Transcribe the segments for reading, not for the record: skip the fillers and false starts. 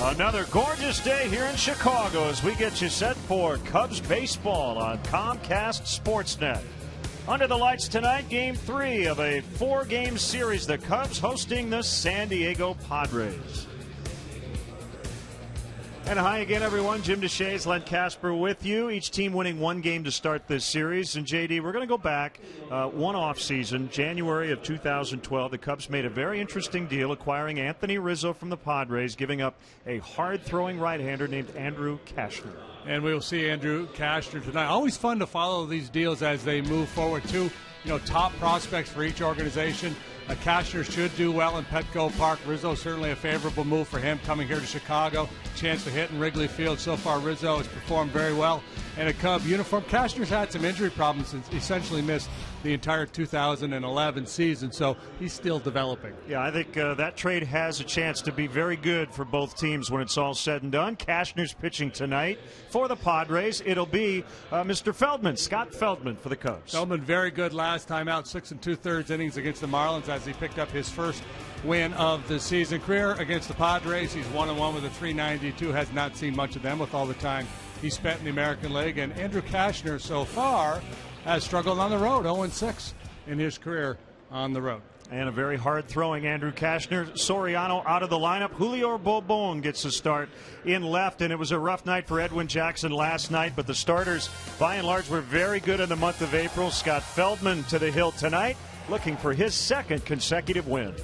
Another gorgeous day here in Chicago as we get you set for Cubs baseball on Comcast Sportsnet. Under the lights tonight, Game 3 of a 4-game series. The Cubs hosting the San Diego Padres. And hi again, everyone. Jim Deshaies, Len Casper with you. Each team winning one game to start this series. And, JD, we're going to go back one off season, January of 2012. The Cubs made a very interesting deal acquiring Anthony Rizzo from the Padres, giving up a hard-throwing right-hander named Andrew Cashner. And we will see Andrew Cashner tonight. Always fun to follow these deals as they move forward, too. You know, top prospects for each organization. Cashner should do well in Petco Park. Rizzo certainly a favorable move for him coming here to Chicago. Chance to hit in Wrigley Field. So far, Rizzo has performed very well in a Cub uniform. Cashner's had some injury problems and essentially missed the entire 2011 season, so he's still developing. Yeah, I think that trade has a chance to be very good for both teams when it's all said and done. Cashner's pitching tonight for the Padres. It'll be Mr. Feldman, Scott Feldman for the Cubs. Feldman very good last time out, 6 2/3 innings against the Marlins as he picked up his first win of the season. Career against the Padres, he's 1-1 with a 3.92. Has not seen much of them with all the time he spent in the American League. And Andrew Cashner so far has struggled on the road, 0-6 in his career on the road. And a very hard-throwing Andrew Cashner. Soriano out of the lineup. Julio Bobon gets a start in left, and it was a rough night for Edwin Jackson last night, but the starters, by and large, were very good in the month of April. Scott Feldman to the hill tonight, looking for his second consecutive win.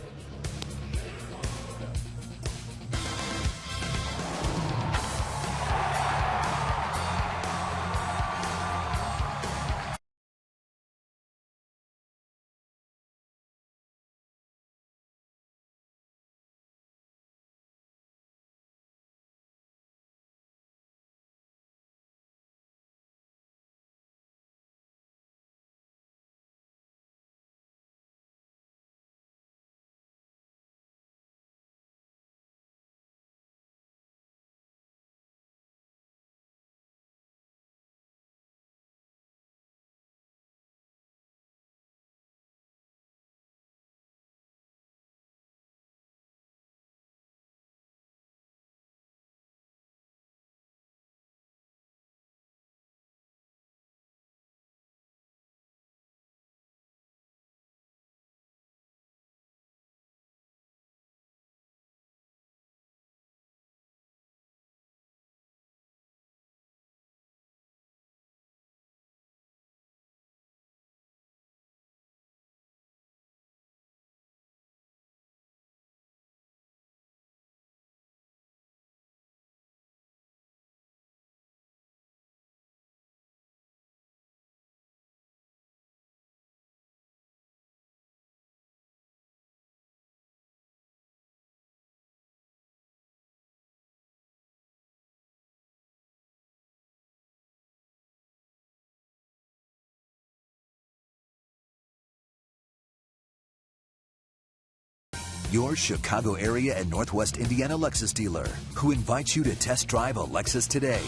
Your Chicago area and Northwest Indiana Lexus dealer, who invites you to test drive a Lexus today.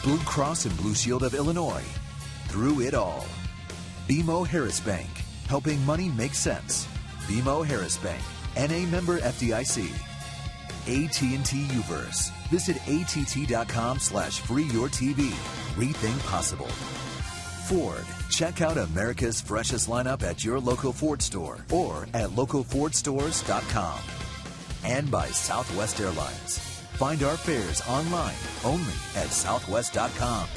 Blue Cross and Blue Shield of Illinois. Through it all. BMO Harris Bank, helping money make sense. BMO Harris Bank, NA member FDIC. AT&T Uverse. Visit att.com/freeyourtv. Rethink possible. Ford. Check out America's freshest lineup at your local Ford store or at localfordstores.com. And by Southwest Airlines. Find our fares online only at southwest.com.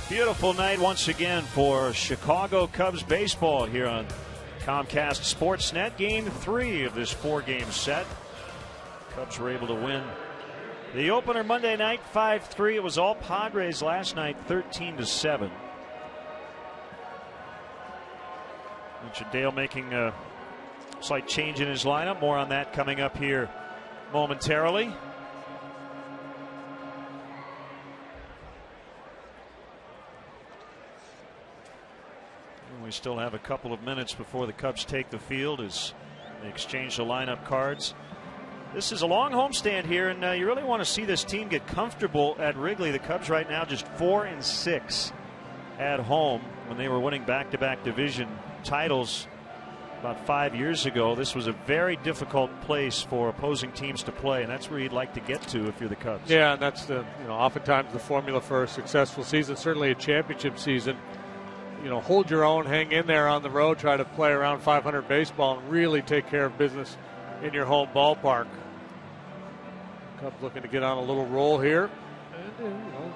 Beautiful night once again for Chicago Cubs baseball here on Comcast Sportsnet. Game 3 of this 4-game set. Cubs were able to win the opener Monday night, 5-3. It was all Padres last night, 13-7. Richard Dale making a slight change in his lineup. More on that coming up here momentarily. And we still have a couple of minutes before the Cubs take the field as they exchange the lineup cards. This is a long homestand here, and you really want to see this team get comfortable at Wrigley. The Cubs right now just 4-6 at home when they were winning back-to-back division titles about 5 years ago, this was a very difficult place for opposing teams to play, and that's where you'd like to get to if you're the Cubs. Yeah, and that's oftentimes the formula for a successful season, certainly a championship season. Hold your own, hang in there on the road, try to play around 500 baseball, and really take care of business in your home ballpark. Cubs looking to get on a little roll here. And,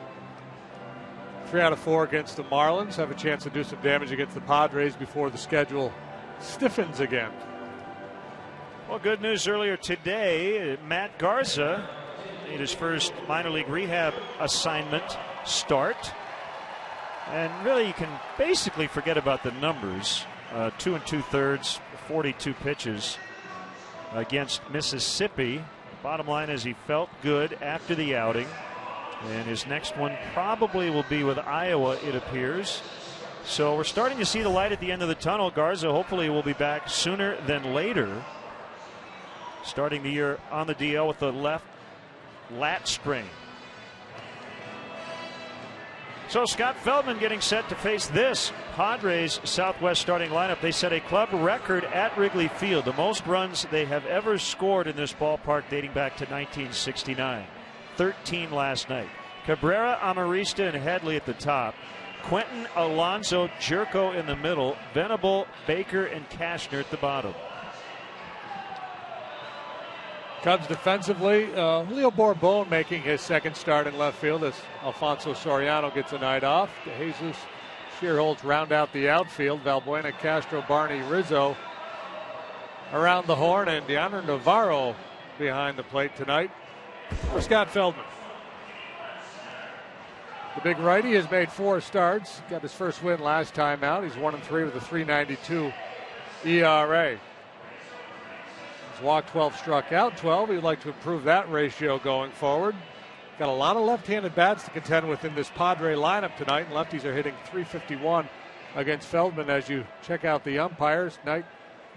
3 out of 4 against the Marlins, have a chance to do some damage against the Padres before the schedule stiffens again. Well, good news earlier today. Matt Garza made his first minor league rehab assignment start. And really, you can basically forget about the numbers. 2 2/3, 42 pitches against Mississippi. Bottom line is he felt good after the outing. And his next one probably will be with Iowa, it appears. So we're starting to see the light at the end of the tunnel. Garza hopefully will be back sooner than later. Starting the year on the DL with the left lat sprain. So Scott Feldman getting set to face this Padres Southwest starting lineup. They set a club record at Wrigley Field, the most runs they have ever scored in this ballpark dating back to 1969. 13 last night. Cabrera, Amarista, and Headley at the top. Quentin, Alonso, Jerko in the middle. Venable, Baker, and Cashner at the bottom. Cubs defensively, Julio Borbon making his second start in left field as Alfonso Soriano gets a night off. Jesus Shearholtz round out the outfield. Valbuena, Castro, Barney, Rizzo around the horn, and Deandre Navarro behind the plate tonight for Scott Feldman. The big righty has made 4 starts. Got his first win last time out. He's 1-3 with a 3.92 ERA. He's walked 12, struck out 12. He'd like to improve that ratio going forward. Got a lot of left-handed bats to contend with in this Padre lineup tonight. And lefties are hitting .351 against Feldman as you check out the umpires. Tonight,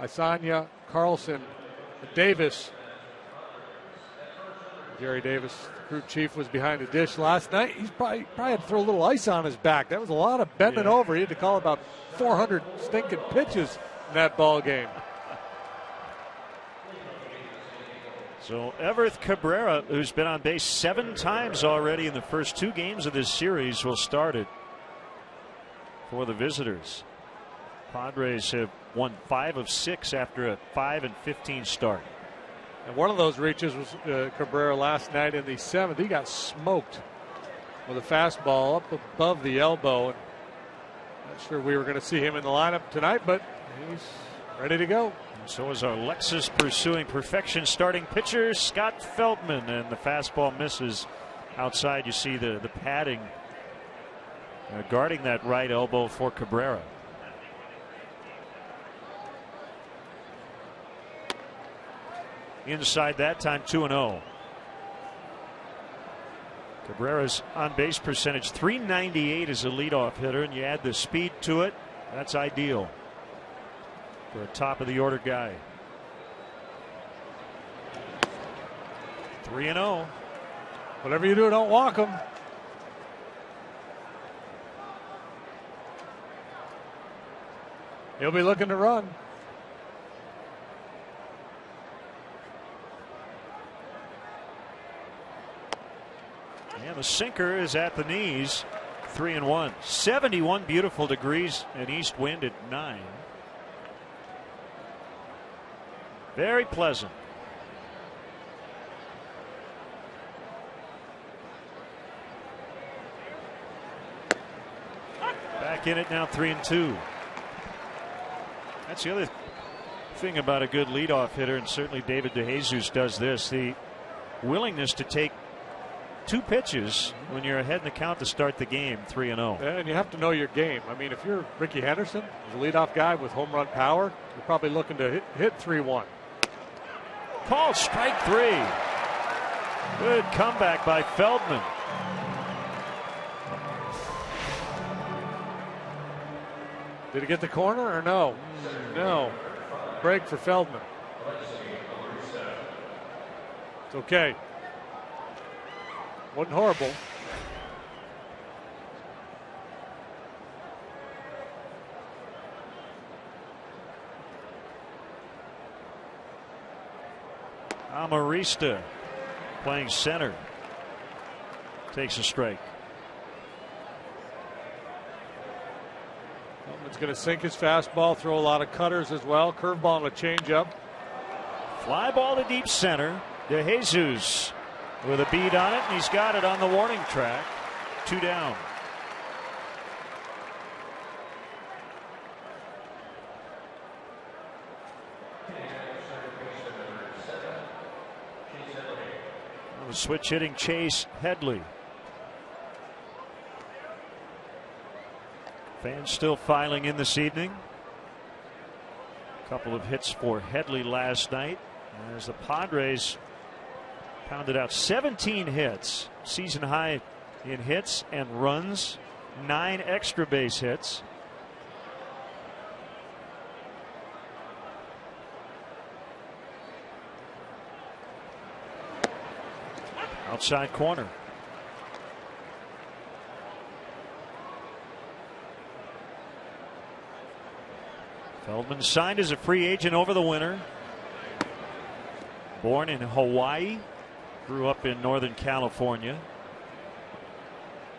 Isanya, Carlson, Davis. Jerry Davis, the crew chief, was behind the dish last night. He's probably had to throw a little ice on his back. That was a lot of bending over. He had to call about 400 stinking pitches in that ball game. So Everth Cabrera, who's been on base 7 times already in the first 2 games of this series, will start it for the visitors. Padres have won 5 of 6 after a 5-15 start. And one of those reaches was Cabrera last night in the 7th. He got smoked with a fastball up above the elbow. And not sure we were going to see him in the lineup tonight, but he's ready to go. And so is our Lexus pursuing perfection starting pitcher, Scott Feldman. And the fastball misses outside. You see the padding guarding that right elbow for Cabrera. Inside that time, 2-0. Cabrera's on base percentage .398 as a leadoff hitter, and you add the speed to it, that's ideal for a top of the order guy. 3-0. Whatever you do, don't walk him. He'll be looking to run. And the sinker is at the knees. 3-1. 71 beautiful degrees, and east wind at 9. Very pleasant. Back in it now, 3-2. That's the other thing about a good leadoff hitter, and certainly David DeJesus does this. The willingness to take 2 pitches when you're ahead in the count to start the game. 3-0. And you have to know your game. I mean, if you're Ricky Henderson, the leadoff guy with home run power, you're probably looking to hit 3-1. Called strike 3. Good comeback by Feldman. Did he get the corner or no? No. Break for Feldman. It's okay. Wasn't horrible. Amarista playing center takes a strike. Feldman's going to sink his fastball, throw a lot of cutters as well. Curveball and a changeup. Fly ball to deep center. De Jesus with a beat on it, and he's got it on the warning track. 2 down. The switch hitting Chase Headley. Fans still filing in this evening. A couple of hits for Headley last night as the Padres pounded out 17 hits, season high in hits and runs, 9 extra base hits. Outside corner. Feldman signed as a free agent over the winter. Born in Hawaii, grew up in Northern California.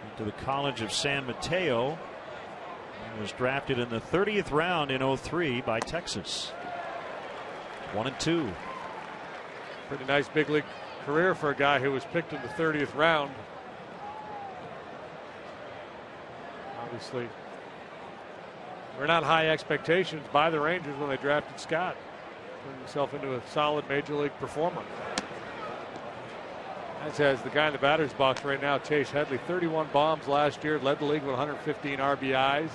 Went to the College of San Mateo. And was drafted in the 30th round in '03 by Texas. 1-2. Pretty nice big league career for a guy who was picked in the 30th round. Obviously, we're not high expectations by the Rangers when they drafted Scott. Turned himself into a solid major league performer. As has the guy in the batter's box right now, Chase Headley. 31 bombs last year, led the league with 115 RBIs.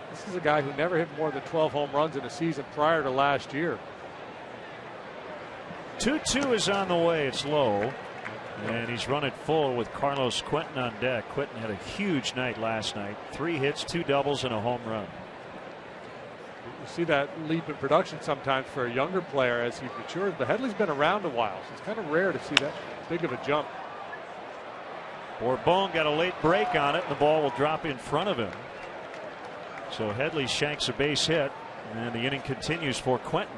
This is a guy who never hit more than 12 home runs in a season prior to last year. 2-2 is on the way. It's low. And he's run it full with Carlos Quentin on deck. Quentin had a huge night last night. 3 hits, 2 doubles, and a home run. You see that leap in production sometimes for a younger player as he matures, but Headley's been around a while, so it's kind of rare to see that big of a jump. Bourbon got a late break on it, and the ball will drop in front of him. So Headley shanks a base hit, and the inning continues for Quentin.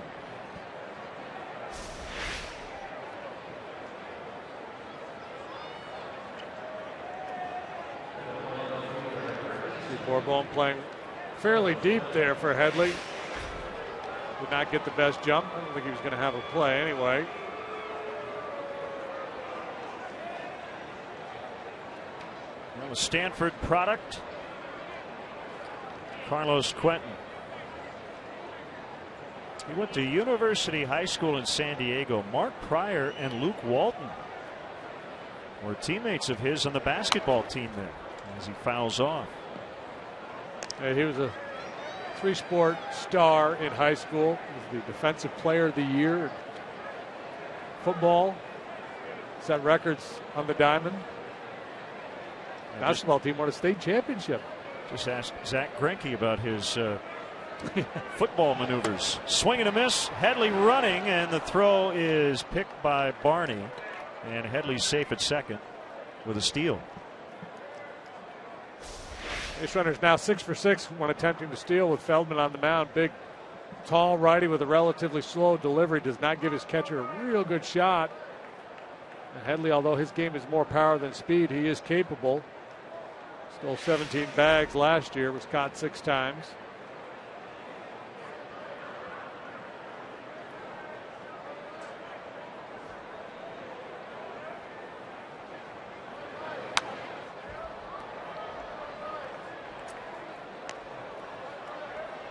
Bourbon playing fairly deep there for Headley. Did not get the best jump. I don't think he was going to have a play anyway. Well, a Stanford product. Carlos Quentin. He went to University High School in San Diego. Mark Pryor and Luke Walton were teammates of his on the basketball team there as he fouls off. He was a 3-sport star in high school. He was the defensive player of the year in football. Set records on the diamond. Basketball team won a state championship. Just ask Zach Greinke about his football maneuvers. Swing and a miss. Headley running, and the throw is picked by Barney. And Headley's safe at second with a steal. This runner's now 6 for 6 when attempting to steal with Feldman on the mound. Big, tall righty with a relatively slow delivery. Does not give his catcher a real good shot. And Headley, although his game is more power than speed, he is capable. Stole 17 bags last year, was caught 6 times.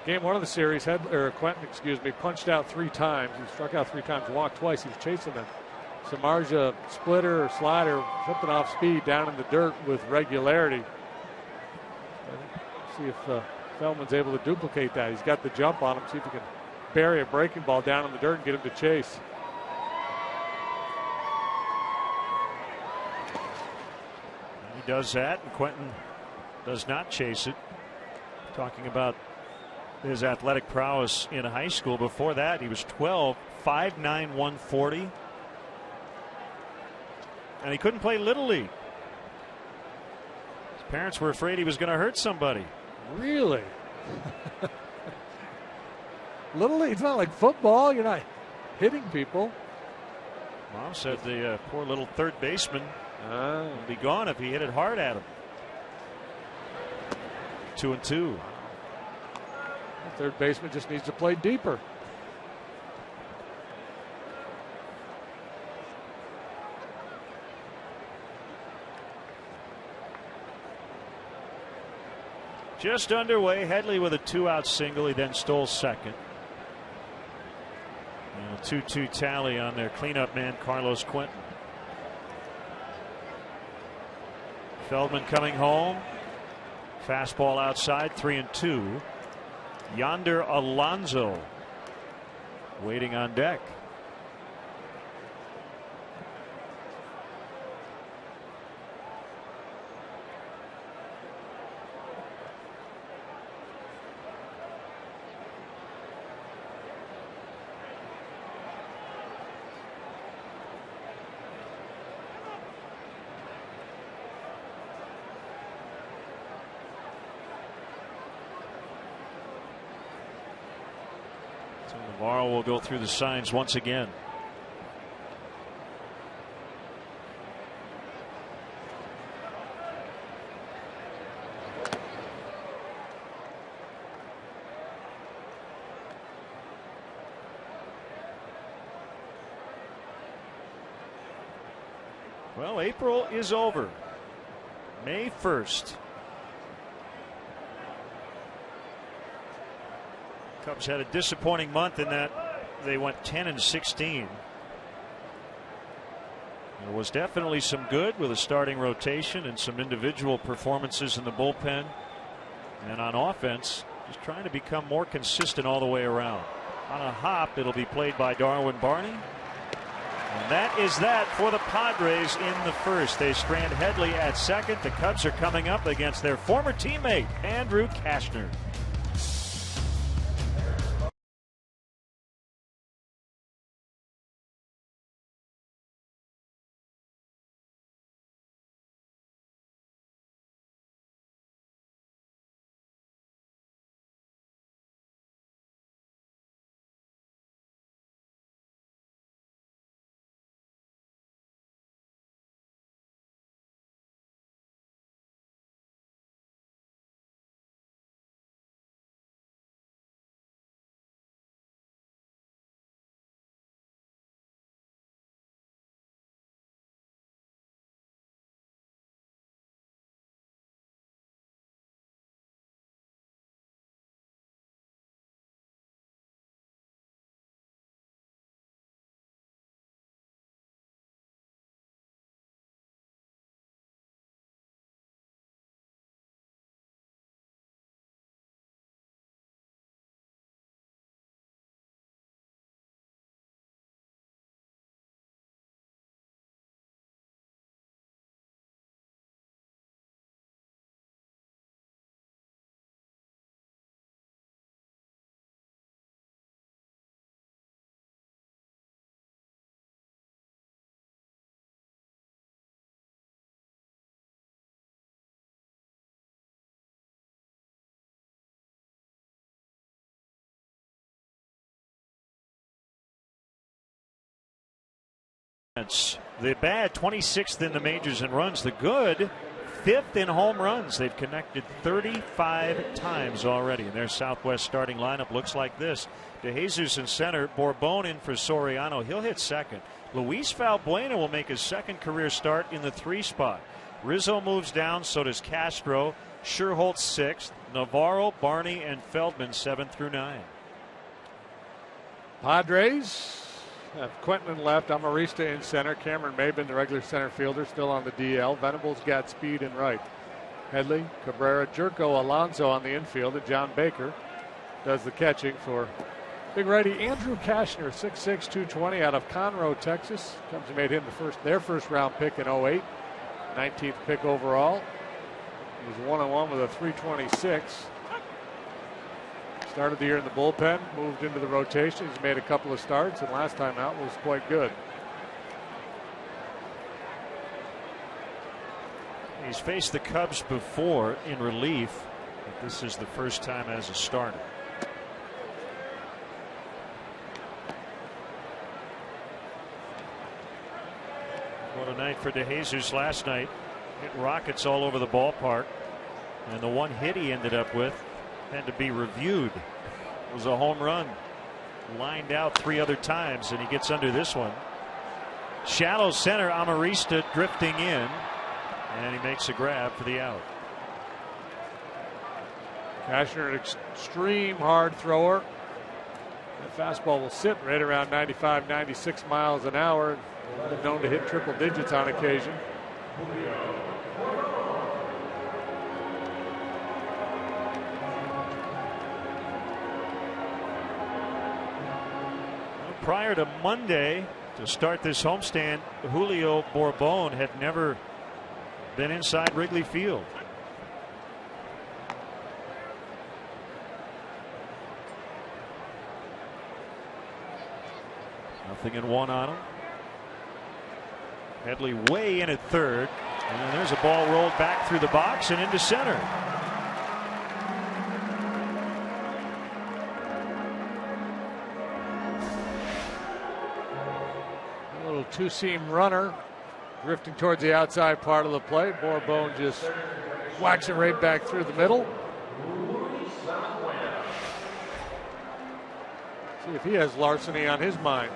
Game 1 of the series, Quentin, punched out 3 times. He struck out 3 times, walked twice. He was chasing a Samardzija splitter or slider, something off speed down in the dirt with regularity. See if Feldman's able to duplicate that. He's got the jump on him. See if he can bury a breaking ball down in the dirt and get him to chase. He does that, and Quentin does not chase it. Talking about his athletic prowess in high school. Before that, he was 12, 5'9", 140. And he couldn't play Little League. His parents were afraid he was going to hurt somebody. Really? Little League's not like football. You're not hitting people. Mom said the poor little third baseman would be gone if he hit it hard at him. 2-2. The third baseman just needs to play deeper. Just underway. Headley with a 2-out single. He then stole second. And a 2-2 tally on their cleanup man, Carlos Quentin. Feldman coming home. Fastball outside, 3-2. Yonder Alonso waiting on deck. So Navarro will go through the signs once again. Well, April is over. May 1st. Cubs had a disappointing month in that they went 10-16. There was definitely some good with a starting rotation and some individual performances in the bullpen. And on offense, just trying to become more consistent all the way around. On a hop, it'll be played by Darwin Barney. And that is that for the Padres in the first. They strand Headley at second. The Cubs are coming up against their former teammate, Andrew Cashner. The bad 26th in the majors in runs. The good 5th in home runs. They've connected 35 times already. And their Southwest starting lineup looks like this. DeJesus in center. Bourbon in for Soriano. He'll hit second. Luis Valbuena will make his second career start in the 3 spot. Rizzo moves down. So does Castro. Sherholtz 6th. Navarro, Barney, and Feldman 7 through 9. Padres have Quentin left, Amarista in center, Cameron Maben, the regular center fielder, still on the DL. Venables got speed in right. Headley, Cabrera, Jerko, Alonso on the infield, and John Baker does the catching for big righty Andrew Cashner, 6'6", 220 out of Conroe, Texas. Cubs made him their first round pick in 08, 19th pick overall. He was 1-on-1 with a 326. Started the year in the bullpen, moved into the rotation. He's made a couple of starts, and last time out was quite good. He's faced the Cubs before in relief, but this is the first time as a starter. What a night for DeJesus last night. Hit rockets all over the ballpark. And the one hit he ended up with had to be reviewed. It was a home run. Lined out 3 other times, and he gets under this one. Shallow center, Amarista drifting in, and he makes a grab for the out. Cashner, an extreme hard thrower. That fastball will sit right around 95, 96 miles an hour. Been known to hit triple digits on occasion. Prior to Monday, to start this homestand, Julio Bourbon had never been inside Wrigley Field. Nothing in 1 on him. Headley way in at third, and there's a ball rolled back through the box and into center. A little two-seam runner drifting towards the outside part of the plate. Bourbon just whacks it right back through the middle. See if he has larceny on his mind.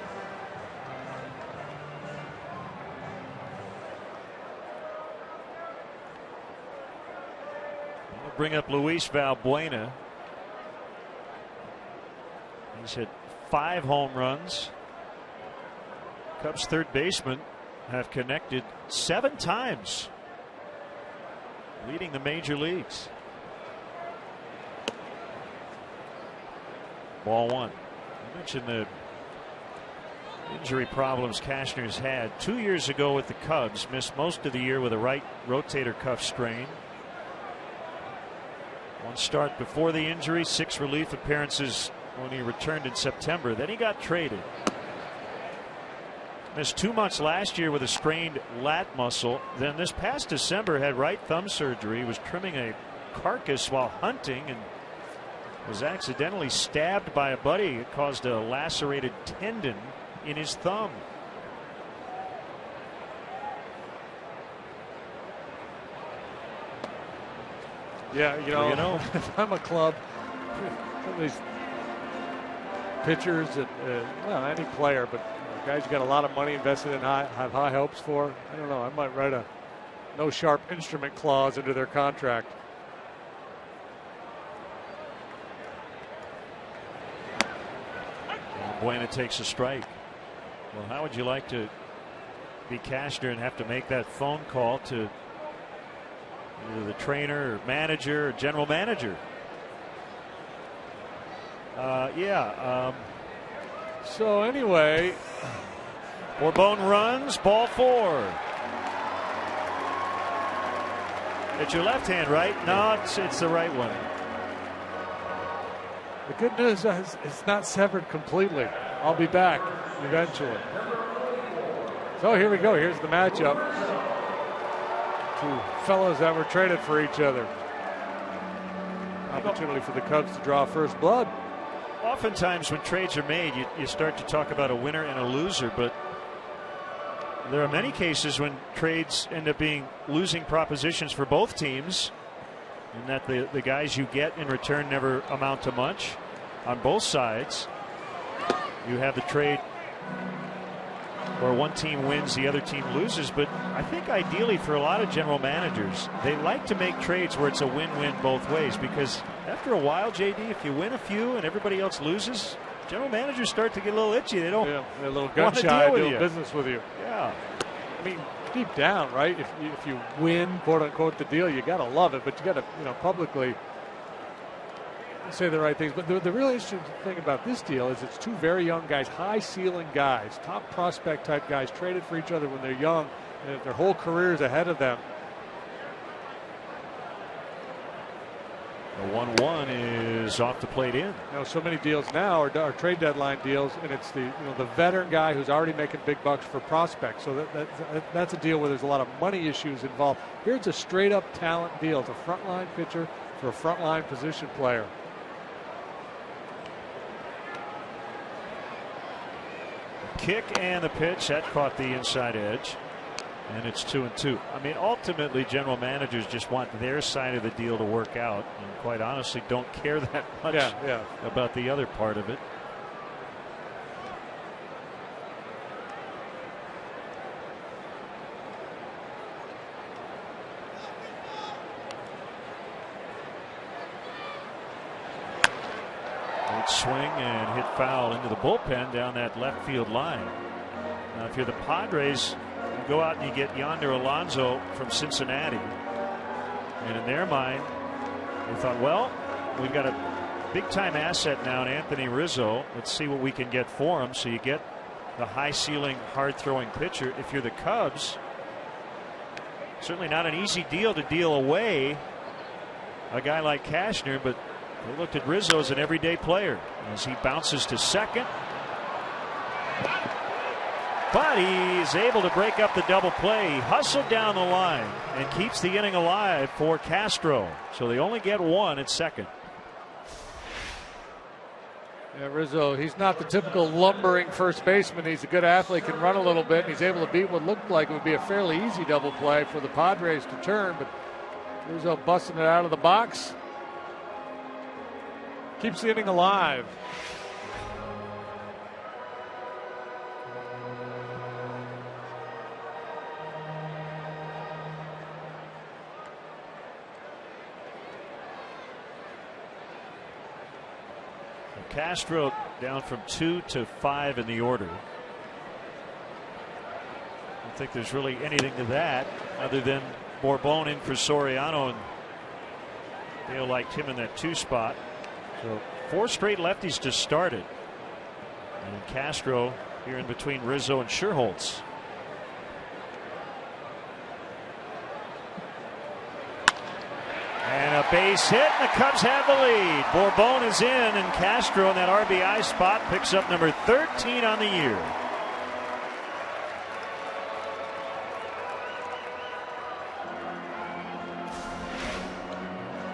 Bring up Luis Valbuena. He's hit 5 home runs. Cubs third baseman have connected 7 times, leading the major leagues. Ball 1. I mentioned the injury problems Cashner's had 2 years ago with the Cubs. Missed most of the year with a right rotator cuff strain. 1 start before the injury, 6 relief appearances when he returned in September. Then he got traded. Missed 2 months last year with a strained lat muscle. Then this past December had right thumb surgery. He was trimming a carcass while hunting and was accidentally stabbed by a buddy. It caused a lacerated tendon in his thumb. Yeah, you know, if I'm a club, some of these pitchers, well, any player, but guys who got a lot of money invested in, have high hopes for, I don't know, I might write a no sharp instrument clause into their contract. Buena takes a strike. Well, how would you like to be Cashner and have to make that phone call to either the trainer or manager or general manager? So anyway, Bourbon runs, ball 4. It's your left hand, right? No, it's the right one. The good news is it's not severed completely. I'll be back eventually. So here we go. Here's the matchup. 2 fellows that were traded for each other. Opportunity for the Cubs to draw first blood. Oftentimes when trades are made, you start to talk about a winner and a loser, but there are many cases when trades end up being losing propositions for both teams, and that the guys you get in return never amount to much on both sides. You have the trade where one team wins, the other team loses, but I think ideally for a lot of general managers, they like to make trades where it's a win-win both ways, because after a while, JD, if you win a few and everybody else loses, general managers start to get a little itchy. They don't they're a little gun shy doing business with you. Yeah. I mean, deep down, right? If you win, quote unquote, the deal, you got to love it, but you got to, publicly say the right things. But the really interesting thing about this deal is it's 2 very young guys, high ceiling guys, top prospect type guys, traded for each other when they're young, and their whole careers ahead of them. The 1-1 is off the plate in. So many deals now are trade deadline deals, and it's the veteran guy who's already making big bucks for prospects. So that's a deal where there's a lot of money issues involved. Here it's a straight up talent deal. It's a frontline pitcher for a frontline position player. Kick and the pitch that caught the inside edge. And it's 2-2. I mean, ultimately, general managers just want their side of the deal to work out, and quite honestly, don't care that much about the other part of it. Great swing and hit foul into the bullpen down that left field line. Now, if you're the Padres, you go out and you get Yonder Alonso from Cincinnati. And in their mind, they thought, well, we've got a big-time asset now in Anthony Rizzo. Let's see what we can get for him. So you get the high-ceiling, hard-throwing pitcher. If you're the Cubs, certainly not an easy deal to deal away a guy like Cashner, but they looked at Rizzo as an everyday player as he bounces to second. But he's able to break up the double play. He hustled down the line and keeps the inning alive for Castro. So they only get one at second. Yeah, Rizzo, he's not the typical lumbering first baseman. He's a good athlete, can run a little bit, and he's able to beat what looked like it would be a fairly easy double play for the Padres to turn. But Rizzo busting it out of the box. Keeps the inning alive. Castro down from 2 to 5 in the order. I don't think there's really anything to that other than Bourbon in for Soriano, and Dale liked him in that 2 spot. So 4 straight lefties just started, and Castro here in between Rizzo and Scherholtz. And a base hit, and the Cubs have the lead. Bourbon is in, and Castro in that RBI spot picks up number 13 on the year.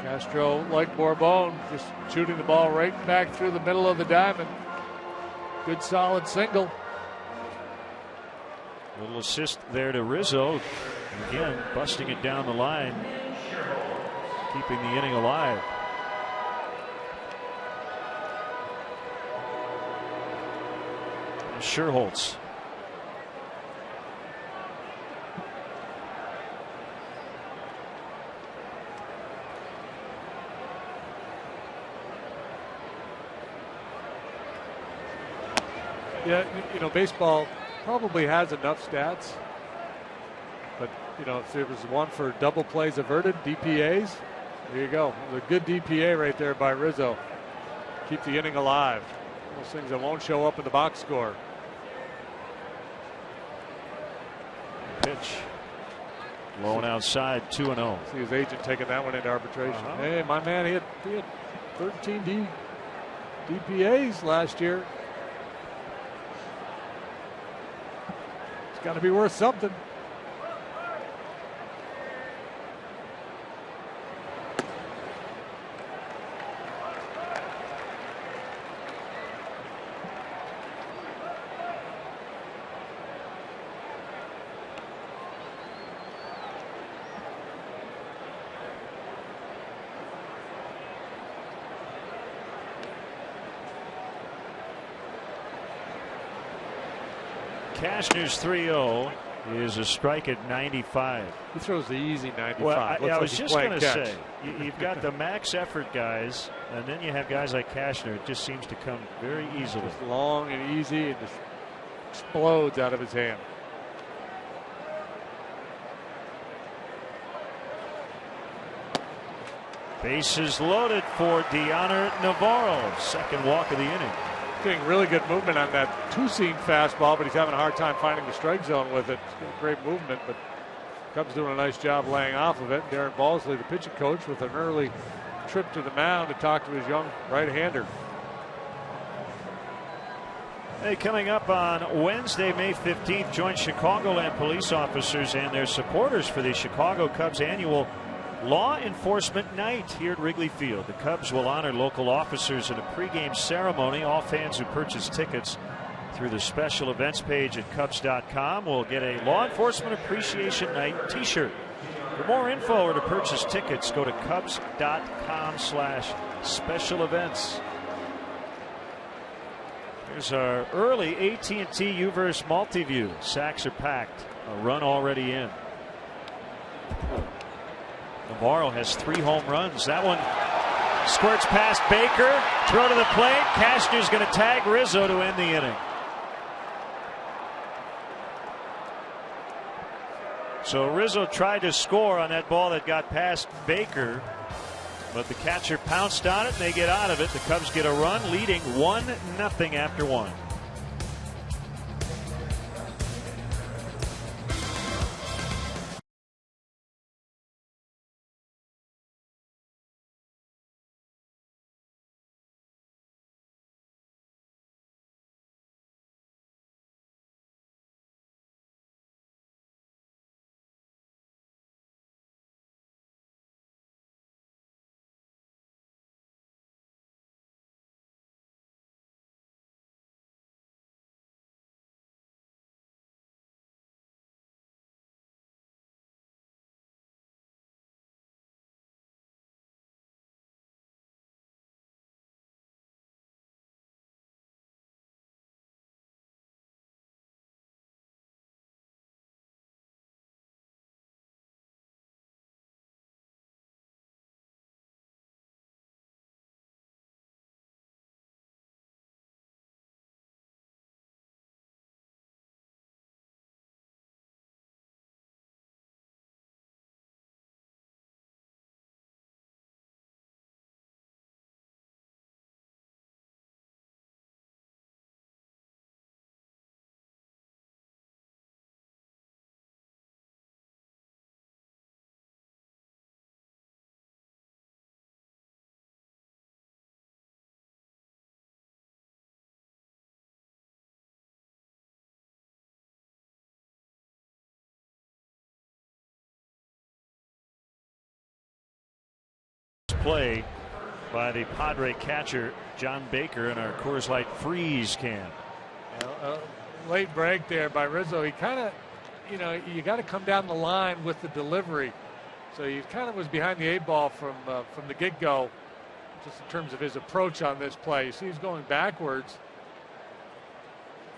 Castro, like Bourbon, just shooting the ball right back through the middle of the diamond. Good solid single. Little assist there to Rizzo. Again, busting it down the line, keeping the inning alive. Scherholtz. Yeah, you know, baseball probably has enough stats, but you know, if there was one for double plays averted, DPAs, there you go. A good DPA right there by Rizzo. Keep the inning alive. Those things that won't show up in the box score. Pitch. Low and outside, 2-0. See his agent taking that one into arbitration. Hey, my man, he had 13 DPAs last year. It's got to be worth something. Cashner's 3-0 is a strike at 95. He throws the easy 95. Well, I like was just going to catch. say, you've got the max effort guys, and then you have guys like Cashner. It just seems to come very easily. Just long and easy, and just explodes out of his hand. Bases loaded for Dioner Navarro. Second walk of the inning. Getting really good movement on that two-seam fastball, but he's having a hard time finding the strike zone with it. Great movement, but Cubs doing a nice job laying off of it. Darren Balsley, the pitching coach, with an early trip to the mound to talk to his young right-hander. Hey, coming up on Wednesday, May 15th, join Chicagoland police officers and their supporters for the Chicago Cubs annual Law Enforcement Night here at Wrigley Field. The Cubs will honor local officers in a pregame ceremony. All fans who purchase tickets through the special events page at Cubs.com will get a Law Enforcement Appreciation Night t-shirt. For more info or to purchase tickets, go to Cubs.com/special events. Here's our early AT&T U-verse multi-view. Sacks are packed. A run already in. Navarro has 3 home runs. That one squirts past Baker. Throw to the plate. Cashner's going to tag Rizzo to end the inning. So Rizzo tried to score on that ball that got past Baker, but the catcher pounced on it and they get out of it. The Cubs get a run, leading 1-0 after 1. Play by the Padre catcher John Baker in our Coors Light Freeze can. Late break there by Rizzo. He kind of, you got to come down the line with the delivery. So he kind of was behind the 8-ball from the get-go, just in terms of his approach on this play. You see he's going backwards.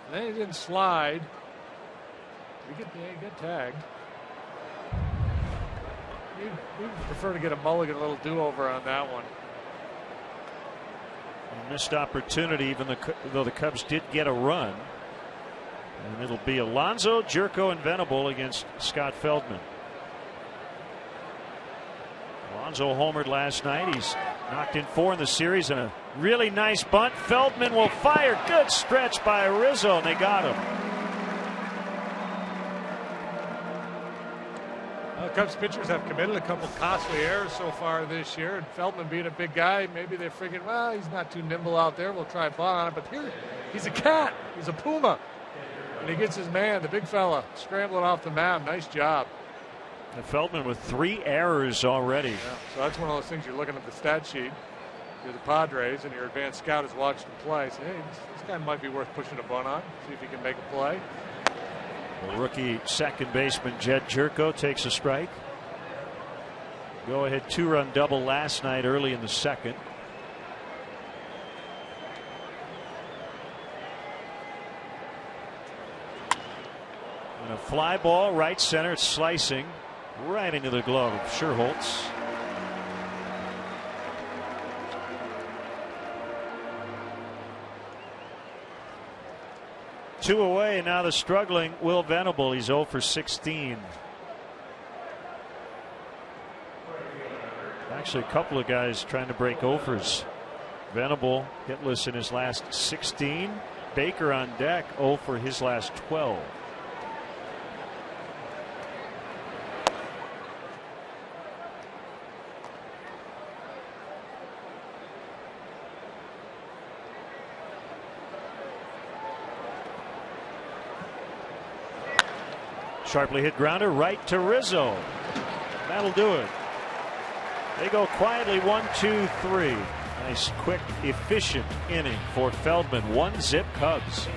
And then he didn't slide. He get tagged. We prefer to get a mulligan, a little do-over on that one. A missed opportunity, even though the Cubs did get a run. And it'll be Alonso, Jerko, and Venable against Scott Feldman. Alonso homered last night. He's knocked in 4 in the series and a really nice bunt. Feldman will fire. Good stretch by Rizzo, and they got him. Cubs pitchers have committed a couple costly errors so far this year, and Feldman being a big guy, maybe they're figuring, well, he's not too nimble out there, we'll try a bunt on it. But here, he's a cat, he's a puma, and he gets his man, the big fella, scrambling off the mound. Nice job. And Feldman with 3 errors already. Yeah, so that's one of those things. You're looking at the stat sheet, you're the Padres, and your advanced scout has watched him play. So, hey, this guy might be worth pushing a bunt on, see if he can make a play. The rookie second baseman Jed Jerko takes a strike. Go ahead 2-run double last night early in the second. And a fly ball right center. It's slicing right into the glove of Scherholtz. Two away, and now the struggling Will Venable. He's 0 for 16. Actually, a couple of guys trying to break overs. Venable hitless in his last 16. Baker on deck, 0 for his last 12. Sharply hit grounder right to Rizzo. That'll do it. They go quietly 1-2-3. Nice, quick, efficient inning for Feldman. 1-zip Cubs.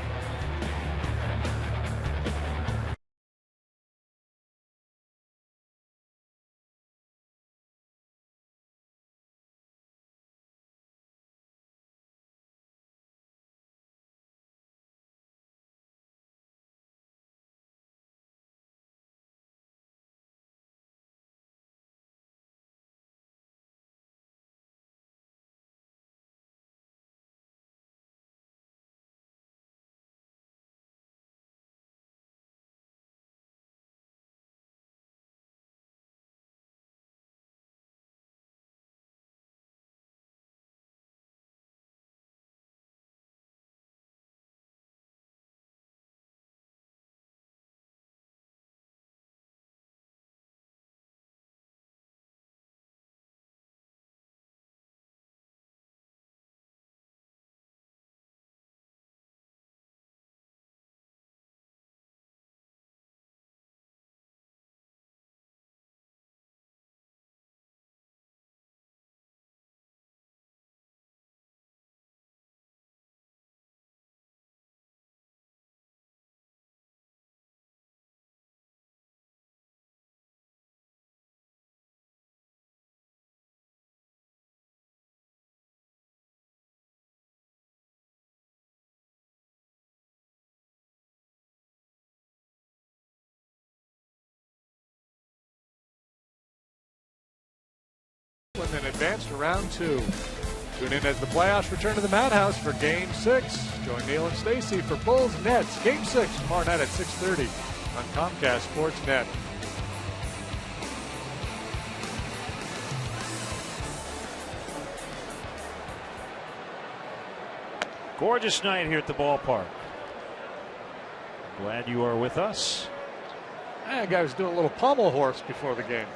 and advance to round 2. Tune in as the playoffs return to the Madhouse for Game 6. Join Neil and Stacy for Bulls Nets Game 6 tomorrow night at 6:30 on Comcast Sports Net. Gorgeous night here at the ballpark. Glad you are with us. That guy was doing a little pommel horse before the game.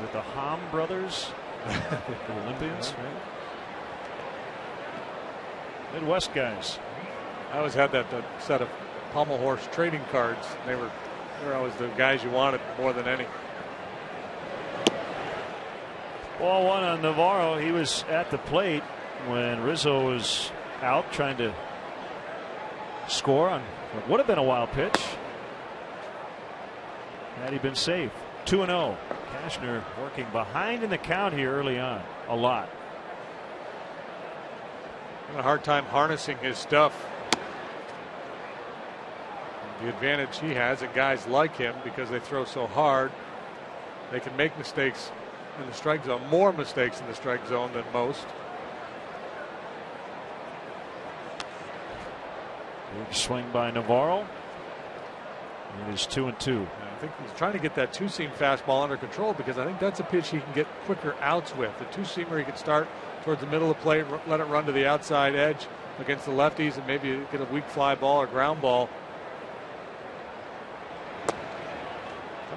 With the Ham brothers, the Olympians, right? Midwest guys. I always had that set of pommel horse trading cards. They were always the guys you wanted more than any. Ball one on Navarro. He was at the plate when Rizzo was out trying to score on what would have been a wild pitch had he been safe. 2-0. Cashner working behind in the count here early on a lot. Having a hard time harnessing his stuff. The advantage he has, and guys like him, because they throw so hard, they can make mistakes in the strike zone, more mistakes in the strike zone than most. Big swing by Navarro. It is 2-2. I think he's trying to get that two-seam fastball under control, because I think that's a pitch he can get quicker outs with. The two-seamer he can start towards the middle of the plate, let it run to the outside edge against the lefties, and maybe get a weak fly ball or ground ball.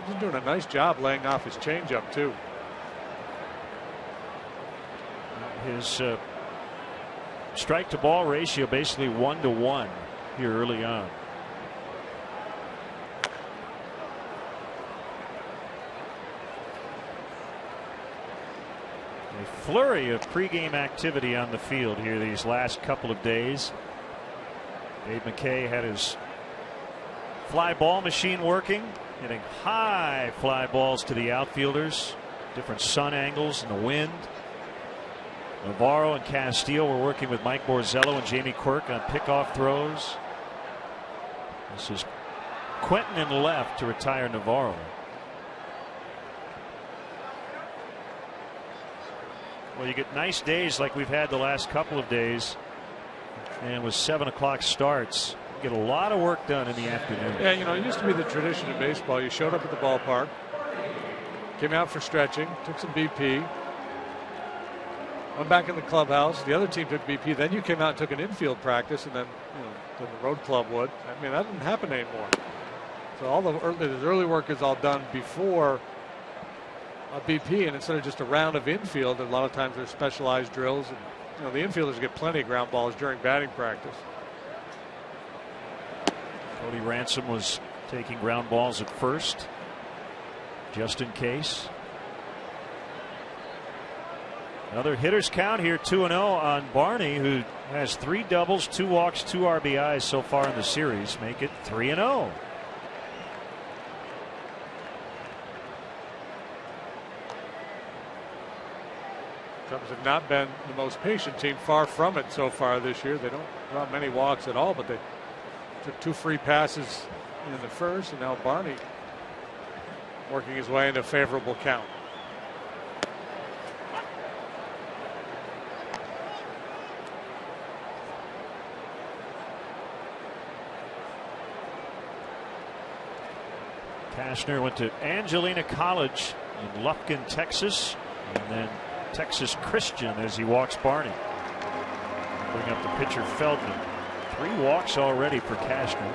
He's doing a nice job laying off his changeup too. His strike to ball ratio basically 1-to-1 here early on. A flurry of pregame activity on the field here these last couple of days. Dave McKay had his fly ball machine working, hitting high fly balls to the outfielders, different sun angles and the wind. Navarro and Castillo were working with Mike Borzello and Jamie Quirk on pickoff throws. This is Quentin in left to retire Navarro. Well, you get nice days like we've had the last couple of days, and with 7 o'clock starts, you get a lot of work done in the afternoon. Yeah, you know, it used to be the tradition in baseball. You showed up at the ballpark, came out for stretching, took some BP, went back in the clubhouse. The other team took BP. Then you came out and took an infield practice, and then, you know, then the road club would. I mean, that doesn't happen anymore. So all the early work is all done before a BP, and instead of just a round of infield, a lot of times there's specialized drills, and you know, the infielders get plenty of ground balls during batting practice. Cody Ransom was taking ground balls at first, just in case. Another hitter's count here, 2-0 on Barney, who has 3 doubles, 2 walks, 2 RBIs so far in the series. Make it 3-0. Cubs have not been the most patient team, far from it so far this year. They don't draw many walks at all, but they took 2 free passes in the first, and now Barney working his way into a favorable count. Cashner went to Angelina College in Lufkin, Texas, and then Texas Christian as he walks Barney. Bring up the pitcher Feldman. 3 walks already for Cashner.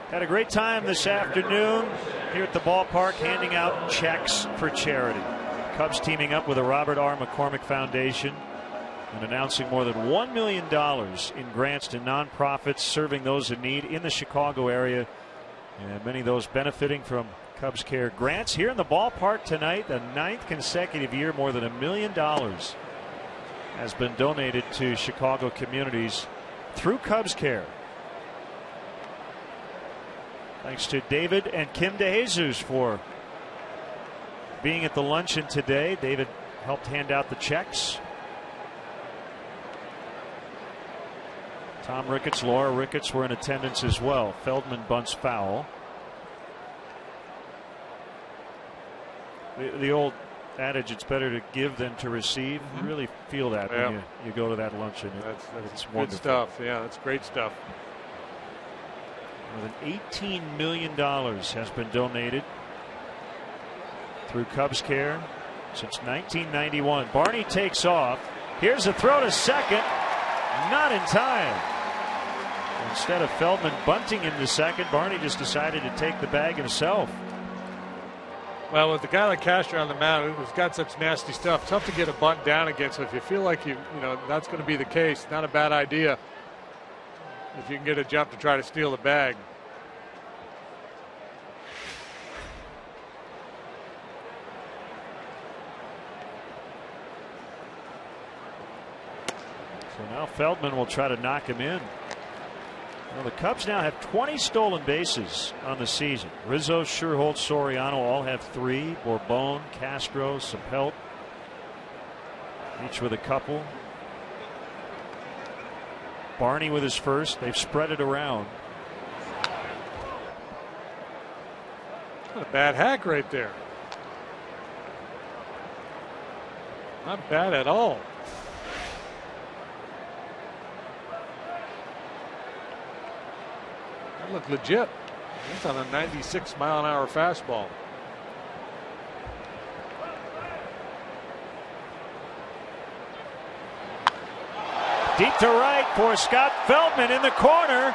Had a great time this afternoon here at the ballpark handing out checks for charity. Cubs teaming up with the Robert R. McCormick Foundation and announcing more than $1 million in grants to nonprofits serving those in need in the Chicago area, and many of those benefiting from Cubs Care grants here in the ballpark tonight. The 9th consecutive year more than $1 million has been donated to Chicago communities through Cubs Care. Thanks to David and Kim DeJesus for being at the luncheon today. David helped hand out the checks. Tom Ricketts, Laura Ricketts were in attendance as well. Feldman bunts foul. The old adage, it's better to give than to receive. You really feel that when you go to that luncheon. That's good stuff. Yeah, that's great stuff. More than $18 million has been donated through Cubs Care since 1991. Barney takes off. Here's a throw to second. Not in time. Instead of Feldman bunting into second, Barney just decided to take the bag himself. Well, with a guy like Castro on the mound who's got such nasty stuff, tough to get a bunt down against. So if you feel like you know that's going to be the case, not a bad idea if you can get a jump to try to steal the bag. So now Feldman will try to knock him in. Well, the Cubs now have 20 stolen bases on the season. Rizzo, Sherholt, Soriano all have 3. Bourbon, Castro, Sapelt, each with a couple. Barney with his first. They've spread it around. Not a bad hack right there. Not bad at all. That looked legit. It's on a 96-mile-an-hour fastball. Deep to right for Scott Feldman in the corner.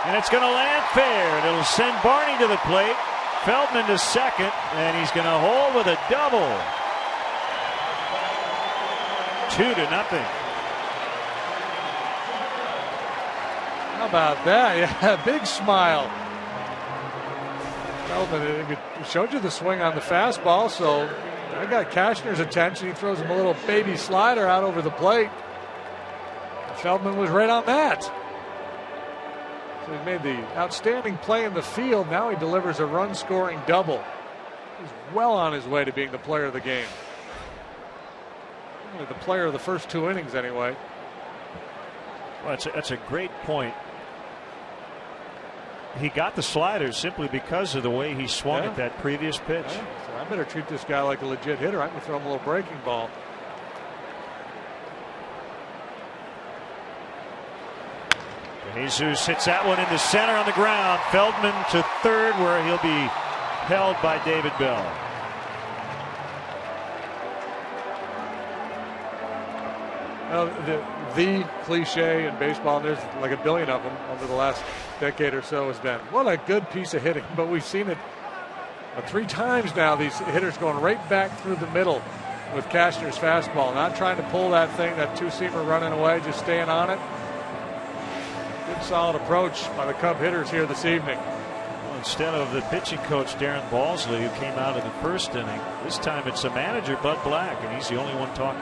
And it's going to land fair. And it'll send Barney to the plate. Feldman to second. And he's going to hold with a double. 2-0. How about that? Yeah, big smile. Feldman showed you the swing on the fastball, so I got Cashner's attention. He throws him a little baby slider out over the plate. Feldman was right on that. So he made the outstanding play in the field. Now he delivers a run-scoring double. He's well on his way to being the player of the game. The player of the first 2 innings, anyway. Well, that's a great point. He got the slider simply because of the way he swung at that previous pitch. Yeah. So I better treat this guy like a legit hitter. I'm going to throw him a little breaking ball. Jesus hits that one into center on the ground. Feldman to third, where he'll be held by David Bell. Well, the cliche in baseball, and there's like a billion of them over the last decade or so, has been, what a good piece of hitting. But we've seen it 3 times now, these hitters going right back through the middle with Cashner's fastball, not trying to pull that thing, that 2-seamer running away, just staying on it. Good solid approach by the Cub hitters here this evening. Well, instead of the pitching coach Darren Balsley, who came out in the first inning, this time it's the manager Bud Black, and he's the only one talking.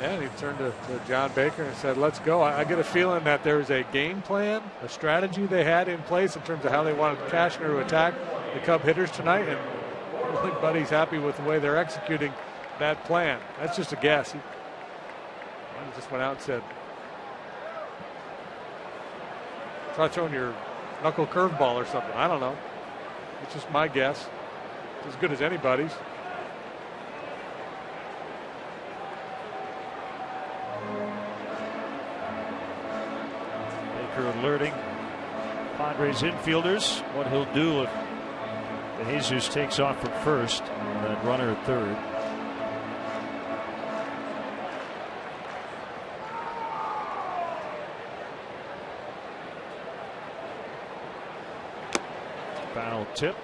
Yeah, he turned to John Baker and said, let's go. I get a feeling that there's a game plan, a strategy they had in place in terms of how they wanted Cashner to attack the Cub hitters tonight, and I think Buddy's happy with the way they're executing that plan. That's just a guess. He just went out and said, try throwing your knuckle curveball or something. I don't know. It's just my guess. It's as good as anybody's. Baker alerting Padres infielders what he'll do if De Jesus takes off from first and that runner at third. Final tip,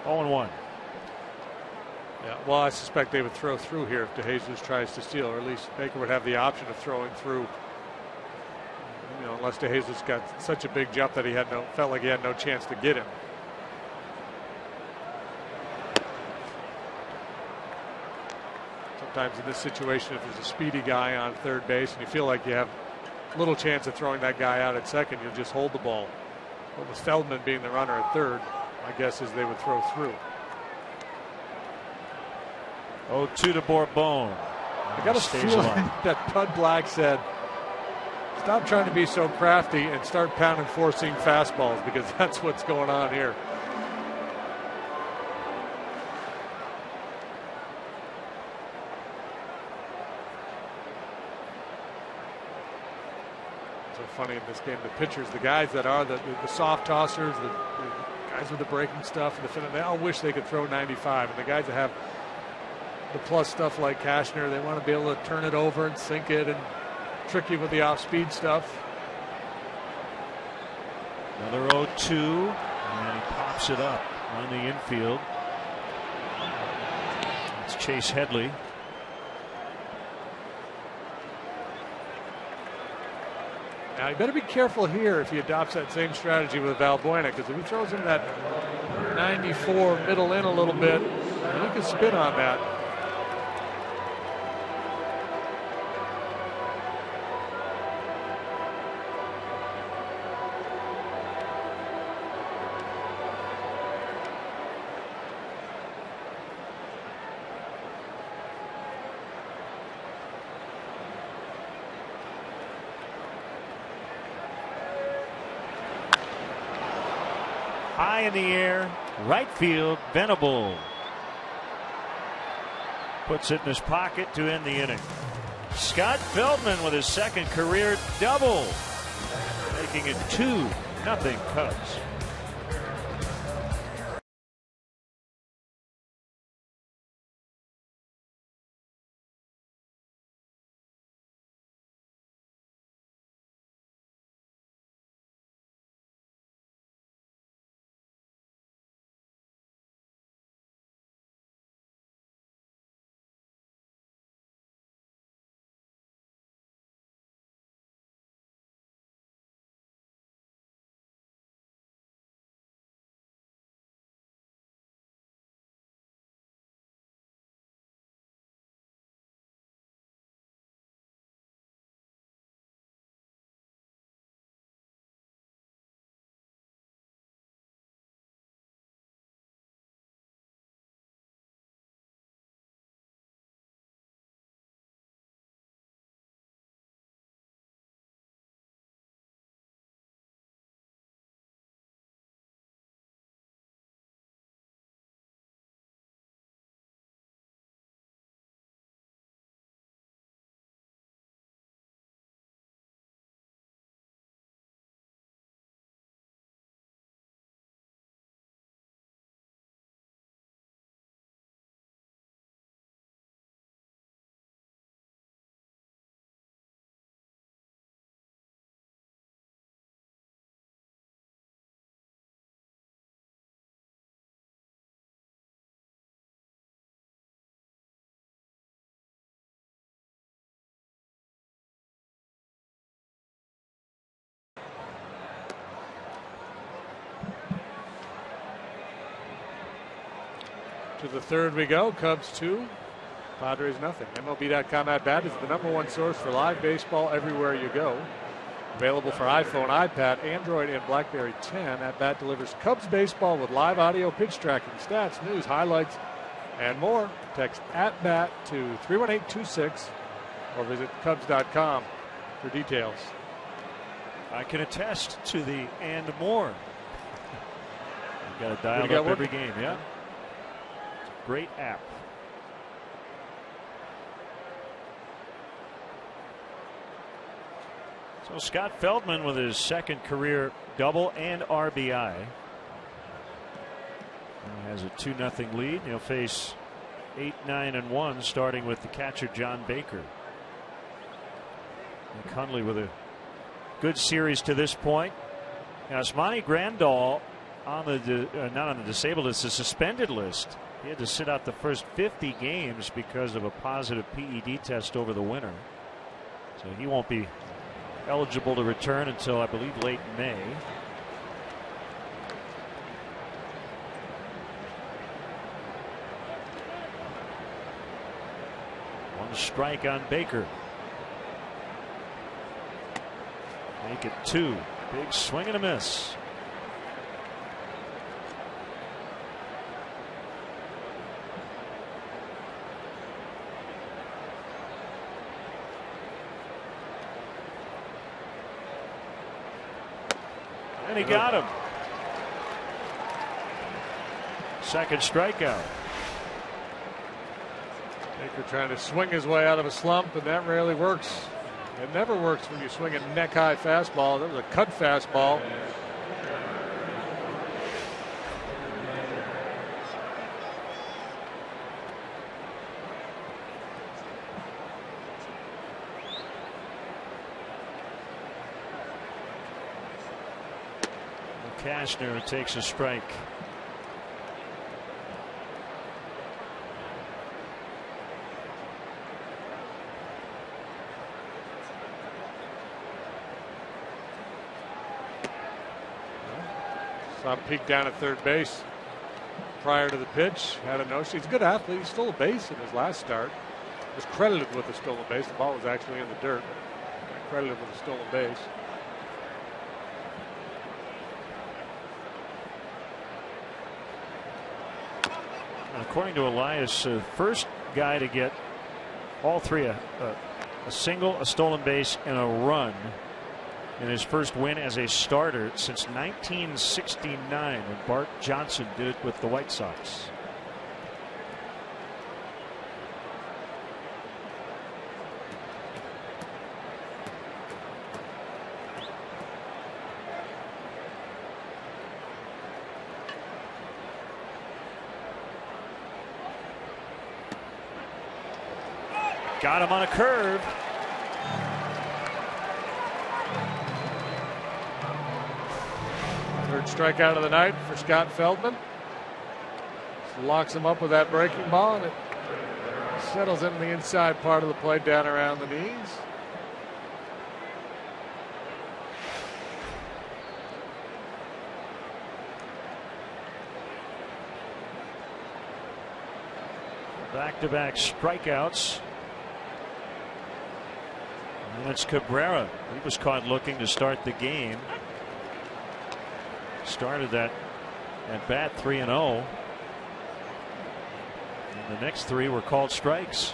0-1. Yeah, well, I suspect they would throw through here if De Jesus tries to steal, or at least Baker would have the option of throwing through. You know, unless De Jesus got such a big jump that he felt like he had no chance to get him. Sometimes in this situation, if there's a speedy guy on third base and you feel like you have little chance of throwing that guy out at second, you'll just hold the ball. But with Feldman being the runner at third, my guess is they would throw through. 0-2 to Bourbon. I got a feeling that Bud Black said, stop trying to be so crafty and start pounding four-seam fastballs, because that's what's going on here. So funny in this game, the pitchers, the guys that are the soft tossers, the guys with the breaking stuff, they all wish they could throw 95. And the guys that have the plus stuff like Cashner, they want to be able to turn it over and sink it and trick you with the off-speed stuff. Another 0-2, and he pops it up on the infield. It's Chase Headley. Now, you better be careful here if he adopts that same strategy with Valbuena, because if he throws him that 94 middle in a little bit, he can spin on that. High in the air, right field, Venable puts it in his pocket to end the inning. Scott Feldman with his second career double, making it 2-0 Cubs. To the third we go. Cubs 2, Padres nothing. MLB.com at bat is the #1 source for live baseball everywhere you go. Available for iPhone, iPad, Android, and BlackBerry 10. At bat delivers Cubs baseball with live audio, pitch tracking, stats, news, highlights, and more. Text at bat to 31826 or visit Cubs.com for details. I can attest to the and more. You've got to dial up every game, yeah. Great app. So Scott Feldman with his second career double and RBI. He has a 2-0 lead. He'll face 8, 9, and 1, starting with the catcher John Baker. And Cunley with a good series to this point. Now, Yasmani Grandal on the not on the disabled list, the suspended list. He had to sit out the first 50 games because of a positive PED test over the winter. So he won't be eligible to return until, I believe, late May. One strike on Baker. Make it 2. Big swing and a miss. and he got him. Second strikeout. Baker trying to swing his way out of a slump, and that rarely works. It never works when you swing a neck-high fastball. That was a cut fastball. Cashner takes a strike. Saw him peek down at third base prior to the pitch. Had a no-shoot. He's a good athlete. He stole a base in his last start. Was credited with a stolen base. The ball was actually in the dirt. Credited with a stolen base. According to Elias, first guy to get all three, a single, a stolen base, and a run in his first win as a starter since 1969, when Bart Johnson did it with the White Sox. Got him on a curve. Third strikeout of the night for Scott Feldman. Locks him up with that breaking ball, and it settles into the inside part of the plate down around the knees. Back-to-back strikeouts. And that's Cabrera. He was caught looking to start the game. Started that at bat 3-0. And the next three were called strikes.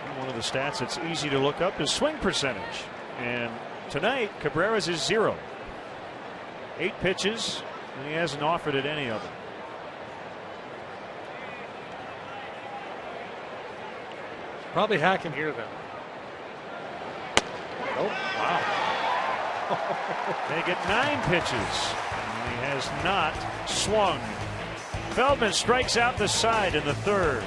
And one of the stats that's easy to look up is swing percentage. And tonight, Cabrera's is 0. 8 pitches, and he hasn't offered at any of them. Probably hacking here then. Oh, wow. They get 9 pitches, and he has not swung. Feldman strikes out the side in the third.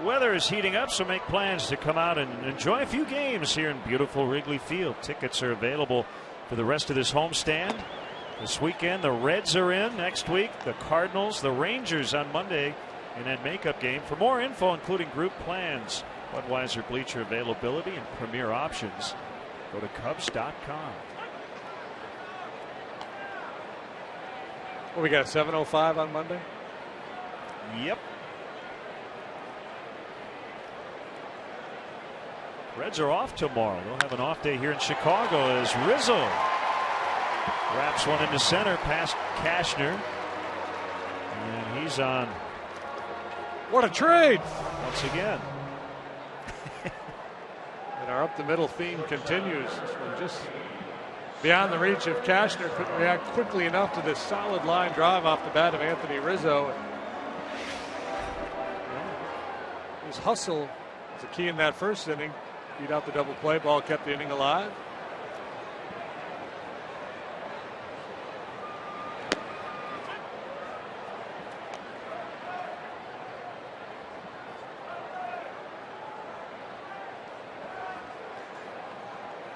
Weather is heating up, so make plans to come out and enjoy a few games here in beautiful Wrigley Field. Tickets are available for the rest of this homestand. This weekend, the Reds are in. Next week, the Cardinals, the Rangers on Monday, in that makeup game. For more info, including group plans, Budweiser bleacher availability, and premier options, go to Cubs.com. Well, we got 7:05 on Monday. Yep. Reds are off tomorrow. They'll have an off day here in Chicago as Rizzo wraps one into center past Cashner. And he's on. What a trade! Once again. And our up the middle theme continues. This one just beyond the reach of Cashner. Couldn't react quickly enough to this solid line drive off the bat of Anthony Rizzo. His hustle was a key in that first inning. Beat out the double play ball, kept the inning alive.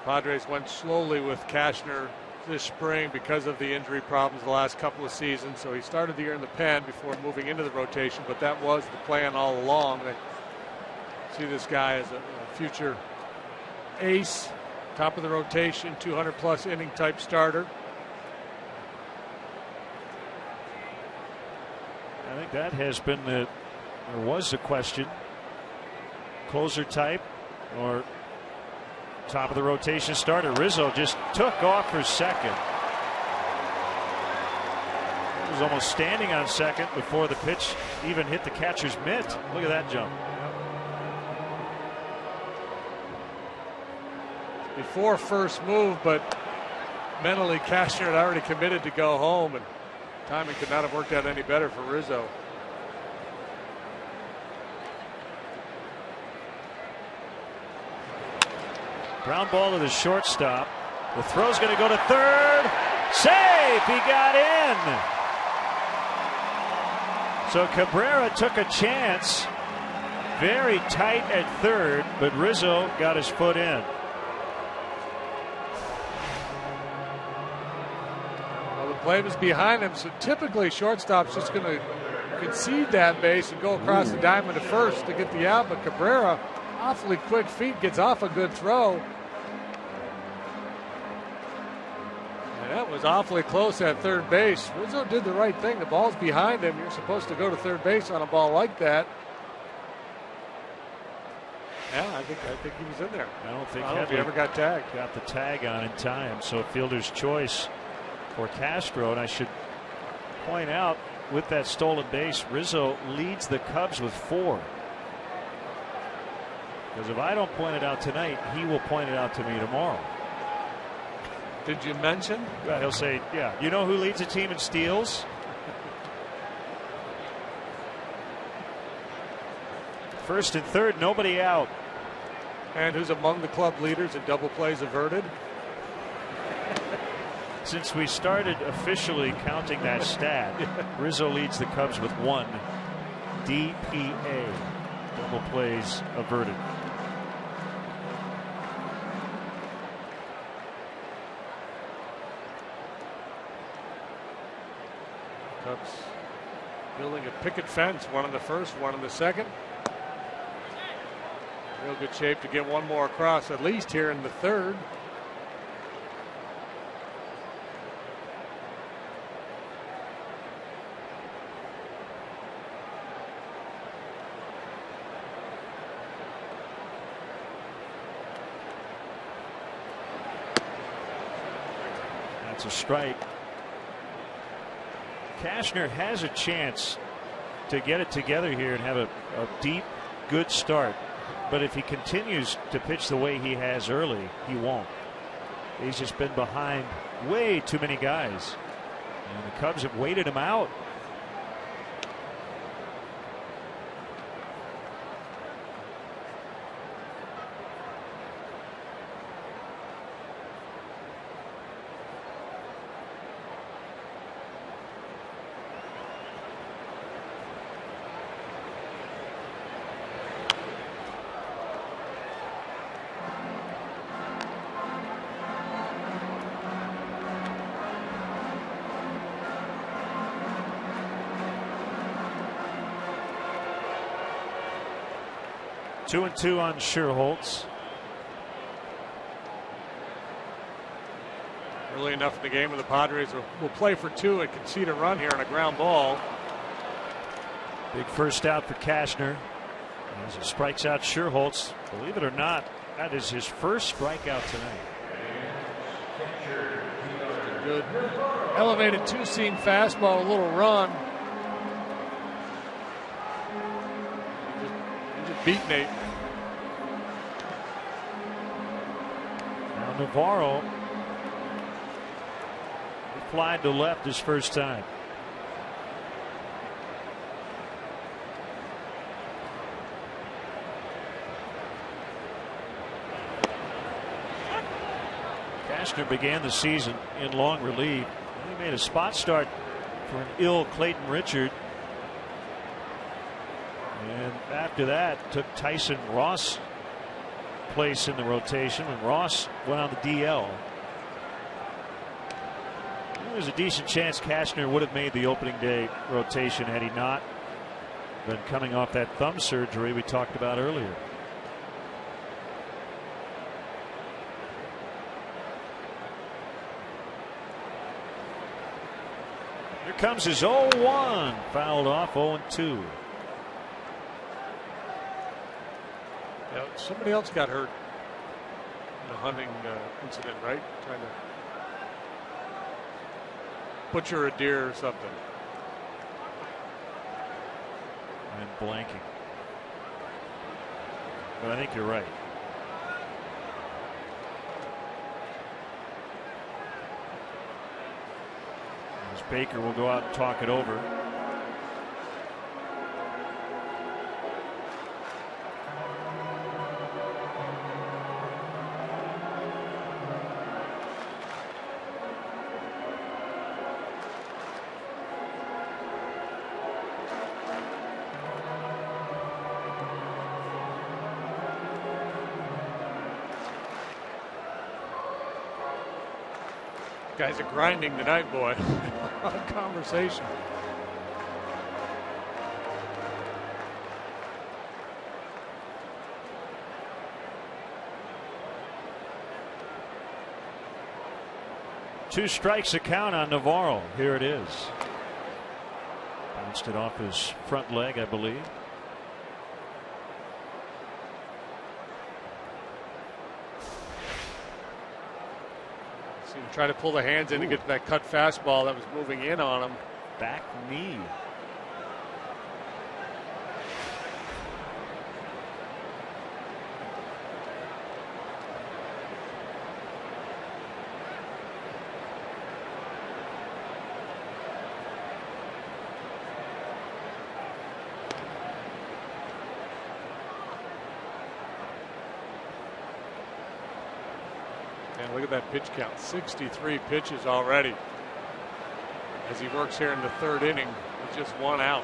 Padres went slowly with Cashner this spring because of the injury problems the last couple of seasons. So he started the year in the pen before moving into the rotation, but that was the plan all along. They see this guy as a future ace, top of the rotation, 200-plus inning type starter. I think that has been or was the question. Closer type or top of the rotation starter. Rizzo just took off for second. He was almost standing on second before the pitch even hit the catcher's mitt. Look at that jump. Before first move, but mentally Cashner had already committed to go home, and timing could not have worked out any better for Rizzo. Ground ball to the shortstop. The throw's going to go to third. Safe! He got in. So Cabrera took a chance. Very tight at third, but Rizzo got his foot in. Well, the play was behind him, so typically shortstop's just going to concede that base and go across the diamond to first to get the out, but Cabrera, awfully quick feet, gets off a good throw. And that was awfully close at third base. Rizzo did the right thing. The ball's behind him. You're supposed to go to third base on a ball like that. Yeah, I think he was in there. I don't think he ever got tagged. Got the tag on in time. So fielder's choice for Castro. And I should point out, with that stolen base, Rizzo leads the Cubs with 4. Because if I don't point it out tonight, he will point it out to me tomorrow. Did you mention? Well, he'll say, yeah, you know who leads the team in steals? First and third, nobody out. And who's among the club leaders in double plays averted? Since we started officially counting that stat, Rizzo leads the Cubs with 1 DPA, double plays averted. Cubs building a picket fence, one in the first, one in the second. Real good shape to get one more across, at least here in the third. That's a strike. Cashner has a chance to get it together here and have a deep, good start. But if he continues to pitch the way he has early, he won't. He's just been behind way too many guys. And the Cubs have waited him out. 2-2 on Scherholtz. Early enough in the game where the Padres will play for two and concede a run here on a ground ball. Big first out for Cashner as he strikes out Scherholtz. Believe it or not, that is his first strikeout tonight. Good elevated two-seam fastball, a little run. He just beat Nate. Now Navarro. He flied to left his first time. Cashner began the season in long relief. He made a spot start for an ill Clayton Richard. And after that, took Tyson Ross' place in the rotation when Ross went on the DL. There's a decent chance Cashner would have made the opening day rotation had he not been coming off that thumb surgery we talked about earlier. Here comes his 0-1, fouled off. 0-2. Yeah, somebody else got hurt in the hunting incident, right? Trying to butcher a deer or something. I'm blanking, but I think you're right. As Baker will go out and talk it over. Guys are grinding tonight, boy. Conversation. Two strikes a count on Navarro. Here it is. Bounced it off his front leg, I believe. Try to pull the hands in to get that cut fastball that was moving in on him. Back knee. Look at that pitch count, 63 pitches already as he works here in the third inning with just one out.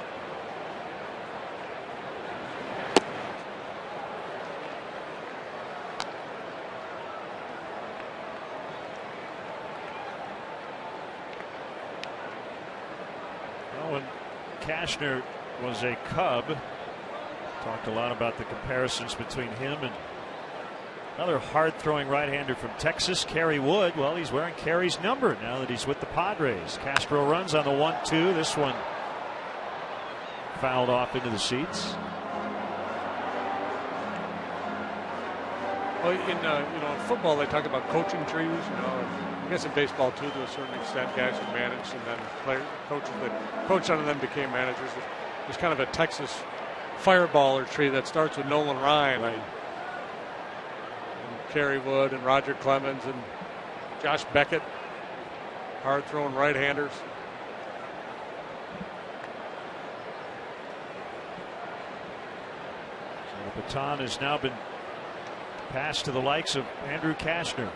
Well, when Cashner was a Cub, talked a lot about the comparisons between him and another hard-throwing right-hander from Texas, Kerry Wood. Well, he's wearing Kerry's number now that he's with the Padres. Castro runs on the 1-2. This one fouled off into the seats. Well, in football they talk about coaching trees. I guess in baseball too, to a certain extent, guys who managed and then coaches that coached under them became managers. There's kind of a Texas fireballer tree that starts with Nolan Ryan. Right. Kerry Wood and Roger Clemens and Josh Beckett, hard-throwing right-handers. So the baton has now been passed to the likes of Andrew Cashner.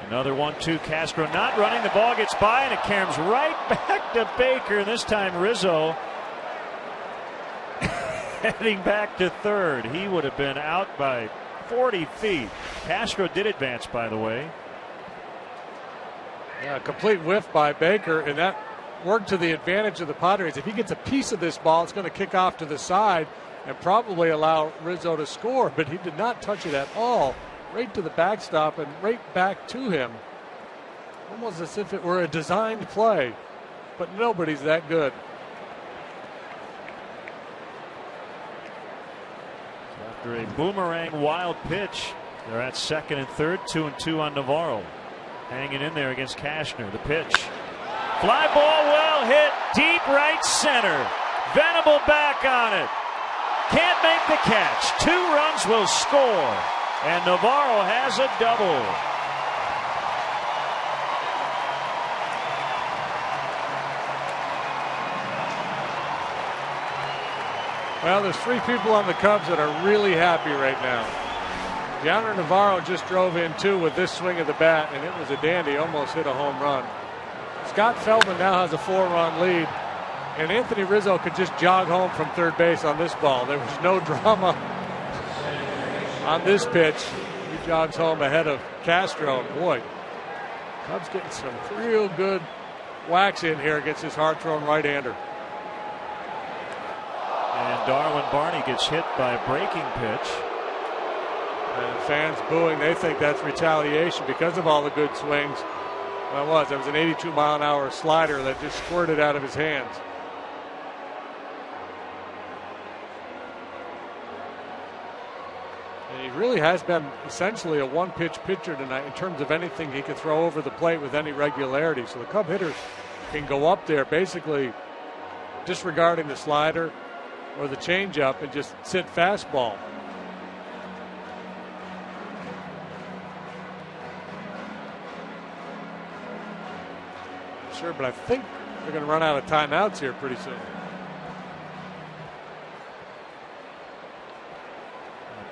Another 1-2. Castro not running. The ball gets by and it comes right back to Baker. This time Rizzo heading back to third. He would have been out by 40 feet. Castro did advance, by the way. Yeah, complete whiff by Baker, and that worked to the advantage of the Padres. If he gets a piece of this ball, it's going to kick off to the side, and probably allow Rizzo to score, but he did not touch it at all. Right to the backstop and right back to him. Almost as if it were a designed play, but nobody's that good. After a boomerang wild pitch, they're at second and third, 2-2 on Navarro. Hanging in there against Cashner. The pitch. Fly ball well hit, deep right center. Venable back on it. Can't make the catch. 2 runs will score. And Navarro has a double. Well, there's 3 people on the Cubs that are really happy right now. Yonder Navarro just drove in 2 with this swing of the bat, and it was a dandy. Almost hit a home run. Scott Feldman now has a 4-run lead, and Anthony Rizzo could just jog home from third base on this ball. There was no drama on this pitch. He jogs home ahead of Castro. Boy, Cubs getting some real good whacks in here against his hard-thrown right-hander. And Darwin Barney gets hit by a breaking pitch. And fans booing. They think that's retaliation because of all the good swings. Well, it was an 82-mile-an-hour slider that just squirted out of his hands. And he really has been essentially a one-pitch pitcher tonight in terms of anything he can throw over the plate with any regularity. So the Cub hitters can go up there basically disregarding the slider or the changeup and just sit fastball. Sure, but I think they're going to run out of timeouts here pretty soon.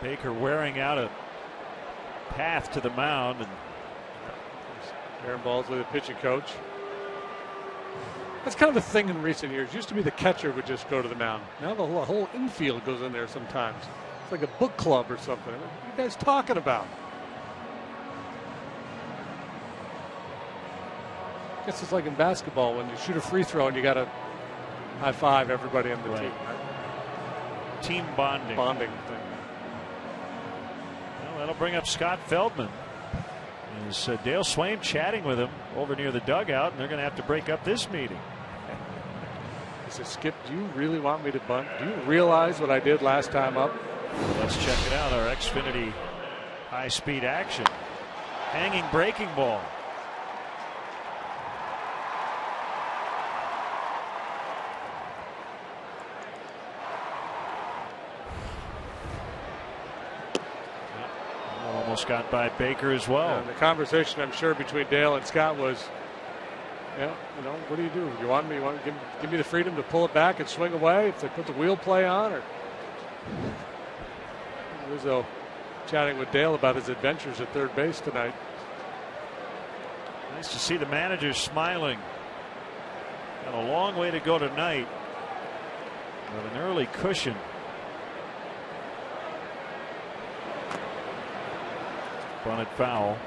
Baker wearing out a path to the mound. And Aaron Balsley, the pitching coach. That's kind of a thing in recent years. Used to be the catcher would just go to the mound. Now the whole infield goes in there sometimes. It's like a book club or something. What are you guys talking about? I guess it's like in basketball when you shoot a free throw and you got to high five everybody on the team. Right? Team bonding. Bonding thing. Well, that'll bring up Scott Feldman. Is Dale Swaim chatting with him over near the dugout, and they're going to have to break up this meeting. He says, Skip, do you really want me to bunt? Do you realize what I did last time up? Let's check it out. Our Xfinity high-speed action. Hanging breaking ball. Almost got by Baker as well. The conversation, I'm sure, between Dale and Scott was, what do? You want me? You want to give me the freedom to pull it back and swing away if they put the wheel play on? Or Rizzo chatting with Dale about his adventures at third base tonight. Nice to see the manager smiling. Got a long way to go tonight with an early cushion. Bunted foul.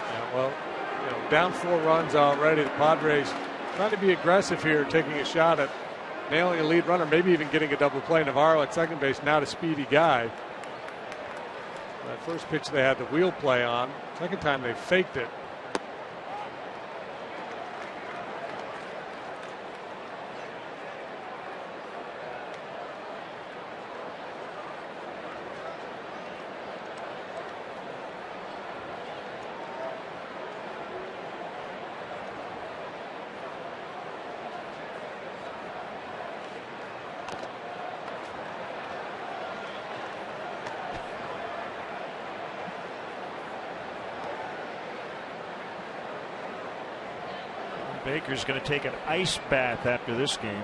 Yeah, well, down 4 runs already. The Padres trying to be aggressive here, taking a shot at nailing a lead runner, maybe even getting a double play. Navarro at second base, not a speedy guy. That first pitch they had the wheel play on. Second time they faked it. Baker's going to take an ice bath after this game.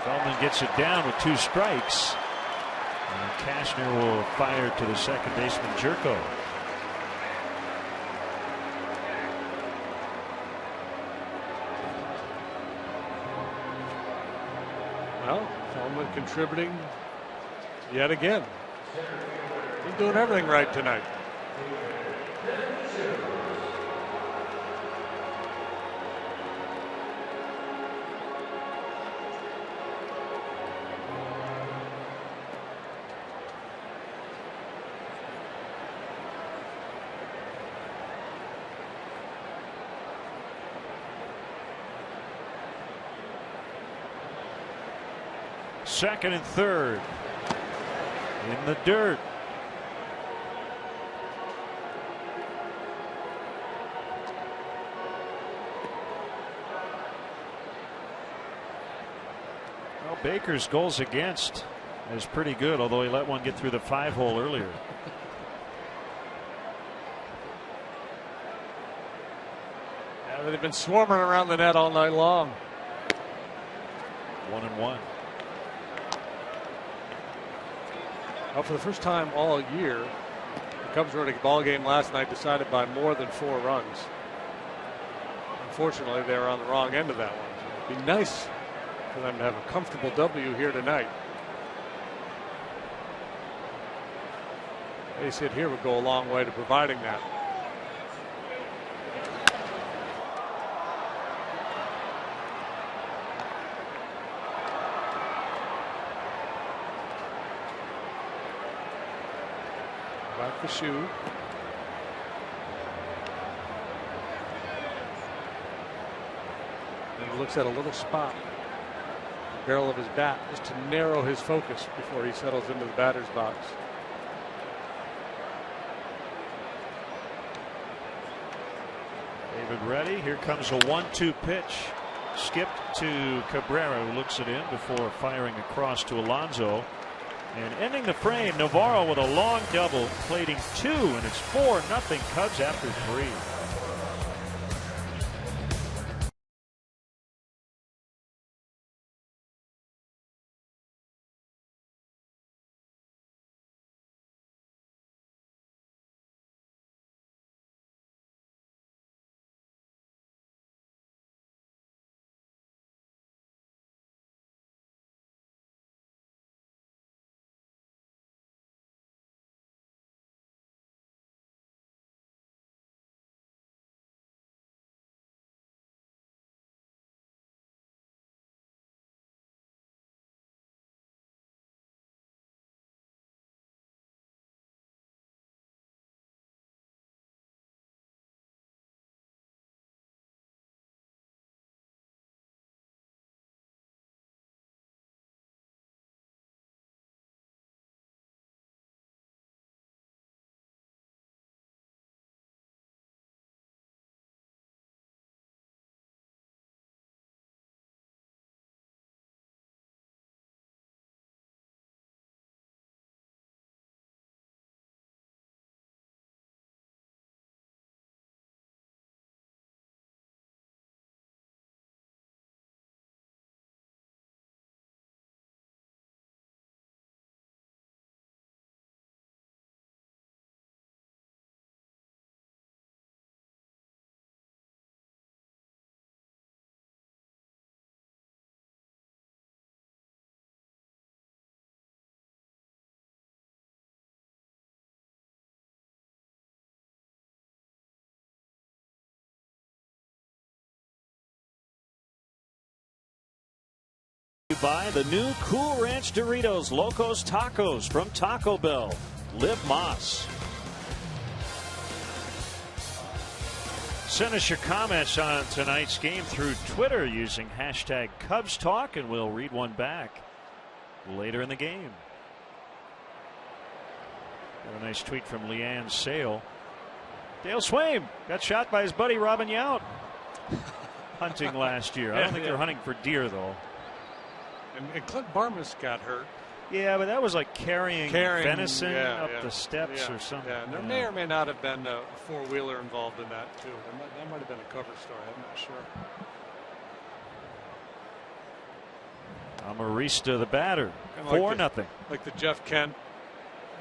Feldman gets it down with 2 strikes. And Cashner will fire to the second baseman, Jerko. Well, contributing yet again. He's doing everything right tonight. Second and third in the dirt. Well, Baker's goals against is pretty good, although he let one get through the 5-hole earlier. Yeah, they've been swarming around the net all night long. 1-1. Well, for the first time all year, the Cubs were in a ball game last night decided by more than 4 runs. Unfortunately, they were on the wrong end of that one. It'd be nice for them to have a comfortable W here tonight. A base hit here would go a long way to providing that. Back the shoe. And he looks at a little spot, the barrel of his bat, just to narrow his focus before he settles into the batter's box. David ready. Here comes a 1-2 pitch. Skipped to Cabrera, who looks it in before firing across to Alonso. And ending the frame, Navarro with a long double, plating 2, and it's 4-0 Cubs after 3. By the new Cool Ranch Doritos Locos Tacos from Taco Bell. Live Moss. Send us your comments on tonight's game through Twitter using hashtag Cubs Talk, and we'll read one back later in the game. Got a nice tweet from Leanne Sale. Dale Swaim got shot by his buddy Robin Yount hunting last year. I don't think they're hunting for deer, though. And Clint Barmas got hurt. Yeah, but that was like carrying venison up the steps or something. Yeah, and there may or may not have been a 4-wheeler involved in that, too. That might have been a cover story. I'm not sure. Amarista, the batter. 4-0. Like the Jeff Kent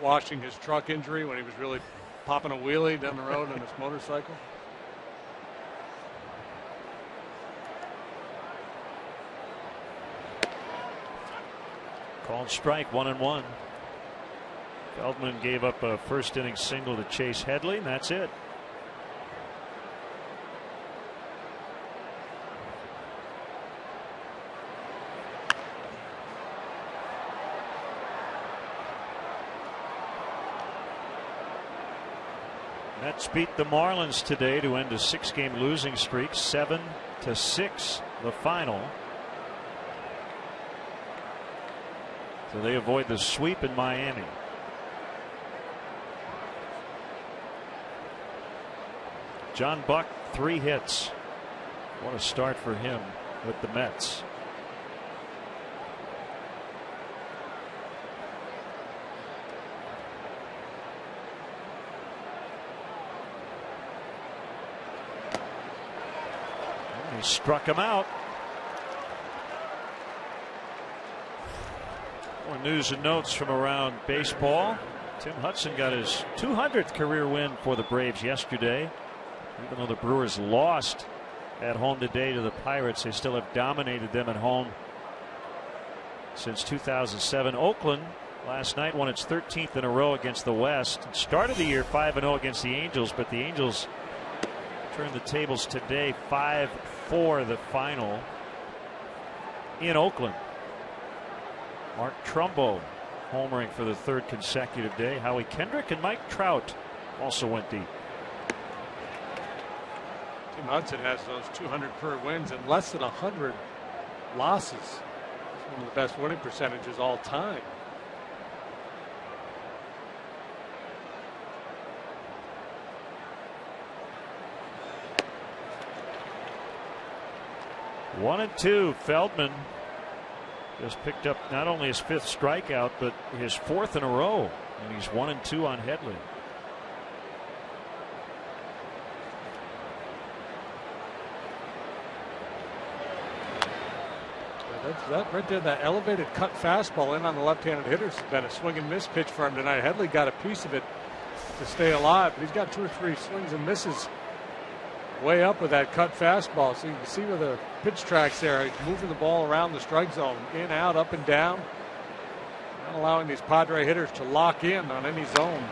washing his truck injury when he was really popping a wheelie down the road on his motorcycle. Called strike, 1-1. Feldman gave up a first inning single to Chase Headley, and that's it. Mets beat the Marlins today to end a 6-game losing streak, 7-6 the final. So they avoid the sweep in Miami. John Buck, 3 hits. What a start for him with the Mets. He struck him out. More news and notes from around baseball. Tim Hudson got his 200th career win for the Braves yesterday. Even though the Brewers lost at home today to the Pirates, they still have dominated them at home since 2007. Oakland last night won its 13th in a row against the West. It started the year 5-0 against the Angels, but the Angels turned the tables today, 5-4 the final in Oakland. Mark Trumbo homering for the 3rd consecutive day. Howie Kendrick and Mike Trout also went deep. Tim Hudson has those 200 career wins and less than 100 losses. It's one of the best winning percentages all time. One and two. Feldman just picked up not only his 5th strikeout, but his 4th in a row, and he's 1-2 on Headley. That right there, that elevated cut fastball in on the left-handed hitters has been a swing and miss pitch for him tonight. Headley got a piece of it to stay alive, but he's got 2 or 3 swings and misses way up with that cut fastball. So you can see where the pitch tracks there. He's moving the ball around the strike zone, in, out, up, and down, not allowing these Padre hitters to lock in on any zone.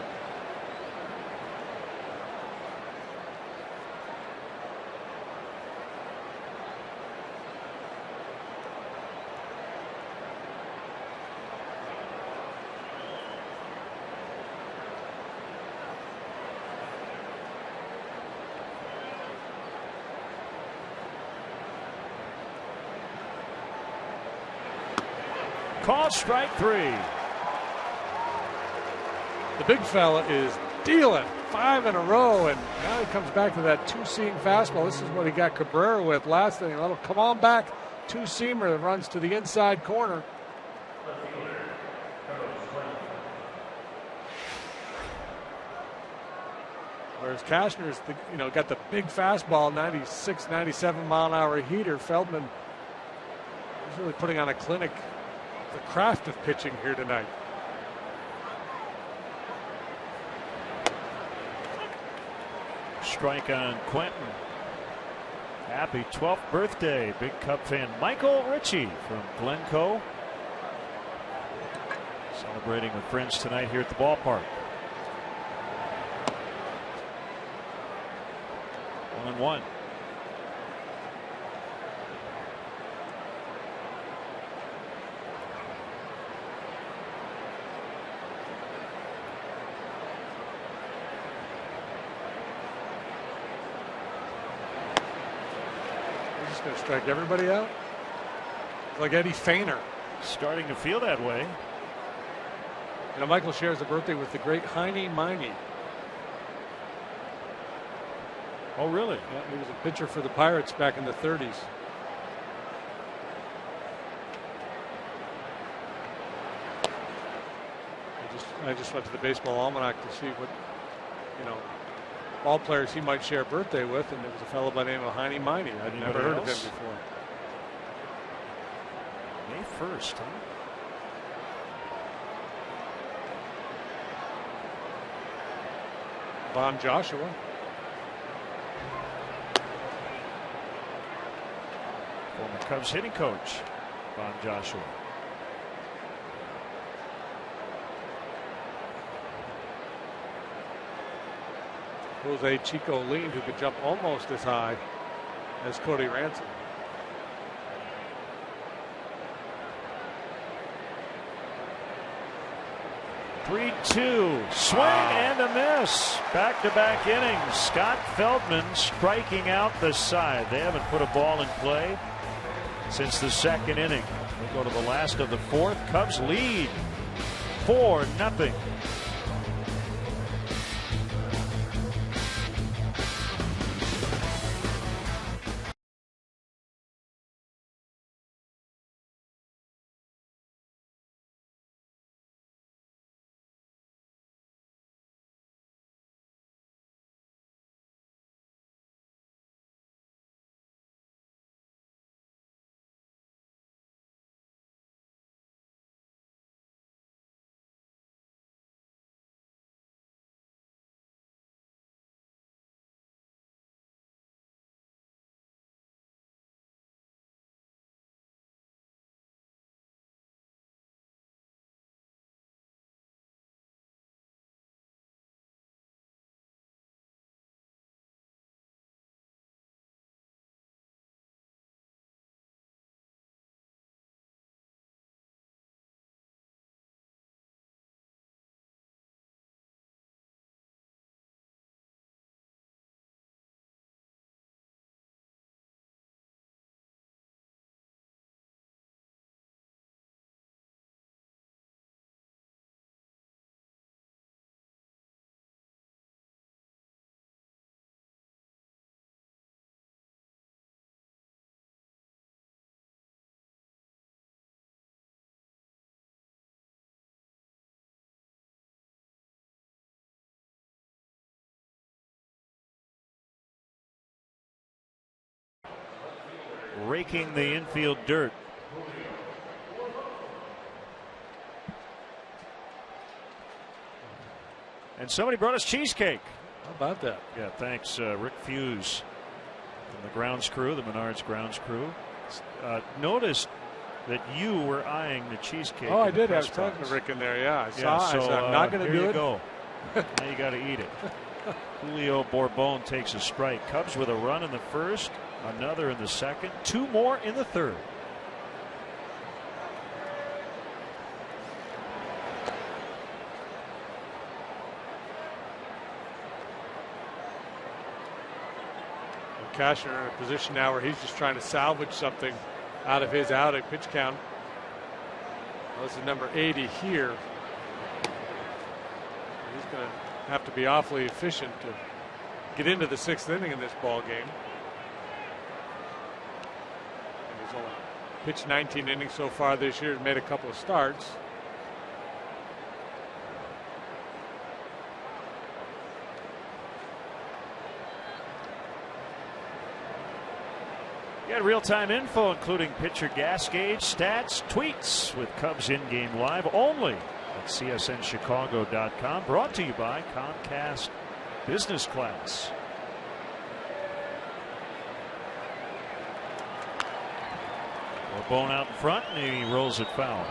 Call strike 3. The big fella is dealing 5 in a row, and now he comes back to that 2-seam fastball. This is what he got Cabrera with last thing. A little come on back 2-seamer that runs to the inside corner. Whereas Cashner's got the big fastball, 96, 97 mile an hour heater. Feldman is really putting on a clinic, the craft of pitching here tonight. Strike on Quentin. Happy 12th birthday, big Cub fan Michael Ritchie from Glencoe. Celebrating with friends tonight here at the ballpark. 1-1. Going to strike everybody out? Like Eddie Feigner. Starting to feel that way. Michael shares a birthday with the great Heine Miney. Oh, really? Yeah, he was a pitcher for the Pirates back in the 30s. I just went to the Baseball Almanac to see what, ball players he might share a birthday with, and there was a fellow by the name of Heine Miney. I'd never heard of him before. May 1st, huh? Von Joshua. Former Cubs hitting coach, Von Joshua. Jose Chico Lean, who could jump almost as high as Cody Ransom. 3-2, swing and a miss. Back-to-back innings. Scott Feldman striking out the side. They haven't put a ball in play since the second inning. We go to the last of the fourth. Cubs lead 4-0. Raking the infield dirt. And somebody brought us cheesecake. How about that? Yeah, thanks, Rick Fuse from the grounds crew, the Menards grounds crew. Noticed that you were eyeing the cheesecake. Oh, I did. I was talking to Rick in there. Yeah, I saw. So, I said, I'm not going to do it. Go. Now you got to eat it. Julio Bourbon takes a strike. Cubs with a run in the first, another in the second, two more in the third. Cashner in a position now where he's just trying to salvage something out of his outing pitch count. Well, this is number 80 here. He's going to have to be awfully efficient to get into the sixth inning in this ball game. And he's only pitched 19 innings so far this year and made a couple of starts. Get real-time info, including pitcher gas gauge, stats, tweets with Cubs in-game live only at csnchicago.com. Brought to you by Comcast Business Class. Bone out in front, and he rolls it foul.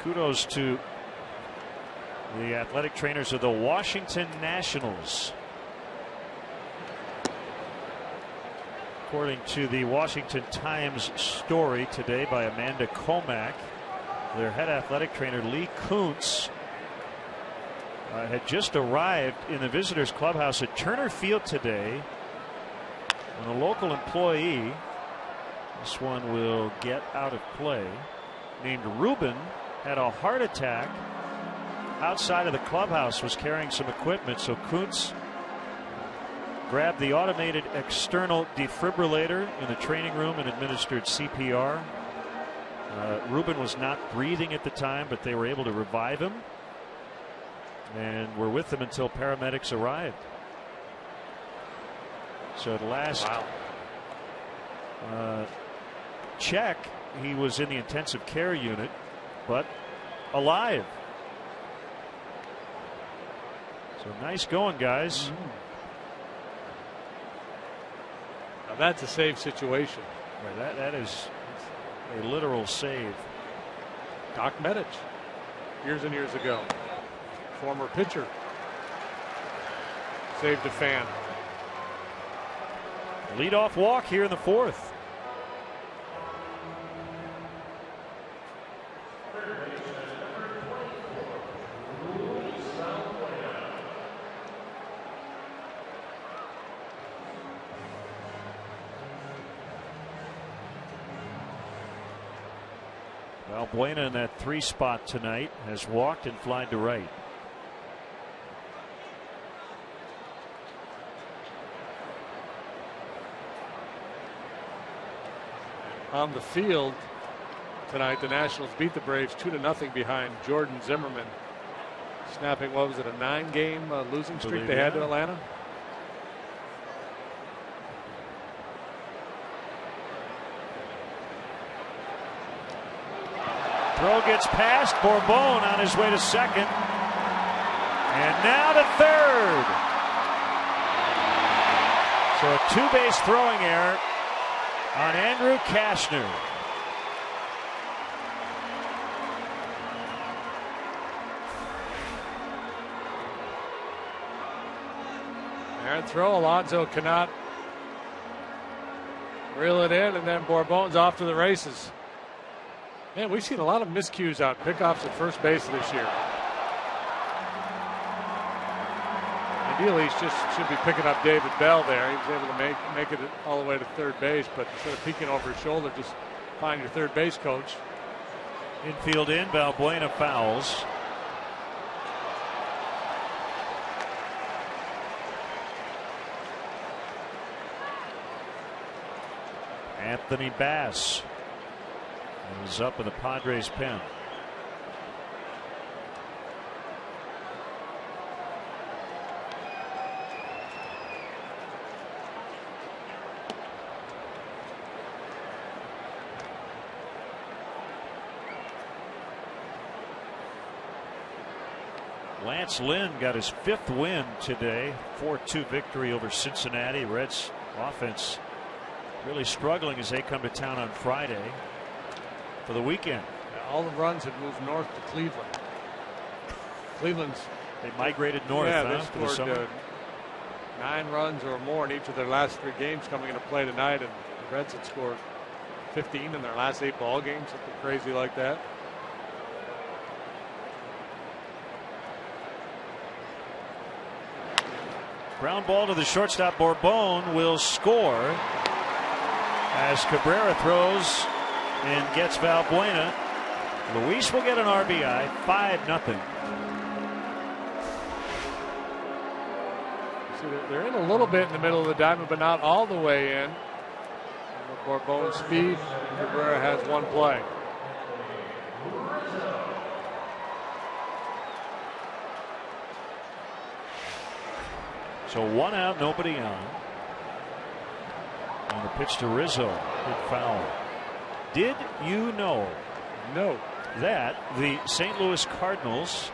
Kudos to the athletic trainers of the Washington Nationals. According to the Washington Times story today by Amanda Comack, their head athletic trainer Lee Kuntz had just arrived in the visitors clubhouse at Turner Field today when a local employee, this one will get out of play, named Ruben, had a heart attack outside of the clubhouse, was carrying some equipment. So Kuntz grabbed the automated external defibrillator in the training room and administered CPR. Ruben was not breathing at the time, but they were able to revive him and were with him until paramedics arrived. So at last check, he was in the intensive care unit, but alive. So nice going, guys. Now that's a save situation. Right, that is a literal save. Doc Medich, years and years ago. Former pitcher. Saved a fan. Leadoff walk here in the fourth. Valbuena in that 3 spot tonight has walked and flied to right. On the field tonight, the Nationals beat the Braves 2-0 behind Jordan Zimmerman, snapping, what was it, a 9-game losing streak they had to Atlanta? Throw gets past Bourbon on his way to second. And now to third. So a 2-base throwing error on Andrew Cashner. Errant throw. Alonso cannot reel it in, and then Bourbon's off to the races. Man, we've seen a lot of miscues out, pickoffs at first base this year. Ideally, he just should be picking up David Bell there. He was able to make it all the way to third base, but instead of peeking over his shoulder, just find your third base coach. Infield in, Valbuena fouls. Anthony Bass is up in the Padres pen. Lance Lynn got his 5th win today, 4-2 victory over Cincinnati. Reds offense really struggling as they come to town on Friday for the weekend. All the runs have moved north to Cleveland. They migrated north. They scored 9 runs or more in each of their last 3 games coming into play tonight, and the Reds had scored 15 in their last 8 ball games, something crazy like that. Ground ball to the shortstop. Bourbon will score as Cabrera throws and gets Valbuena. Luis will get an RBI, 5-0. See, they're in a little bit in the middle of the diamond, but not all the way in. And with Bourbon's speed, Cabrera has 1 play. So 1 out, nobody on. On the pitch to Rizzo, hit foul. Did you know? No. That the St. Louis Cardinals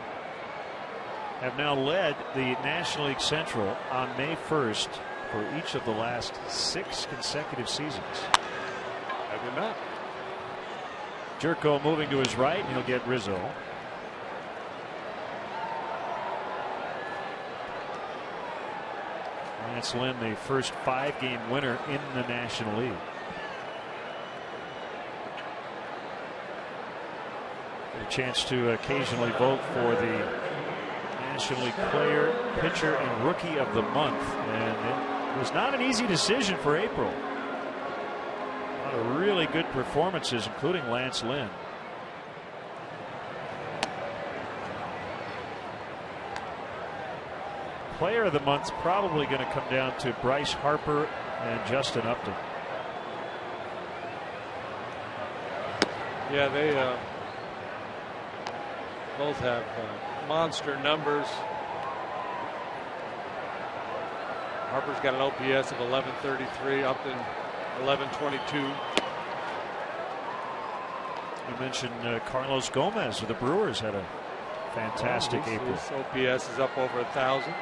have now led the National League Central on May 1st for each of the last 6 consecutive seasons? I did not. Jerko moving to his right, and he'll get Rizzo. Lance Lynn, the first 5-game winner in the National League. A chance to occasionally vote for the National League Player, Pitcher, and Rookie of the Month. And it was not an easy decision for April. A lot of really good performances, including Lance Lynn. Player of the Month's probably going to come down to Bryce Harper and Justin Upton. Yeah, they both have monster numbers. Harper's got an OPS of 1133, Upton 1122. You mentioned Carlos Gomez of the Brewers had a fantastic April. His OPS is up over 1,000.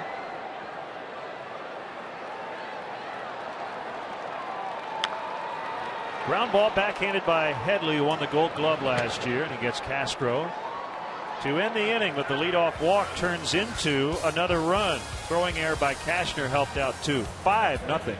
Ground ball backhanded by Headley, who won the Gold Glove last year, and he gets Castro to end the inning, but the leadoff walk turns into another run. Throwing error by Cashner helped out too. 5-0.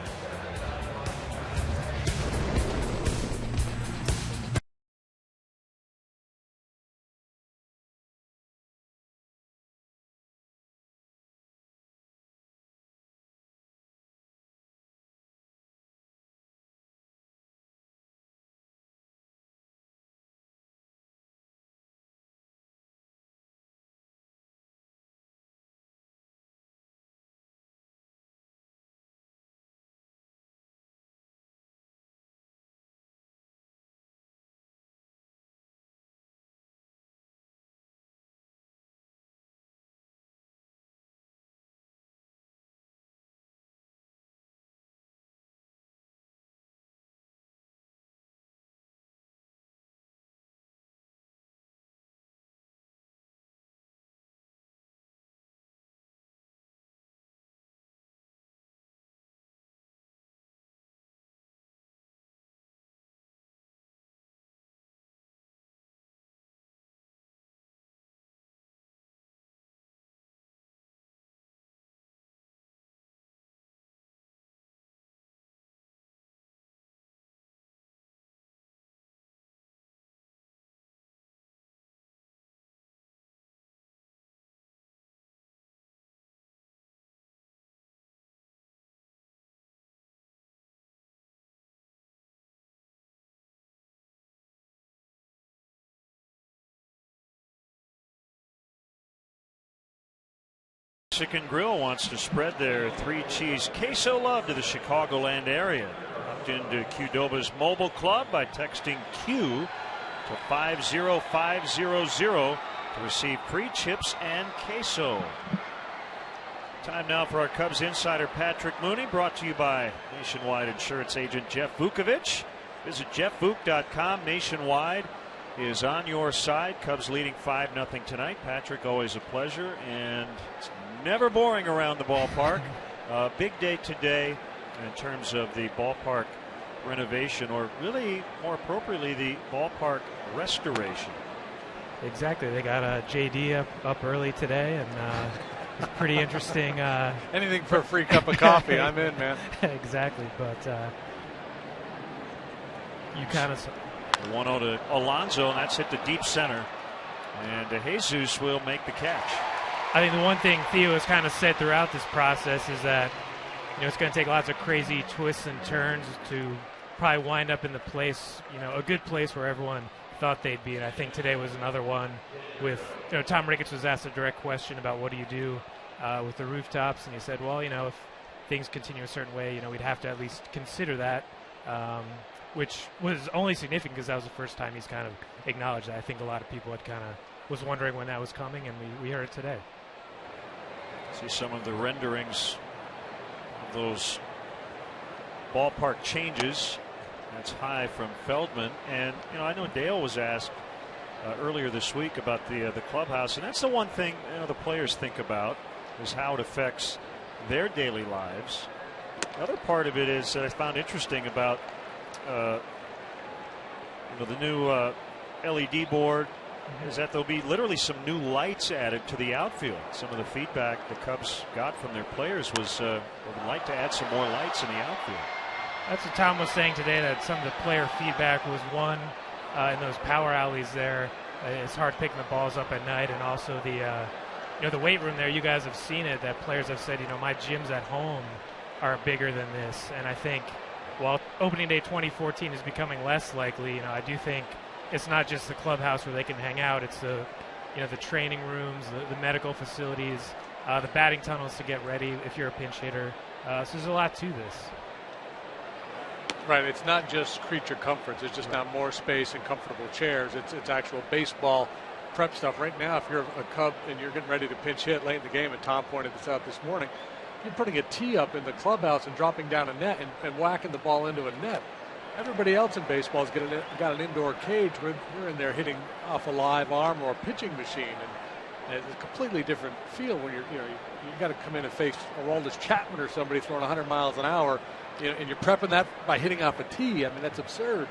Mexican Grill wants to spread their 3-cheese queso love to the Chicagoland area. Opt into Qdoba's mobile club by texting Q to 50500 to receive free chips and queso. Time now for our Cubs insider Patrick Mooney, brought to you by Nationwide Insurance agent Jeff Vukovich. Visit jeffvuk.com. Nationwide is on your side. Cubs leading 5-0 tonight. Patrick, always a pleasure, and it's never boring around the ballpark. Big day today in terms of the ballpark renovation, or really more appropriately the ballpark restoration. Exactly. They got JD up early today, and it's pretty interesting. Anything for a free cup of coffee, I'm in, man. Exactly, but you kind of 1-0 to Alonso, and that's hit to deep center, and Jesus will make the catch. I think the one thing Theo has kind of said throughout this process is that it's going to take lots of crazy twists and turns to probably wind up in the place, a good place where everyone thought they'd be. And I think today was another one with, Tom Ricketts was asked a direct question about what do you do with the rooftops, and he said, well, if things continue a certain way, we'd have to at least consider that, which was only significant because that was the first time he's kind of acknowledged that. I think a lot of people had kind of was wondering when that was coming, and we heard it today. See some of the renderings of those ballpark changes. That's high from Feldman, and I know Dale was asked earlier this week about the clubhouse, and that's the one thing the players think about is how it affects their daily lives. The other part of it is that I found interesting about the new LED board is that there'll be literally some new lights added to the outfield. Some of the feedback the Cubs got from their players was they would like to add some more lights in the outfield. That's what Tom was saying today, that some of the player feedback was one in those power alleys there. It's hard picking the balls up at night, and also the weight room there. You guys have seen it. That players have said, my gyms at home are bigger than this. And I think while opening day 2014 is becoming less likely, I do think it's not just the clubhouse where they can hang out. It's the training rooms, the medical facilities, the batting tunnels to get ready if you're a pinch hitter. So there's a lot to this. Right, it's not just creature comforts. It's just now more space and comfortable chairs. It's actual baseball prep stuff. Right now, if you're a Cub and you're getting ready to pinch hit late in the game, and Tom pointed this out this morning, you're putting a tee up in the clubhouse and dropping down a net and whacking the ball into a net. Everybody else in baseball has got an indoor cage where you're in there hitting off a live arm or a pitching machine, and it's a completely different feel when you got to come in and face Aroldis Chapman or somebody throwing 100 miles an hour and you're prepping that by hitting off a tee. I mean, that's absurd.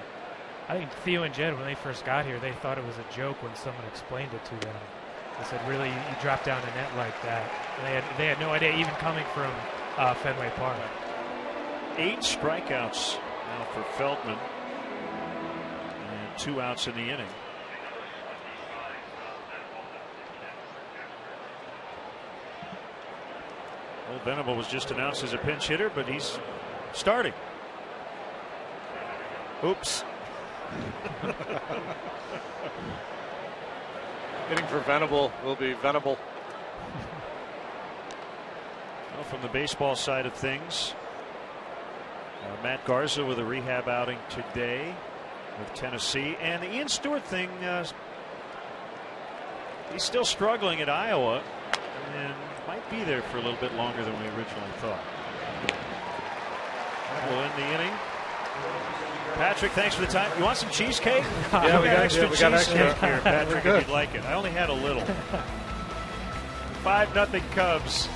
I think Theo and Jed, when they first got here, they thought it was a joke when someone explained it to them. They said, really, you drop down a net like that? And they had no idea, even coming from Fenway Park. 8 strikeouts now for Feldman, and 2 outs in the inning. Well, Venable was just announced as a pinch hitter, but he's starting. Oops. Hitting for Venable will be Venable. Well, from the baseball side of things, Matt Garza with a rehab outing today with Tennessee. And the Ian Stewart thing, he's still struggling at Iowa and might be there for a little bit longer than we originally thought. We'll end the inning. Patrick, thanks for the time. You want some cheesecake? Yeah, we got extra cheesecake here, Patrick, Good. if you'd like it. I only had a little. 5-0 Cubs.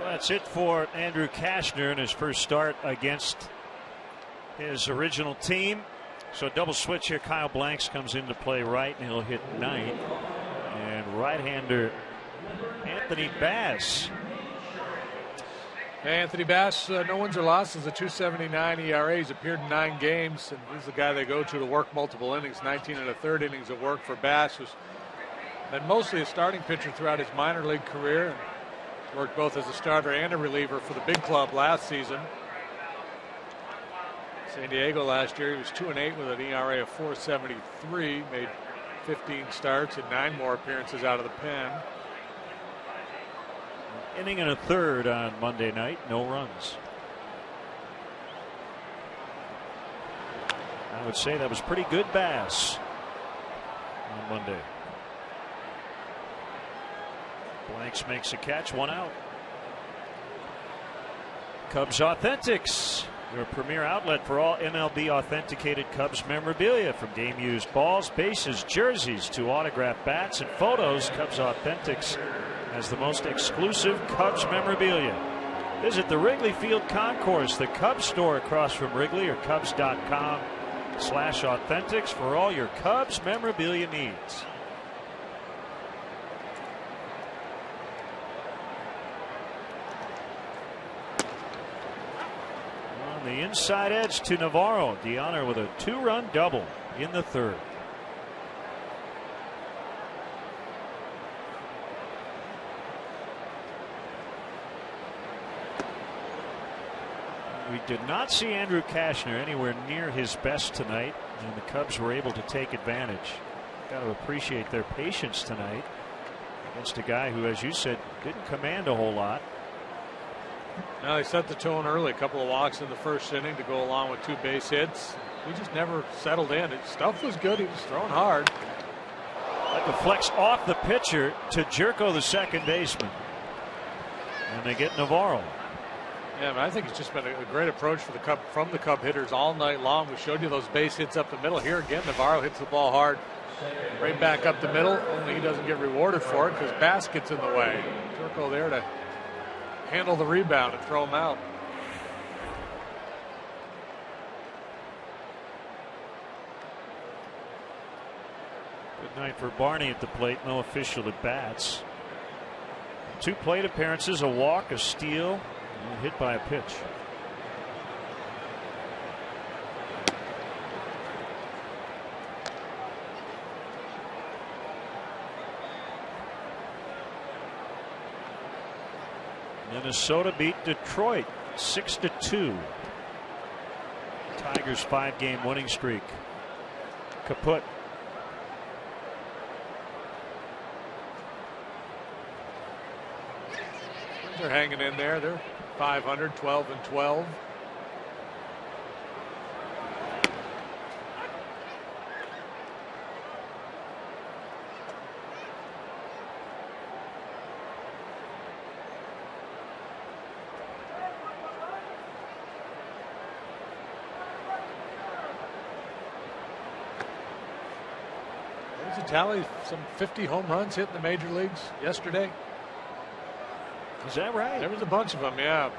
That's it for Andrew Kashner in his first start against his original team. So a double switch here. Kyle Blanks comes into play right, and he'll hit 9th. And right-hander Anthony Bass. Anthony Bass, no wins or losses, a 2.79 ERA. He's appeared in 9 games, and he's the guy they go to work multiple innings. 19 1/3 innings of work for Bass, who's been mostly a starting pitcher throughout his minor league career, and worked both as a starter and a reliever for the big club last season. San Diego last year, he was 2-8 with an ERA of 4.73, made 15 starts and 9 more appearances out of the pen. Inning and a third on Monday night, no runs. I would say that was pretty good Bass on Monday. Blanks makes a catch, 1 out. Cubs Authentics, your premier outlet for all MLB authenticated Cubs memorabilia, from game used balls, bases, jerseys to autographed bats and photos. Cubs Authentics has the most exclusive Cubs memorabilia. Visit the Wrigley Field Concourse, the Cubs store across from Wrigley, or Cubs.com/authentics for all your Cubs memorabilia needs. On the inside edge to Navarro. Deanna with a 2-run double in the third. We did not see Andrew Kashner anywhere near his best tonight, and the Cubs were able to take advantage. Got to appreciate their patience tonight against a guy who, as you said, didn't command a whole lot. Now they set the tone early, a couple of walks in the first inning to go along with 2 base hits. He just never settled in. His stuff was good. He was throwing hard. That deflects off the pitcher to Jerko, the second baseman. And they get Navarro. Yeah, I think it's just been a great approach for from the Cub hitters all night long. We showed you those base hits up the middle. Here again, Navarro hits the ball hard right back up the middle. Only he doesn't get rewarded for it because Bass gets in the way. Jerko there to handle the rebound and throw him out. Good night for Barney at the plate. No official at bats. 2 plate appearances, a walk, a steal, and hit by a pitch. Minnesota beat Detroit 6-2. Tigers' 5-game winning streak. Kaput. They're hanging in there. They're 500, 12-12. There's a tally, some 50 home runs hit in the major leagues yesterday. Is that right? There was a bunch of them, yeah.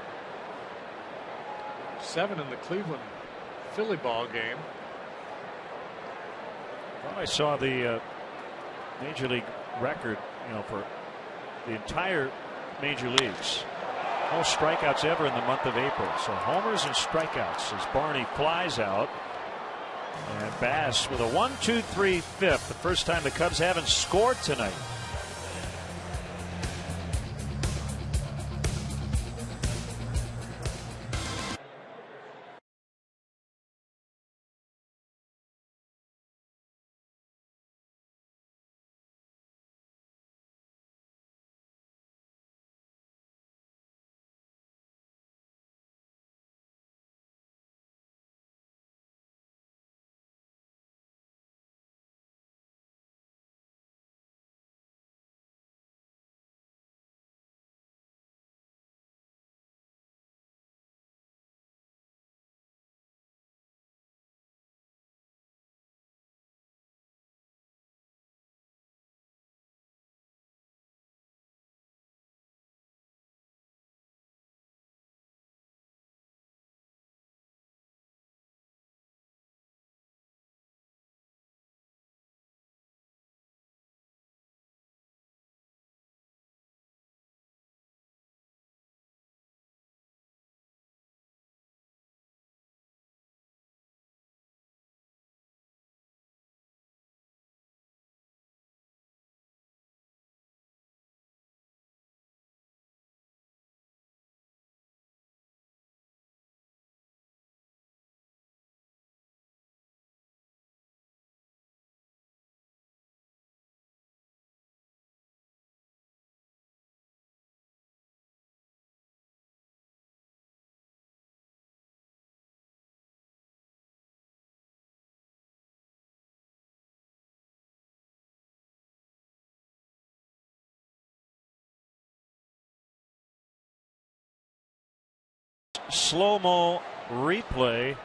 7 in the Cleveland Philly ball game. Well, I saw the major league record, for the entire major leagues. Most strikeouts ever in the month of April. So homers and strikeouts as Barney flies out. And Bass with a 1-2-3 fifth. The first time the Cubs haven't scored tonight. Slow-mo replay.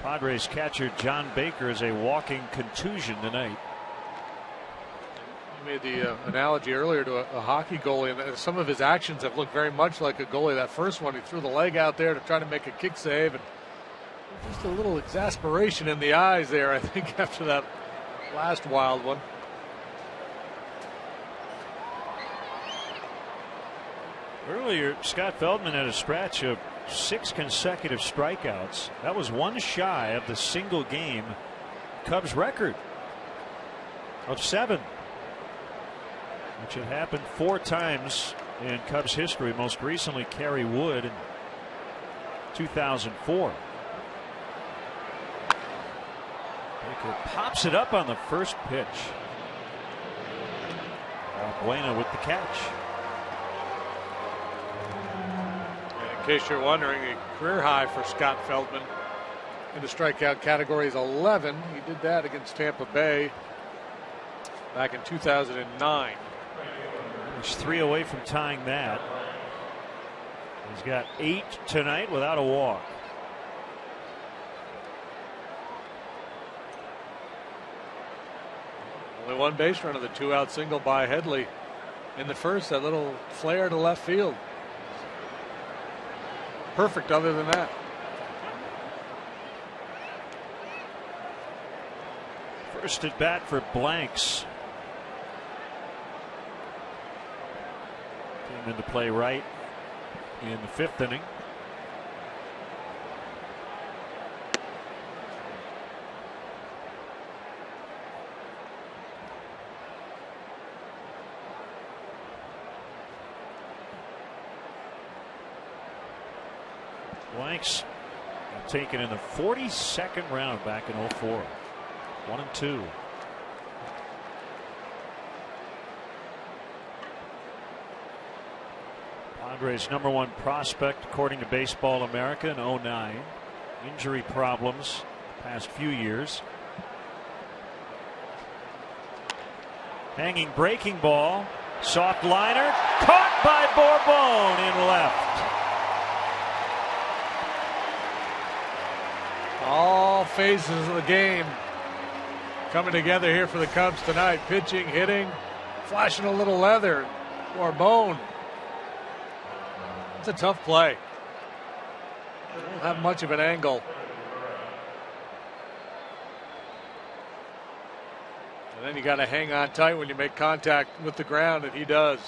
Padres catcher John Baker is a walking contusion tonight. You made the analogy earlier to a hockey goalie, and some of his actions have looked very much like a goalie. That first one, he threw the leg out there to try to make a kick save, and just a little exasperation in the eyes there, I think, after that last wild one. Earlier, Scott Feldman had a stretch of 6 consecutive strikeouts. That was one shy of the single game Cubs record of 7, which had happened 4 times in Cubs history. Most recently, Kerry Wood. And 2004. Baker pops it up on the first pitch. Bueno with the catch. And in case you're wondering, a career high for Scott Feldman in the strikeout category is 11. He did that against Tampa Bay back in 2009. He's 3 away from tying that. He's got 8 tonight without a walk. Only one base run of the 2-out single by Headley in the first. That little flare to left field. Perfect other than that. First at bat for Blanks. Came into play right in the 5th inning. Blanks taken in the 42nd round back in 04. 1-2. Padres' #1 prospect according to Baseball America in 09. Injury problems the past few years. Hanging breaking ball. Soft liner. Caught by Bourbon in left. All phases of the game coming together here for the Cubs tonight. Pitching, hitting, flashing a little leather or bone. It's a tough play. They don't have much of an angle. And then you got to hang on tight when you make contact with the ground, and he does.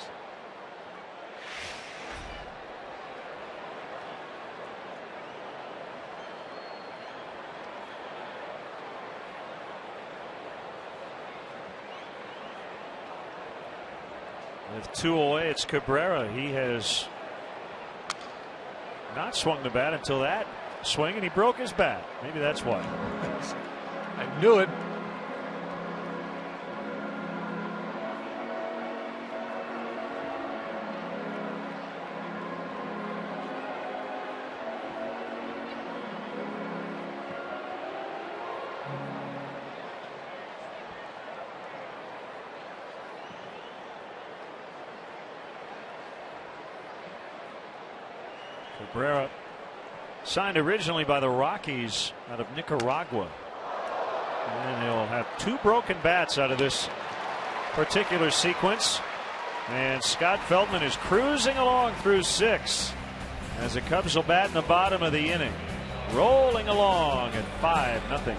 With 2 away, it's Cabrera. He has not swung the bat until that swing, and he broke his bat. Maybe that's why. I knew it. Cabrera signed originally by the Rockies out of Nicaragua. And he'll have 2 broken bats out of this particular sequence. And Scott Feldman is cruising along through 6 as the Cubs will bat in the bottom of the inning. Rolling along at 5-0.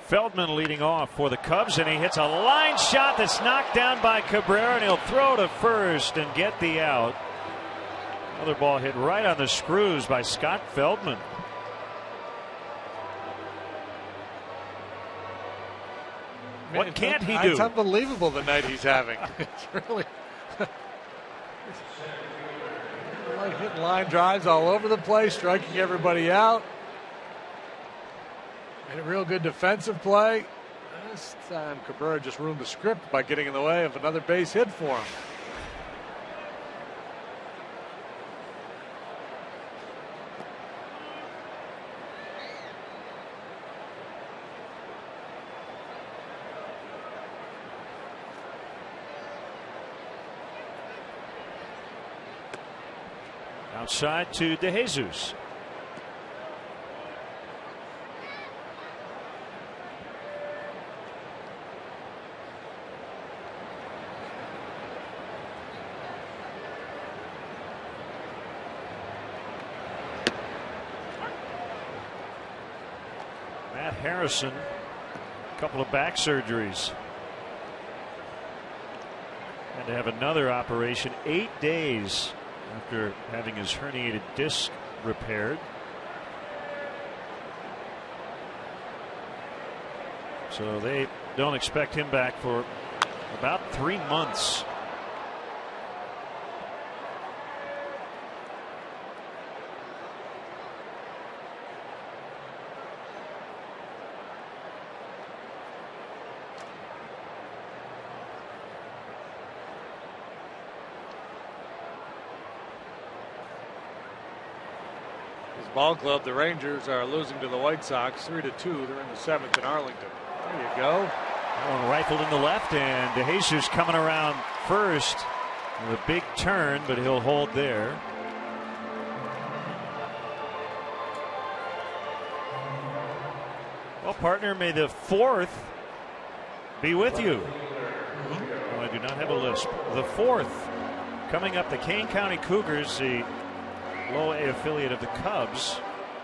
Feldman leading off for the Cubs, and he hits a line shot that's knocked down by Cabrera, and he'll throw to first and get the out. Another ball hit right on the screws by Scott Feldman. What can't he do? It's unbelievable the night he's having. It's really like hitting line drives all over the place, striking everybody out. Made a real good defensive play. This time Cabrera just ruined the script by getting in the way of another base hit for him. Outside to DeJesus. Matt Harrison, a couple of back surgeries. Had to have another operation 8 days after having his herniated disc repaired. So they don't expect him back for about 3 months. Ball club, the Rangers are losing to the White Sox 3-2. They're in the 7th in Arlington. There you go. One rifled in the left, and DeJesus coming around first with a big turn, but he'll hold there. Well, partner, may the 4th be with you. Oh, I do not have a lisp. The 4th coming up, the Kane County Cougars, the low A affiliate of the Cubs,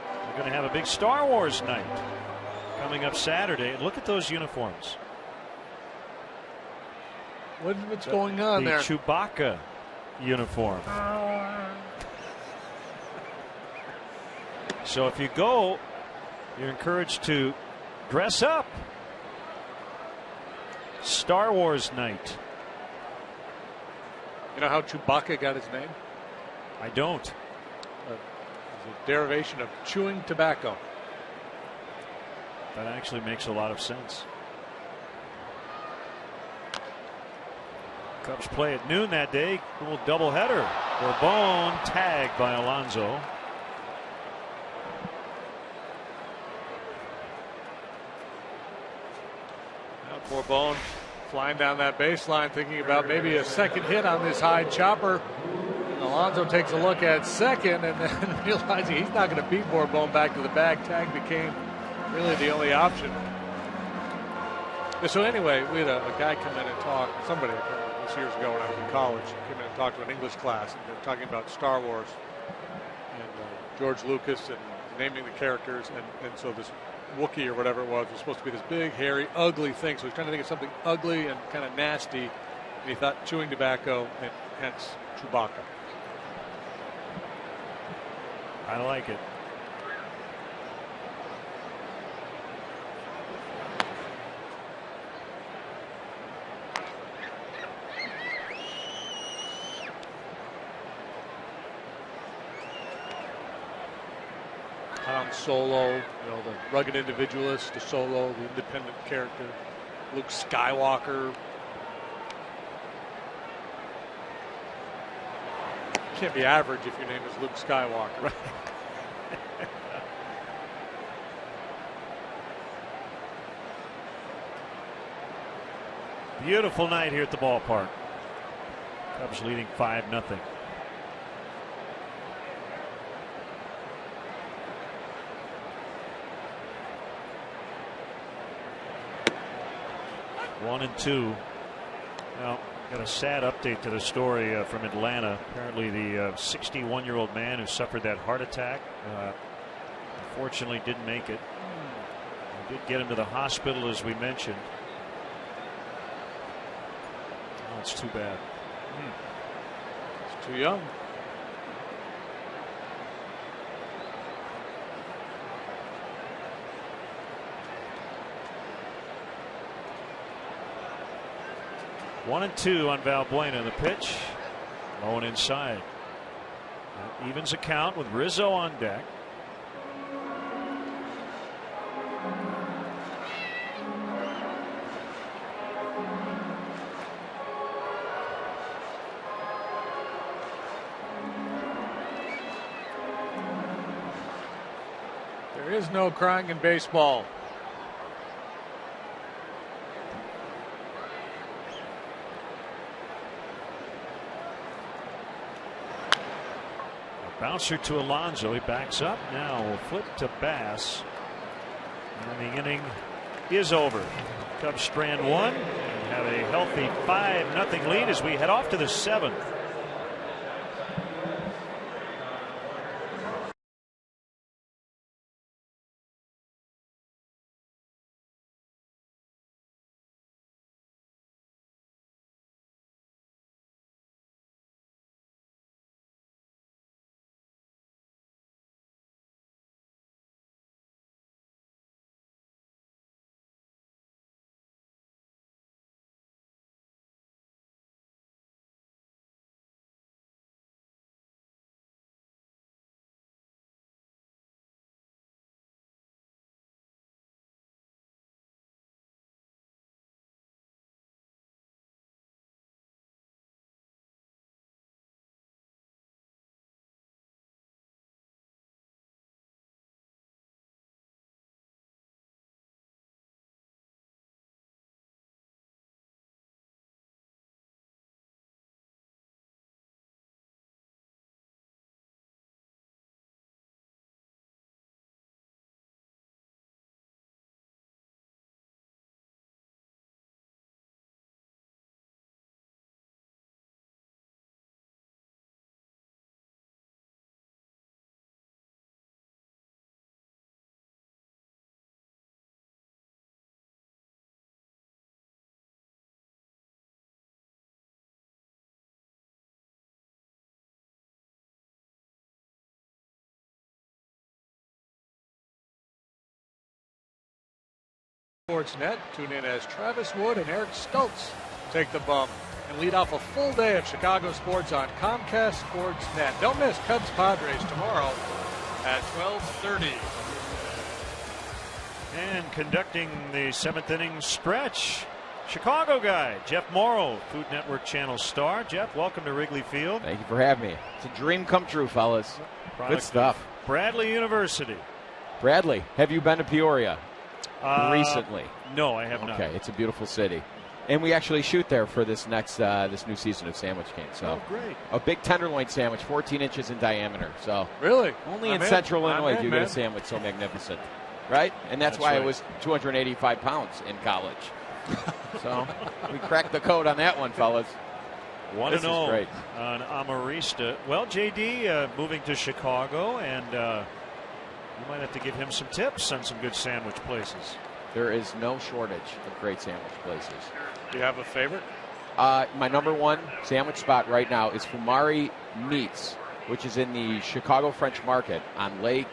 are going to have a big Star Wars night coming up Saturday. And look at those uniforms. What's going on there? The Chewbacca uniform. So if you go, you're encouraged to dress up. Star Wars night. You know how Chewbacca got his name? I don't. It's a derivation of chewing tobacco. That actually makes a lot of sense. Cubs play at noon that day. A little doubleheader. Bourbon tagged by Alonso. Bourbon flying down that baseline, thinking about maybe a second hit on this high chopper. Alonso takes a look at second and then realizing he's not going to beat Bourbon back to the bag. Tag became really the only option. So anyway, we had a guy come in and talk, somebody this years ago when I was in college, came in and talked to an English class, and they're talking about Star Wars and George Lucas and naming the characters, and so this Wookiee or whatever it was supposed to be this big, hairy, ugly thing. So he's trying to think of something ugly and kind of nasty, and he thought chewing tobacco, and hence Chewbacca. I like it. Han Solo, the rugged individualist, the Solo, the independent character, Luke Skywalker. You can't be average if your name is Luke Skywalker. Right. Beautiful night here at the ballpark. Cubs leading 5-0. One and two. Now, got a sad update to the story from Atlanta. Apparently, the 61-year-old man who suffered that heart attack unfortunately didn't make it. Did get him to the hospital, as we mentioned. Oh, it's too bad. It's too young. One and two on Valbuena. The pitch. Low and inside. That evens a count with Rizzo on deck. There is no crying in baseball. Bouncer to Alonso. He backs up. Now will flip to Bass. And the inning is over. Cubs strand one and have a healthy 5-0 lead as we head off to the 7th. Sportsnet. Tune in as Travis Wood and Eric Stoltz take the bump and lead off a full day of Chicago sports on Comcast Sportsnet. Don't miss Cubs Padres tomorrow at 12:30. And conducting the 7th inning stretch, Chicago guy Jeff Morrow, Food Network Channel star. Jeff, welcome to Wrigley Field. Thank you for having me. It's a dream come true, fellas. Product Good stuff. Bradley University. Bradley, have you been to Peoria recently? No, I have not. Okay, it's a beautiful city. And we actually shoot there for this next this new season of Sandwich King. So great. A big tenderloin sandwich, 14 inches in diameter. So really, only in Central Illinois do you get a sandwich so magnificent, right? And that's why right. I was 285 pounds in college. So we cracked the code on that one, fellas. 1-0 great. on Amarista. Well, JD moving to Chicago, and you might have to give him some tips on some good sandwich places. There is no shortage of great sandwich places. Do you have a favorite? My number one sandwich spot right now is Fumari Meats, which is in the Chicago French Market on Lake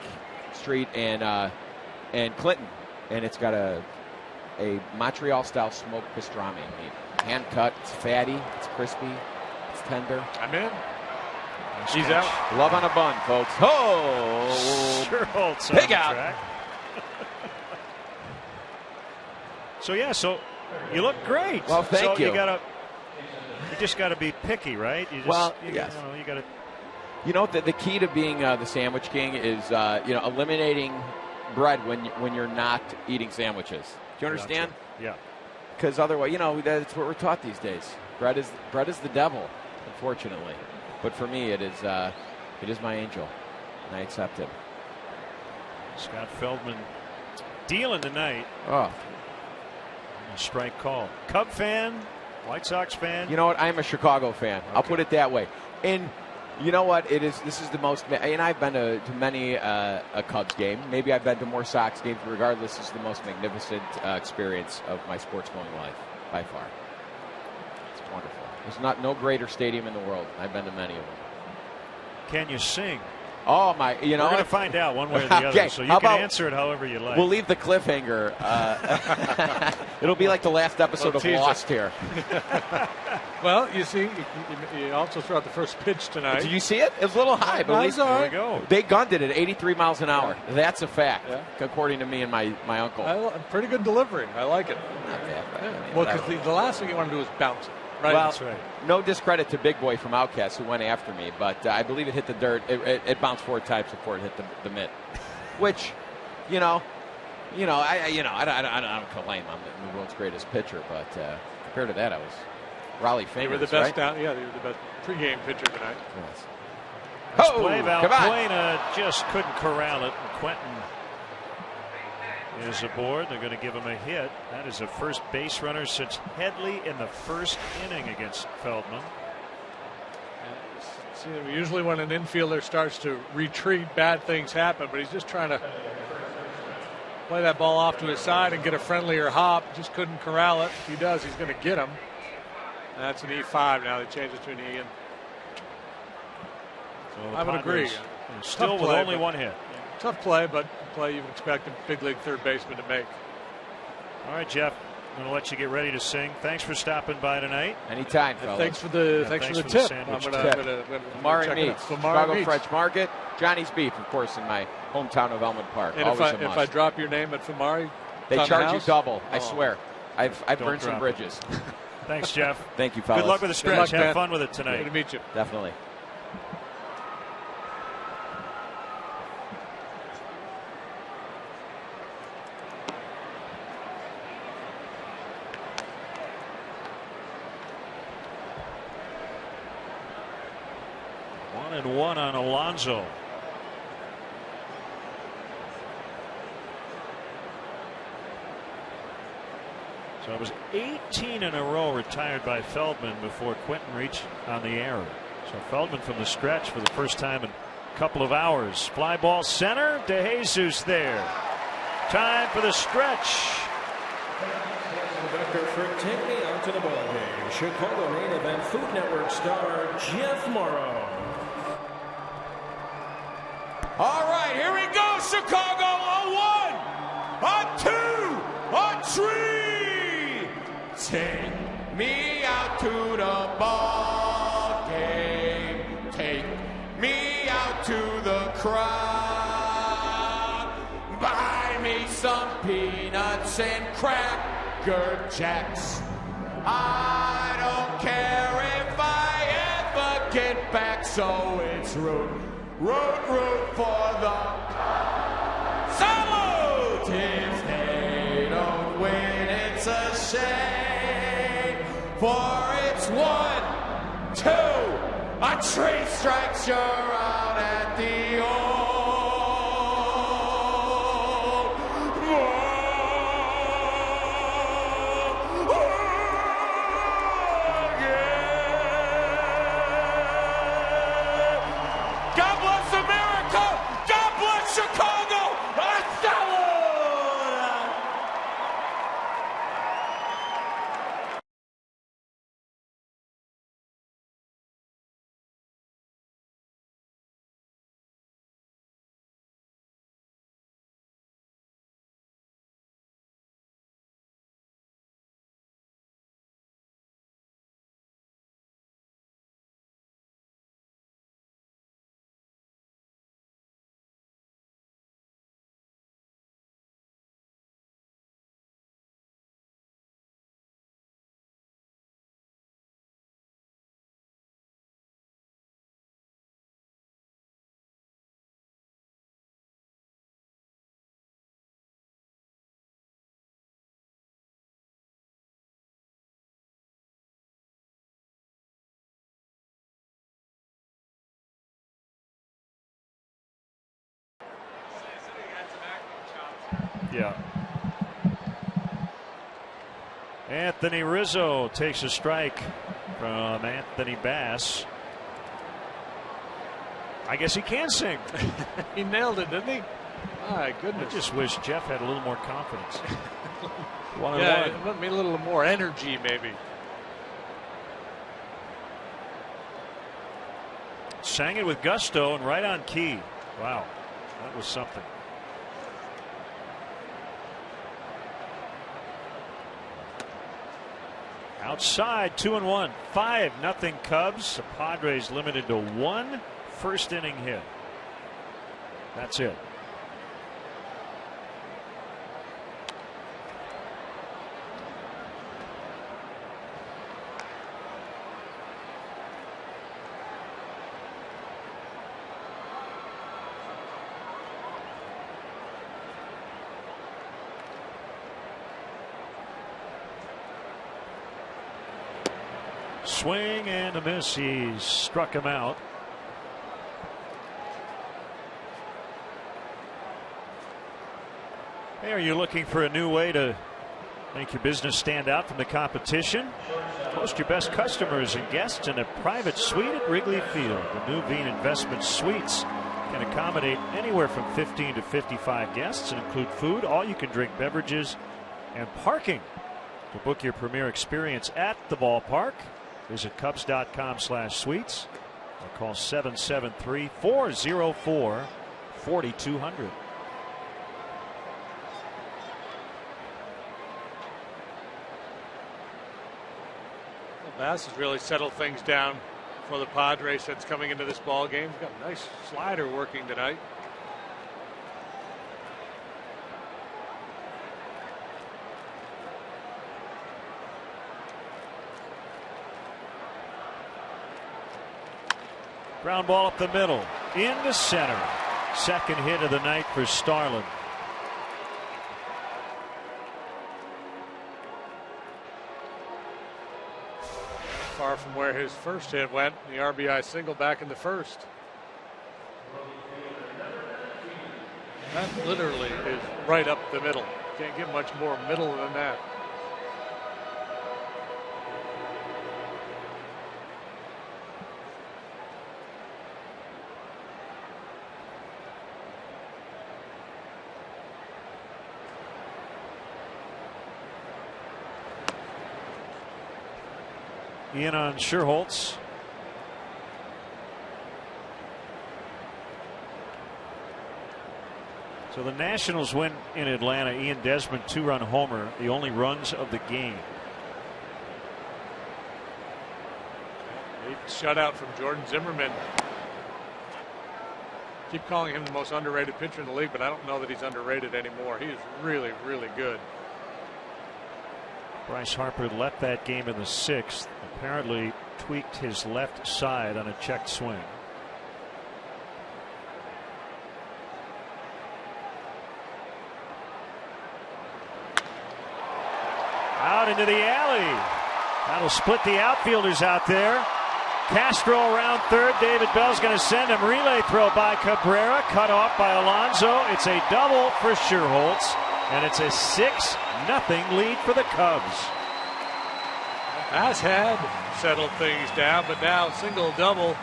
Street and Clinton, and it's got a Montreal-style smoked pastrami meat, hand cut. It's fatty, it's crispy, it's tender. I'm in. Nice He's catch. out. Love on a bun, folks. Oh, Sure holds Pig on the out. track. So you look great. Well, thank you. you. You just gotta be picky, right? You just, yes. You gotta. You know, the key to being the Sandwich King is eliminating bread when you're not eating sandwiches. Do you understand? Gotcha. Yeah. Because otherwise, that's what we're taught these days. Bread is the devil, unfortunately. But for me, it is my angel, and I accept him. Scott Feldman dealing tonight. Oh, A strike call. Cub fan, White Sox fan. you know what? I'm a Chicago fan. I'll put it that way. And You know what? This is the most, and I've been to many a Cubs game. Maybe I've been to more Sox games. Regardless, this is the most magnificent experience of my sports going life by far. It's wonderful. There's no greater stadium in the world. I've been to many of them. Can you sing? Oh my! You know, we're going to find out one way or the other. Okay. So you can answer it however you like. We'll leave the cliffhanger. It'll be like the last episode of Lost here. Well, you see, you also threw out the first pitch tonight. Did you see it? It was a little high, but there we go. They gunned it at 83 miles an hour. That's a fact, according to me and my uncle. Pretty good delivery. I like it. Not bad. Well, because the last thing you want to do is bounce it. Right? Well, That's right. No discredit to Big Boy from Outcast who went after me, but I believe it hit the dirt. It bounced 4 times before it hit the mitt, which, I don't claim I'm the world's greatest pitcher, but compared to that, I was Raleigh famous. They were the best right? they were the best pregame pitcher tonight. Yes. Nice play, Valbuena just couldn't corral it. And Quentin is aboard. They're going to give him a hit. That is a first base runner since Headley in the first inning against Feldman. See, usually when an infielder starts to retreat, bad things happen, but he's just trying to play that ball off to his side and get a friendlier hop. Just couldn't corral it. If he does, he's going to get him. And that's an E5 now. They changed it to an E. And so I would agree. Still with only one hit. Tough play, but play you would expect a big league third baseman to make. All right, Jeff. I'm going to let you get ready to sing. Thanks for stopping by tonight. Anytime, fellas. Thanks for the tip. Famari Meats, Chicago French Market, Johnny's Beef, of course, in my hometown of Elmwood Park. And always if I drop your name at Famari, they charge you double. I swear. I've burned some bridges. Thanks, Jeff. Thank you, fellas. Good luck with the stretch. Have fun with it tonight. Good to meet you. Definitely. And 1 on Alonso. So it was 18 in a row retired by Feldman before Quentin reached on the error. So Feldman from the stretch for the first time in a couple of hours. Fly ball center. DeJesus there. Time for the stretch. Dr. Frick, take me out to the ballgame. Chicago main event Food Network star Jeff Morrow. All right, here we go, Chicago. A 1, a 2, a 3. Take me out to the ball game. Take me out to the crowd. Buy me some peanuts and Cracker Jacks. I don't care if I ever get back, so it's root for the salute. If they don't win, it's a shame. For it's 1, 2, a 3 strikes, you're out at the old. God bless America! God bless Chicago! Yeah. Anthony Rizzo takes a strike from Anthony Bass. I guess he can sing. He nailed it, didn't he? My goodness. I just wish Jeff had a little more confidence. One. A little more energy, maybe. Sang it with gusto and right on key. Wow, that was something. Outside, 2-1, 5-0 Cubs. The Padres limited to 1 first inning hit. That's it. Swing and a miss. He struck him out. Hey, are you looking for a new way to make your business stand out from the competition? Host your best customers and guests in a private suite at Wrigley Field. The new Bean Investment Suites can accommodate anywhere from 15 to 55 guests and include food, all you can drink beverages, and parking. To book your premier experience at the ballpark, visit Cubs.com/suites or call 773-404-4200. Bass has really settled things down for the Padres since coming into this ball game. He's got a nice slider working tonight. Ground ball up the middle, into center. Second hit of the night for Starlin. Far from where his first hit went. The RBI single back in the first. That literally is right up the middle. Can't get much more middle than that. In on Scherholtz. So the Nationals win in Atlanta. Ian Desmond 2-run homer, the only runs of the game. Shutout from Jordan Zimmerman. Keep calling him the most underrated pitcher in the league, but I don't know that he's underrated anymore. He is really, really good. Bryce Harper left that game in the 6th. Apparently tweaked his left side on a checked swing. Out into the alley. That'll split the outfielders out there. Castro around third. David Bell's going to send him. Relay throw by Cabrera. Cut off by Alonso. It's a double for Scherholtz. And it's a 6-0 lead for the Cubs. Bass had settled things down, but now single-double.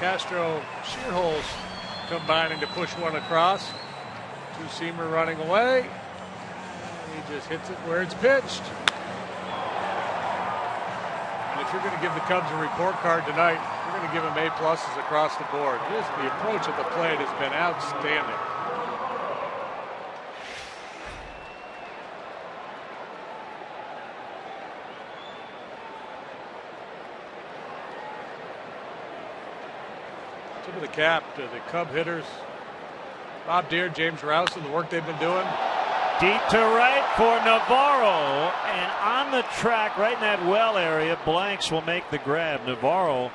Castro, Scherholtz combining to push one across. Two-seamer running away. He just hits it where it's pitched. And if you're going to give the Cubs a report card tonight, you're going to give them A+ across the board. The approach at the plate has been outstanding. Tip of the cap to the Cub hitters. Bob Deere, James Rouse, and the work they've been doing. Deep to right for Navarro, and on the track right in that well area, Blanks will make the grab. Navarro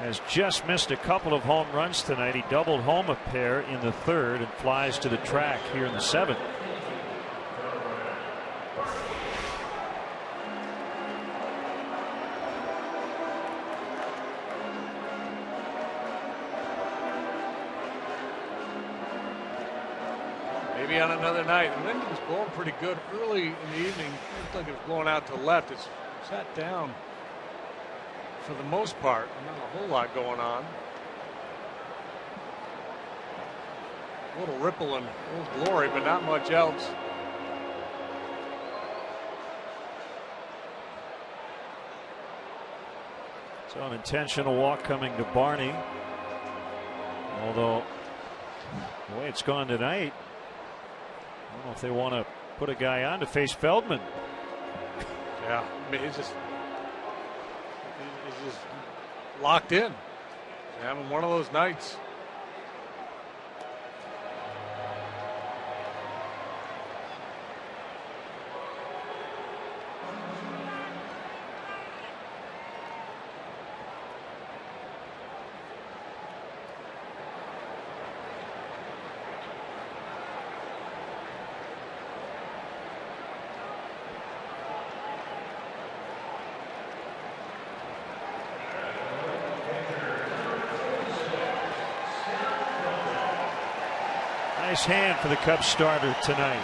has just missed a couple of home runs tonight. He doubled home a pair in the 3rd and flies to the track here in the 7th. Maybe on another night. The wind was blowing pretty good early in the evening. It looked like it was blowing out to the left. It's sat down for the most part. Not a whole lot going on. A little ripple and a little glory, but not much else. So an intentional walk coming to Barney. Although the way it's gone tonight, I don't know if they want to put a guy on to face Feldman. Yeah, I mean, he's just locked in. He's having one of those nights. Nice hand for the Cubs starter tonight.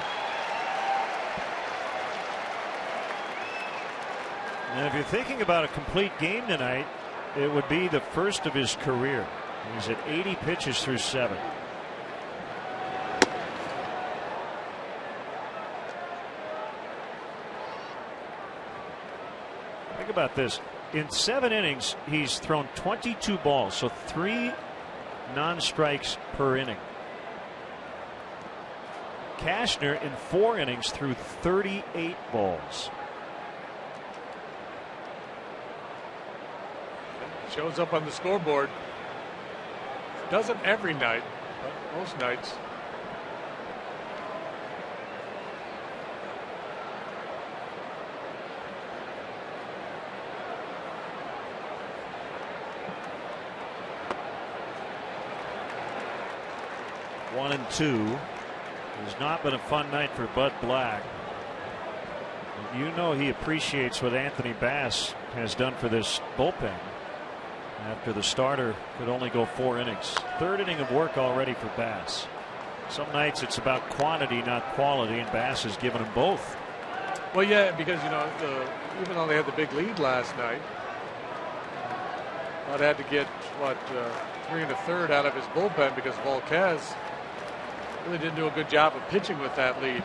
And if you're thinking about a complete game tonight, it would be the first of his career. He's at 80 pitches through 7. Think about this. In 7 innings, he's thrown 22 balls, so 3 non-strikes per inning. Cashner in 4 innings threw 38 balls. Shows up on the scoreboard. Doesn't every night, but most nights. One and 2. It's not been a fun night for Bud Black. You know he appreciates what Anthony Bass has done for this bullpen after the starter could only go 4 innings. 3rd inning of work already for Bass. Some nights it's about quantity, not quality, and Bass has given them both. Well, yeah, because, you know, even though they had the big lead last night, Bud had to get, 3 1/3 out of his bullpen because Volquez really didn't do a good job of pitching with that lead.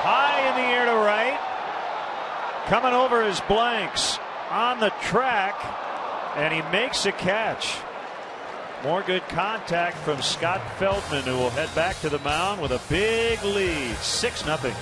High in the air to right. Coming over is Blanks on the track, and he makes a catch. More good contact from Scott Feldman, who will head back to the mound with a big lead, 6-0.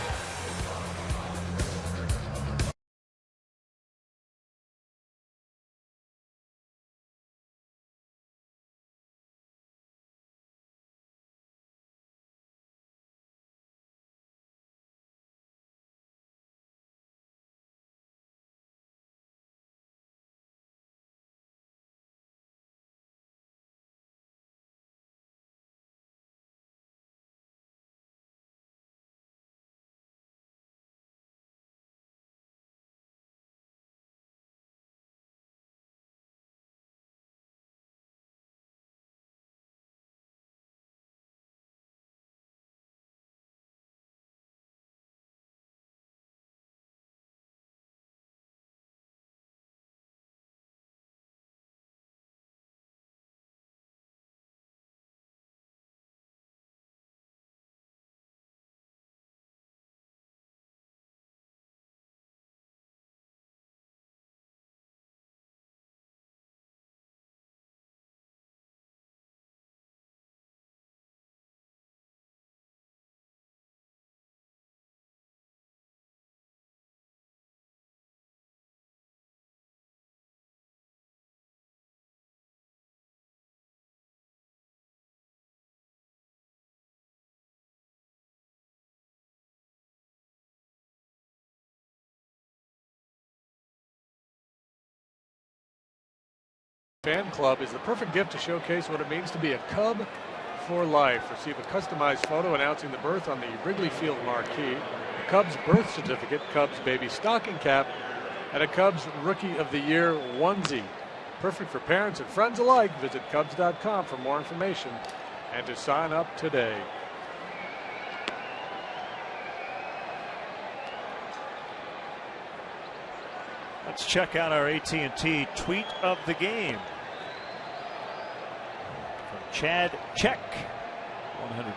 Fan club is the perfect gift to showcase what it means to be a Cub for life. Receive a customized photo announcing the birth on the Wrigley Field marquee, a Cubs birth certificate, Cubs baby stocking cap, and a Cubs Rookie of the Year onesie. Perfect for parents and friends alike. Visit Cubs.com for more information and to sign up today. Let's check out our AT&T tweet of the game from Chad Check,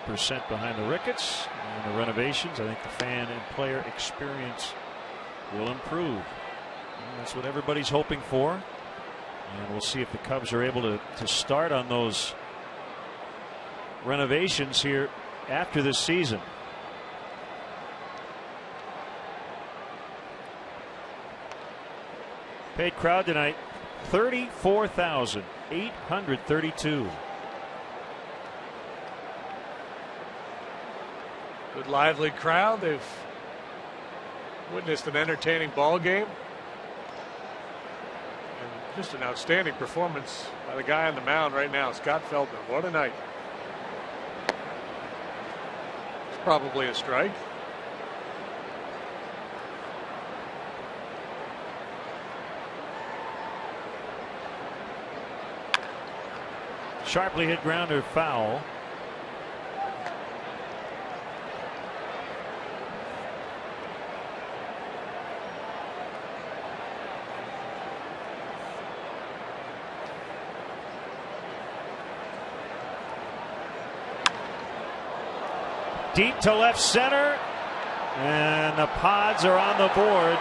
100% behind the Ricketts and the renovations. I think the fan and player experience will improve. And that's what everybody's hoping for. And we'll see if the Cubs are able to start on those renovations here after this season. Paid crowd tonight, 34,832. Good lively crowd. They've witnessed an entertaining ball game. And just an outstanding performance by the guy on the mound right now, Scott Feldman. What a night. It's probably a strike. Sharply hit grounder, foul. Deep to left center, and the Pods are on the board.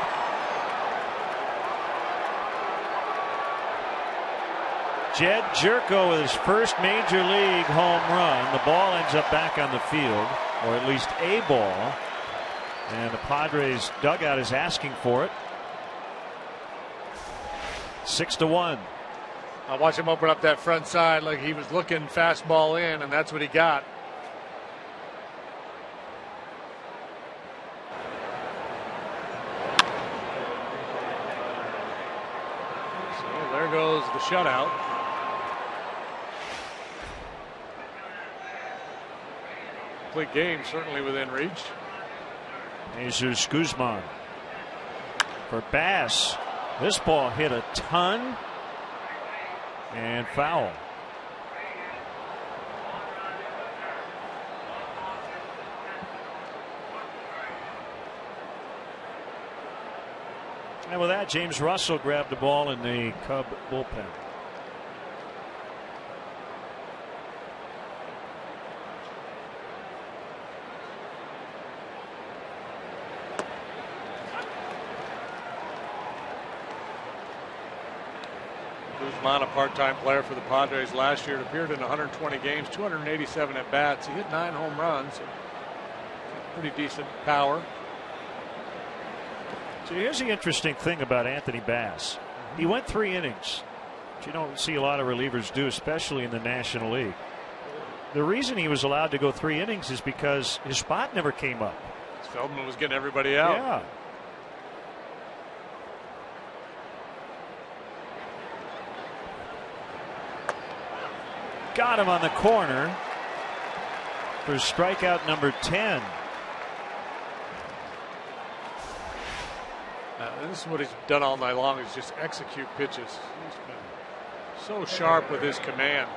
Jed Jerko with his first major league home run. The ball ends up back on the field, or at least a ball, and the Padres dugout is asking for it. 6-1. I watched him open up that front side like he was looking fastball in, and that's what he got. So there goes the shutout. Complete game, certainly within reach. Jesus Guzman for Bass. This ball hit a ton and foul. And with that, James Russell grabbed the ball in the Cub bullpen. Guzman, a part-time player for the Padres last year, appeared in 120 games, 287 at bats. He hit 9 home runs. Pretty decent power. So here's the interesting thing about Anthony Bass. He went 3 innings, which you don't see a lot of relievers do, especially in the National League. The reason he was allowed to go 3 innings is because his spot never came up. Feldman was getting everybody out. Yeah. Got him on the corner for strikeout number 10. This is what he's done all night long, is just execute pitches. He's been so sharp with his command.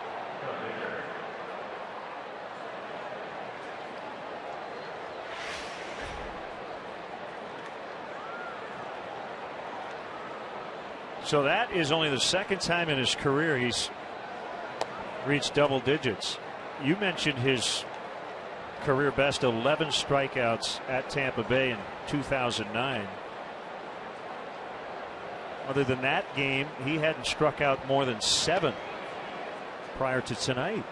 So that is only the second time in his career he's reached double digits. You mentioned his career best 11 strikeouts at Tampa Bay in 2009. Other than that game, he hadn't struck out more than 7 prior to tonight.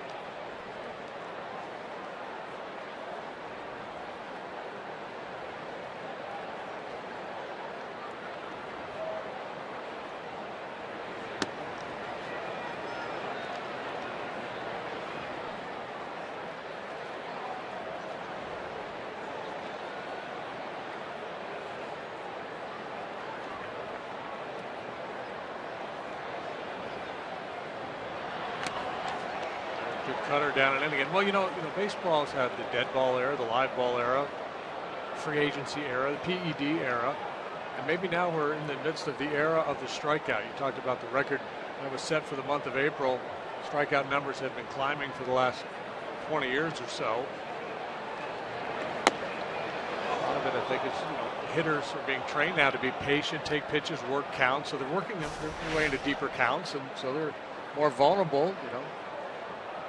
Cutter down and in again. Well, you know, baseball's had the dead ball era, the live ball era, free agency era, the PED era, and maybe now we're in the midst of the era of the strikeout. You talked about the record that was set for the month of April. Strikeout numbers have been climbing for the last 20 years or so. A lot of it, I think, is hitters are being trained now to be patient, take pitches, work counts, so they're working their way into deeper counts, and so they're more vulnerable,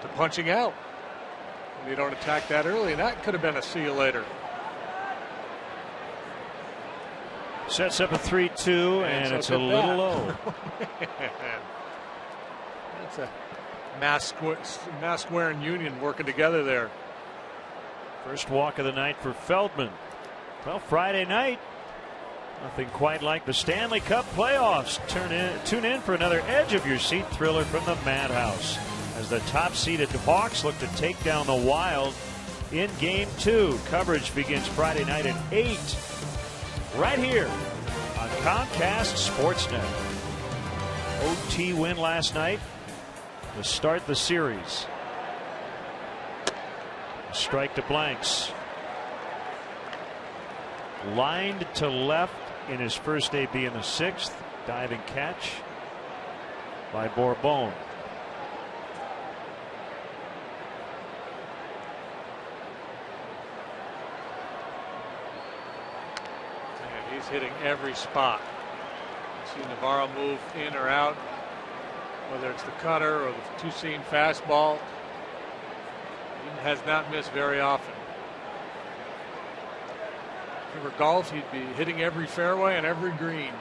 to punching out. And you don't attack that early, and that could have been a see you later. Sets up a 3-2, and it's a little low. That's a mass square and Union working together there. First walk of the night for Feldman. Well, Friday night, nothing quite like the Stanley Cup playoffs. Tune in for another edge of your seat thriller from the Madhouse as the top-seeded Hawks look to take down the Wild in Game 2. Coverage begins Friday night at 8, right here on Comcast Sportsnet. OT win last night to start the series. Strike to Blanks. Lined to left in his first AB in the 6th. Diving catch by Bourbon. And he's hitting every spot. See Navarro move in or out, whether it's the cutter or the two-seam fastball. He has not missed very often. If he were golf, he'd be hitting every fairway and every green.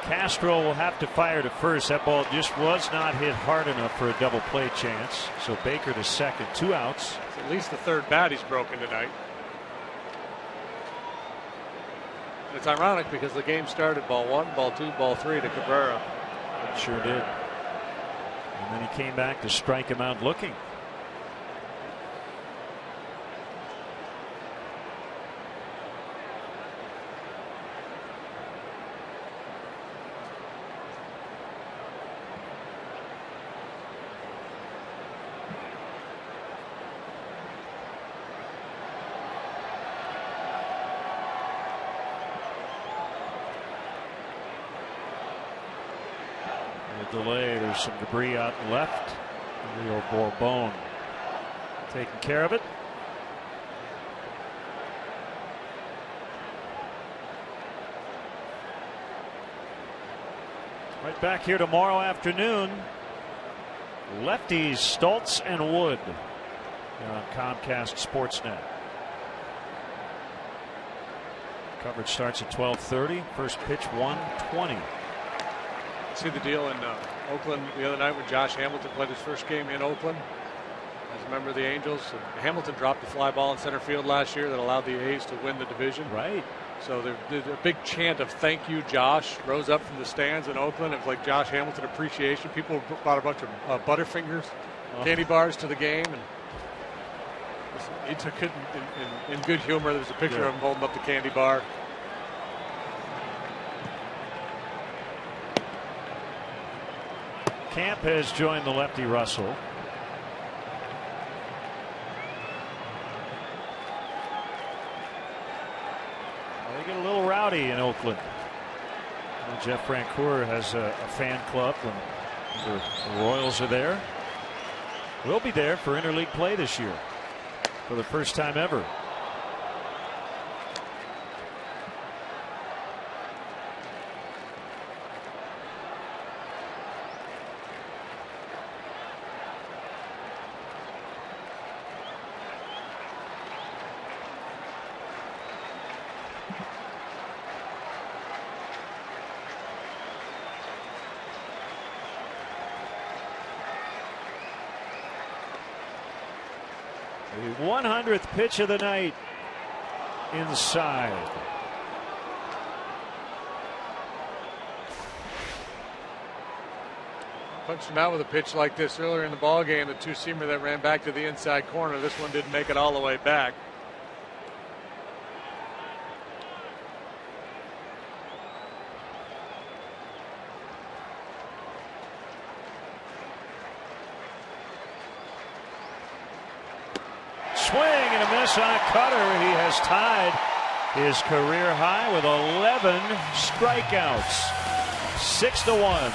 Castro will have to fire to first. That ball just was not hit hard enough for a double play chance. So Baker to second, 2 outs. It's at least the third bat he's broken tonight. It's ironic because the game started ball 1, ball 2, ball 3 to Cabrera. It sure did. And then he came back to strike him out looking. Delay. There's some debris out left. Leo Bourbon taking care of it. Right back here tomorrow afternoon. Lefties Stoltz and Wood here on Comcast Sportsnet. Coverage starts at 12:30. First pitch 1:20. See the deal in Oakland the other night when Josh Hamilton played his first game in Oakland as a member of the Angels. And Hamilton dropped the fly ball in center field last year that allowed the A's to win the division. Right. So there did a big chant of "Thank you, Josh" rose up from the stands in Oakland. It was like Josh Hamilton appreciation. People brought a bunch of Butterfingers, candy bars to the game, and he took it in good humor. There's a picture of him holding up the candy bar. Camp has joined the lefty Russell. Well, they get a little rowdy in Oakland. Well, Jeff Francoeur has a fan club when the Royals are there. We'll be there for interleague play this year for the first time ever. The 100th pitch of the night inside. Punched him out with a pitch like this earlier in the ball game. The two-seamer that ran back to the inside corner. This one didn't make it all the way back. Swing and a miss on a cutter. He has tied his career high with 11 strikeouts. 6-1.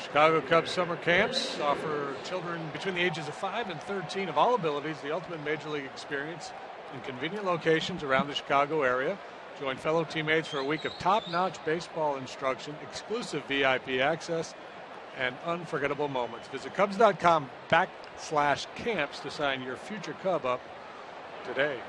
Chicago Cubs summer camps offer children between the ages of 5 and 13 of all abilities the ultimate major league experience in convenient locations around the Chicago area. Join fellow teammates for a week of top-notch baseball instruction, exclusive VIP access, and unforgettable moments. Visit Cubs.com/camps to sign your future Cub up today.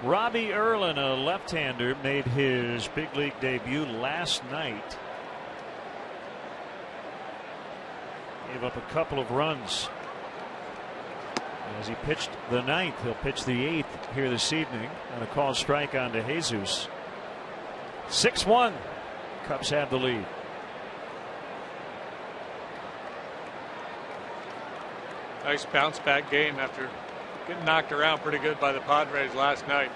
Robbie Erlin, a left-hander, made his big league debut last night. Gave up a couple of runs as he pitched the ninth. He'll pitch the eighth here this evening on a called strike on to Jesus. 6-1. Cubs have the lead. Nice bounce back game after getting knocked around pretty good by the Padres last night.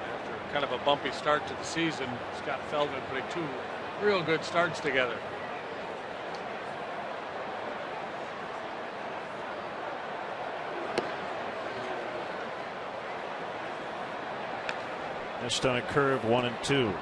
After kind of a bumpy start to the season, Scott Feldman putting 2 real good starts together. Missed on a curve, 1-2.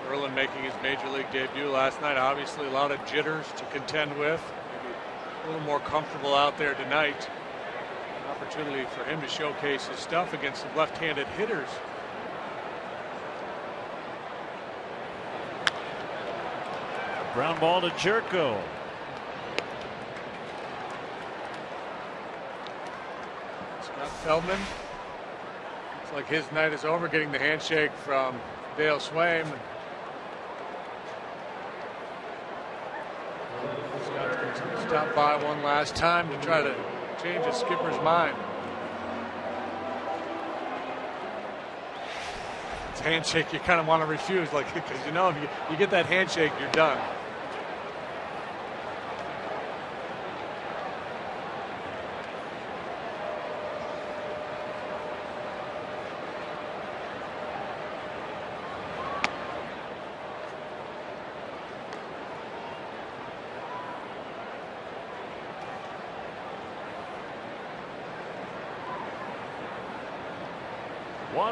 Erlin making his major league debut last night. Obviously a lot of jitters to contend with. A little more comfortable out there tonight. An opportunity for him to showcase his stuff against some left-handed hitters. Ground ball to Jerko. Scott Feldman. Looks like his night is over, getting the handshake from Dale Swaim. Stop by one last time to try to change his skipper's mind. It's a handshake you kind of want to refuse, like, because you know if you get that handshake, you're done.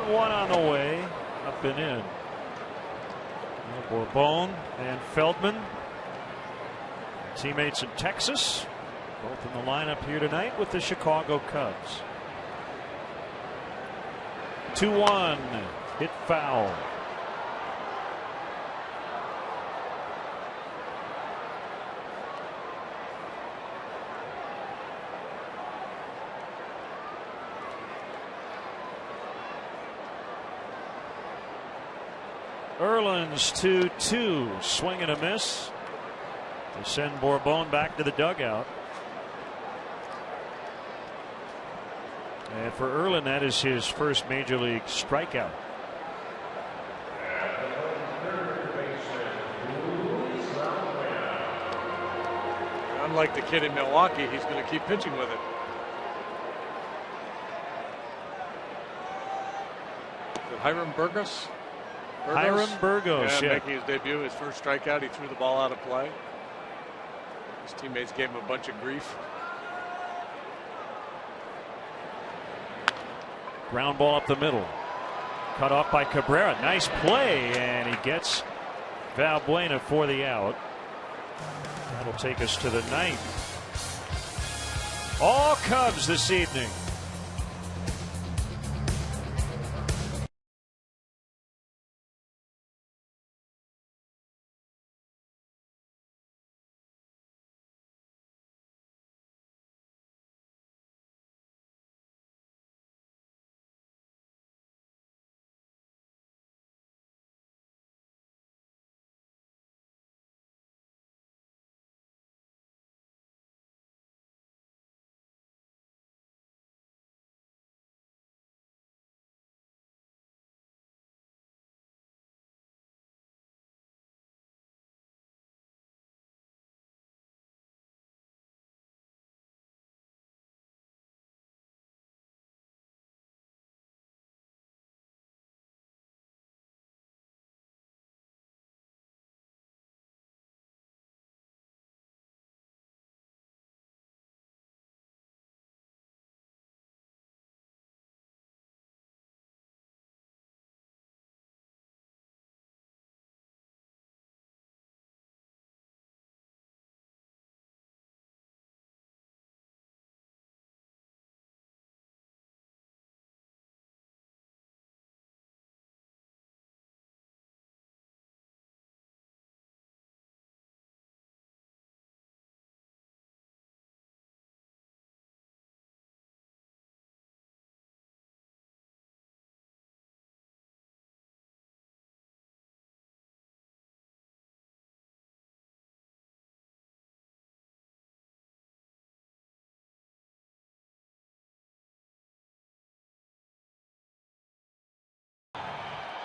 One on the way, up and in. Bourbon and Feldman, teammates in Texas, both in the lineup here tonight with the Chicago Cubs. 2-1, hit foul. Erlin's 2-2, swing and a miss to send Bourbon back to the dugout. And for Erlin, that is his first major league strikeout. Unlike the kid in Milwaukee, he's going to keep pitching with it. Hiram Burgos. Hiram Burgos, yeah. Making his debut, his first strikeout, he threw the ball out of play. His teammates gave him a bunch of grief. Ground ball up the middle. Cut off by Cabrera. Nice play, and he gets Valbuena for the out. That'll take us to the ninth. All Cubs this evening.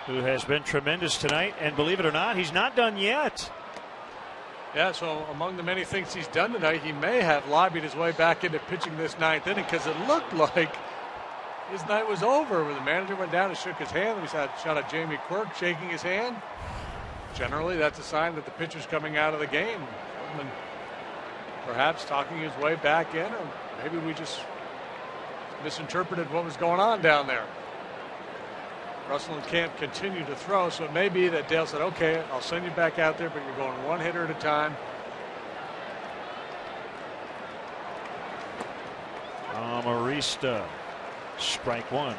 who has been tremendous tonight. And believe it or not, he's not done yet. Yeah, so among the many things he's done tonight, he may have lobbied his way back into pitching this 9th inning, because it looked like his night was over when the manager went down and shook his hand. We saw a shot of Jamie Quirk shaking his hand. Generally, that's a sign that the pitcher's coming out of the game. And perhaps talking his way back in, or maybe we just misinterpreted what was going on down there. Russell can't continue to throw, so it may be that Dale said, okay, I'll send you back out there, but you're going one hitter at a time. Amarista, strike one.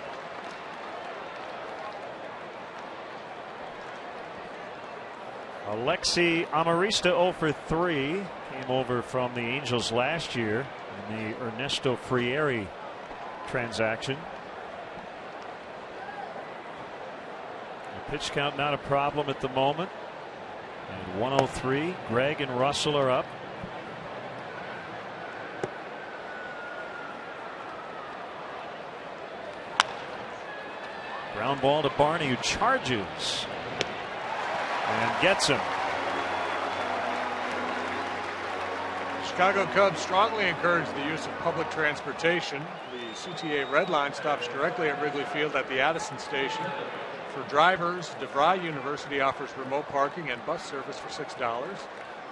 Alexi Amarista 0 for 3. Came over from the Angels last year in the Ernesto Frieri transaction. The pitch count not a problem at the moment. And 103. Greg and Russell are up. Ground ball to Barney, who charges and gets him. Chicago Cubs strongly encourage the use of public transportation. The CTA Red Line stops directly at Wrigley Field at the Addison station. For drivers, DeVry University offers remote parking and bus service for $6.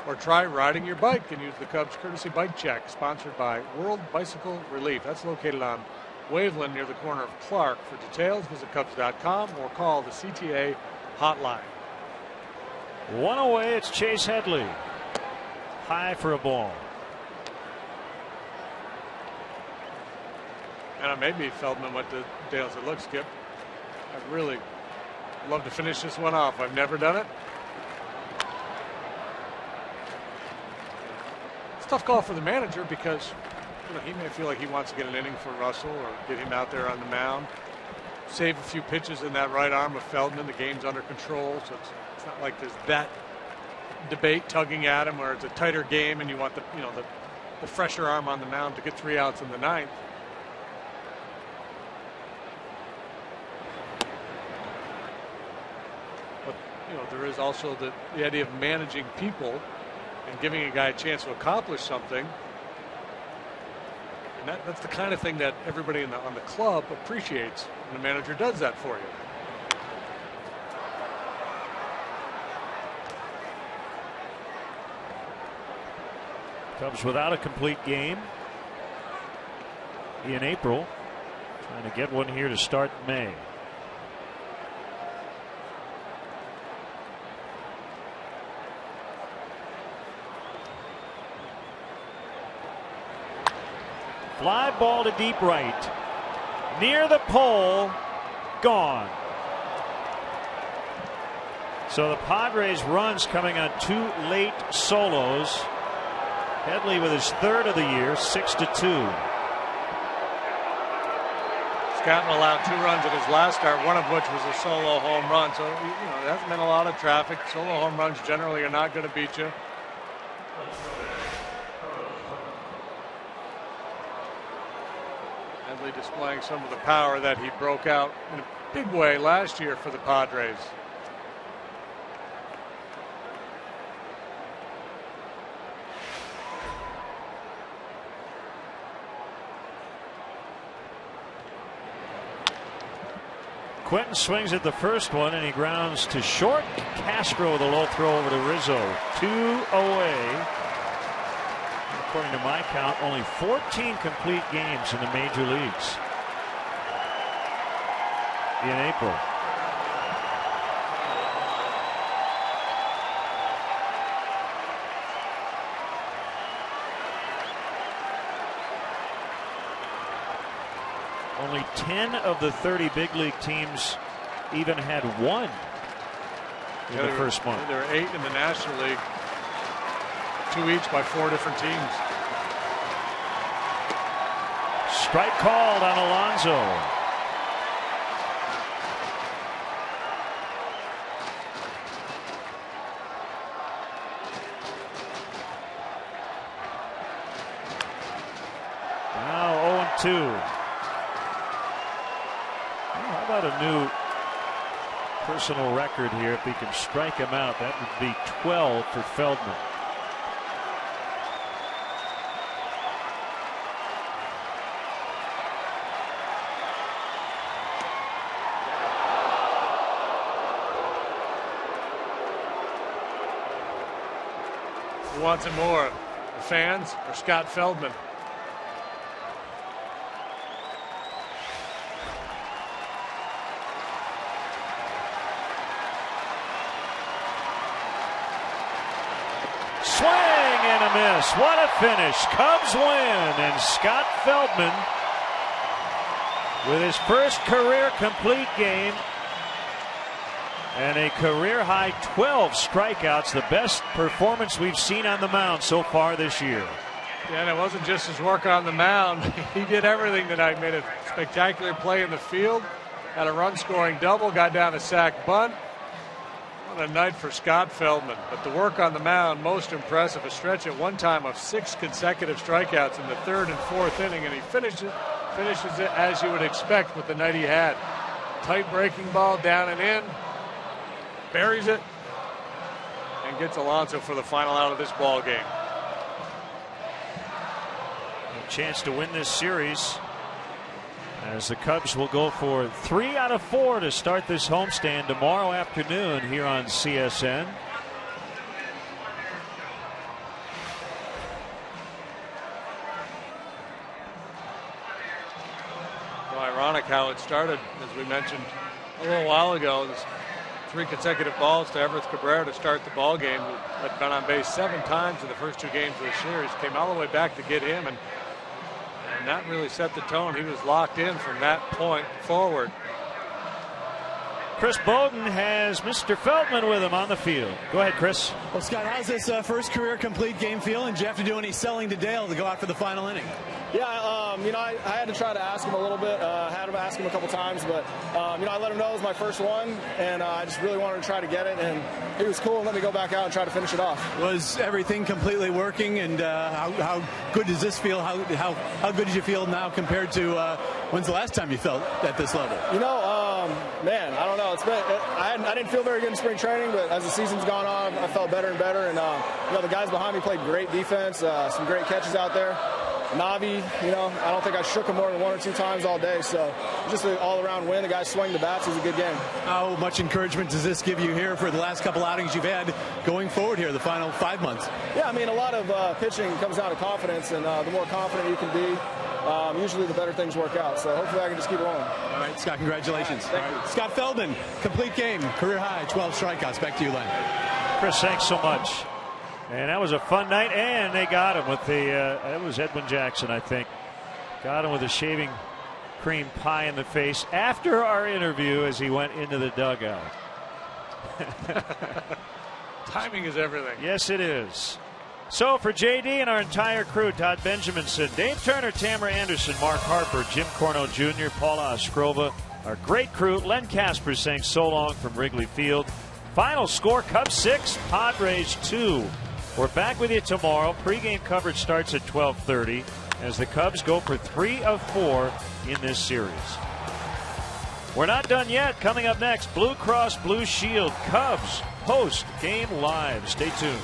Or try riding your bike and use the Cubs Courtesy Bike Check, sponsored by World Bicycle Relief. That's located on Waveland near the corner of Clark. For details, visit Cubs.com or call the CTA hotline. One away, it's Chase Headley. High for a ball. And maybe Feldman went to Dale and said, look, Skip, I'd really love to finish this one off. I've never done it. It's a tough call for the manager, because he may feel like he wants to get an inning for Russell or get him out there on the mound. Save a few pitches in that right arm of Feldman. The game's under control, so it's not like there's that debate tugging at him where it's a tighter game and you want the fresher arm on the mound to get 3 outs in the 9th. But there is also the idea of managing people and giving a guy a chance to accomplish something. And that's the kind of thing that everybody on the club appreciates when a manager does that for you. Cubs without a complete game in April. Trying to get one here to start May. Fly ball to deep right. Near the pole. Gone. So the Padres' runs coming on 2 late solos. Headley with his 3rd of the year, 6-2. Scotton allowed 2 runs at his last start, one of which was a solo home run. So, there hasn't been a lot of traffic. Solo home runs generally are not going to beat you. Headley displaying some of the power that he broke out in a big way last year for the Padres. Quentin swings at the first one and he grounds to short. Castro with a low throw over to Rizzo. 2 away. According to my count, only 14 complete games in the major leagues in April. Only 10 of the 30 big league teams even had one in the first month. There are 8 in the National League, 2 each by 4 different teams. Strike called on Alonso. Now 0-2. How about a new personal record here. If he can strike him out, that would be 12 for Feldman. Who wants it more, the fans or Scott Feldman? Swing and a miss. What a finish. Cubs win, and Scott Feldman with his first career complete game and a career high 12 strikeouts, the best performance we've seen on the mound so far this year. Yeah, and it wasn't just his work on the mound. He did everything tonight. Made a spectacular play in the field, had a run-scoring double, got down a sac bunt. What a night for Scott Feldman. But the work on the mound, most impressive. A stretch at one time of 6 consecutive strikeouts in the 3rd and 4th inning, and he finishes it as you would expect with the night he had. Tight breaking ball down and in, buries it, and gets Alonso for the final out of this ball game. A chance to win this series, as the Cubs will go for 3 out of 4 to start this homestand tomorrow afternoon here on CSN. So ironic how it started, as we mentioned a little while ago. There's 3 consecutive balls to Everett Cabrera to start the ball game, who had been on base 7 times in the first 2 games of the series. Came all the way back to get him, and that really set the tone. He was locked in from that point forward. Chris Bowden has Mr. Feldman with him on the field. Go ahead, Chris. Well, Scott, how's this first career complete game feel? And did you have to do any selling to Dale to go out for the final inning? Yeah, I had to try to ask him a little bit. Had to ask him a couple times, but I let him know it was my first one, and I just really wanted to try to get it. And he was cool and let me go back out and try to finish it off. Was everything completely working? And how good does this feel? How good did you feel now compared to when's the last time you felt at this level? Man, I don't know. It's been I didn't feel very good in spring training, but as the season's gone on, I felt better and better. And the guys behind me played great defense, some great catches out there. Navi, I don't think I shook him more than 1 or 2 times all day. So just an all-around win. The guys swing the bats. It was a good game. How much encouragement does this give you here for the last couple outings you've had going forward here, the final 5 months? Yeah, a lot of pitching comes down to confidence, and the more confident you can be, usually the better things work out. So hopefully I can just keep rolling. All right, Scott, congratulations. Thank you. Scott Feldman, complete game, career high, 12 strikeouts. Back to you, Len. Chris, thanks so much. And that was a fun night, and they got him with it was Edwin Jackson, I think. Got him with a shaving cream pie in the face after our interview as he went into the dugout. Timing is everything. Yes, it is. So for JD and our entire crew, Todd Benjaminson, Dave Turner, Tamara Anderson, Mark Harper, Jim Corno Jr., Paula Oskrova, our great crew, Len Casper saying so long from Wrigley Field. Final score, Cubs 6, Padres 2. We're back with you tomorrow. Pre-game coverage starts at 12:30 as the Cubs go for 3 of 4 in this series. We're not done yet. Coming up next, Blue Cross Blue Shield Cubs post-game live. Stay tuned.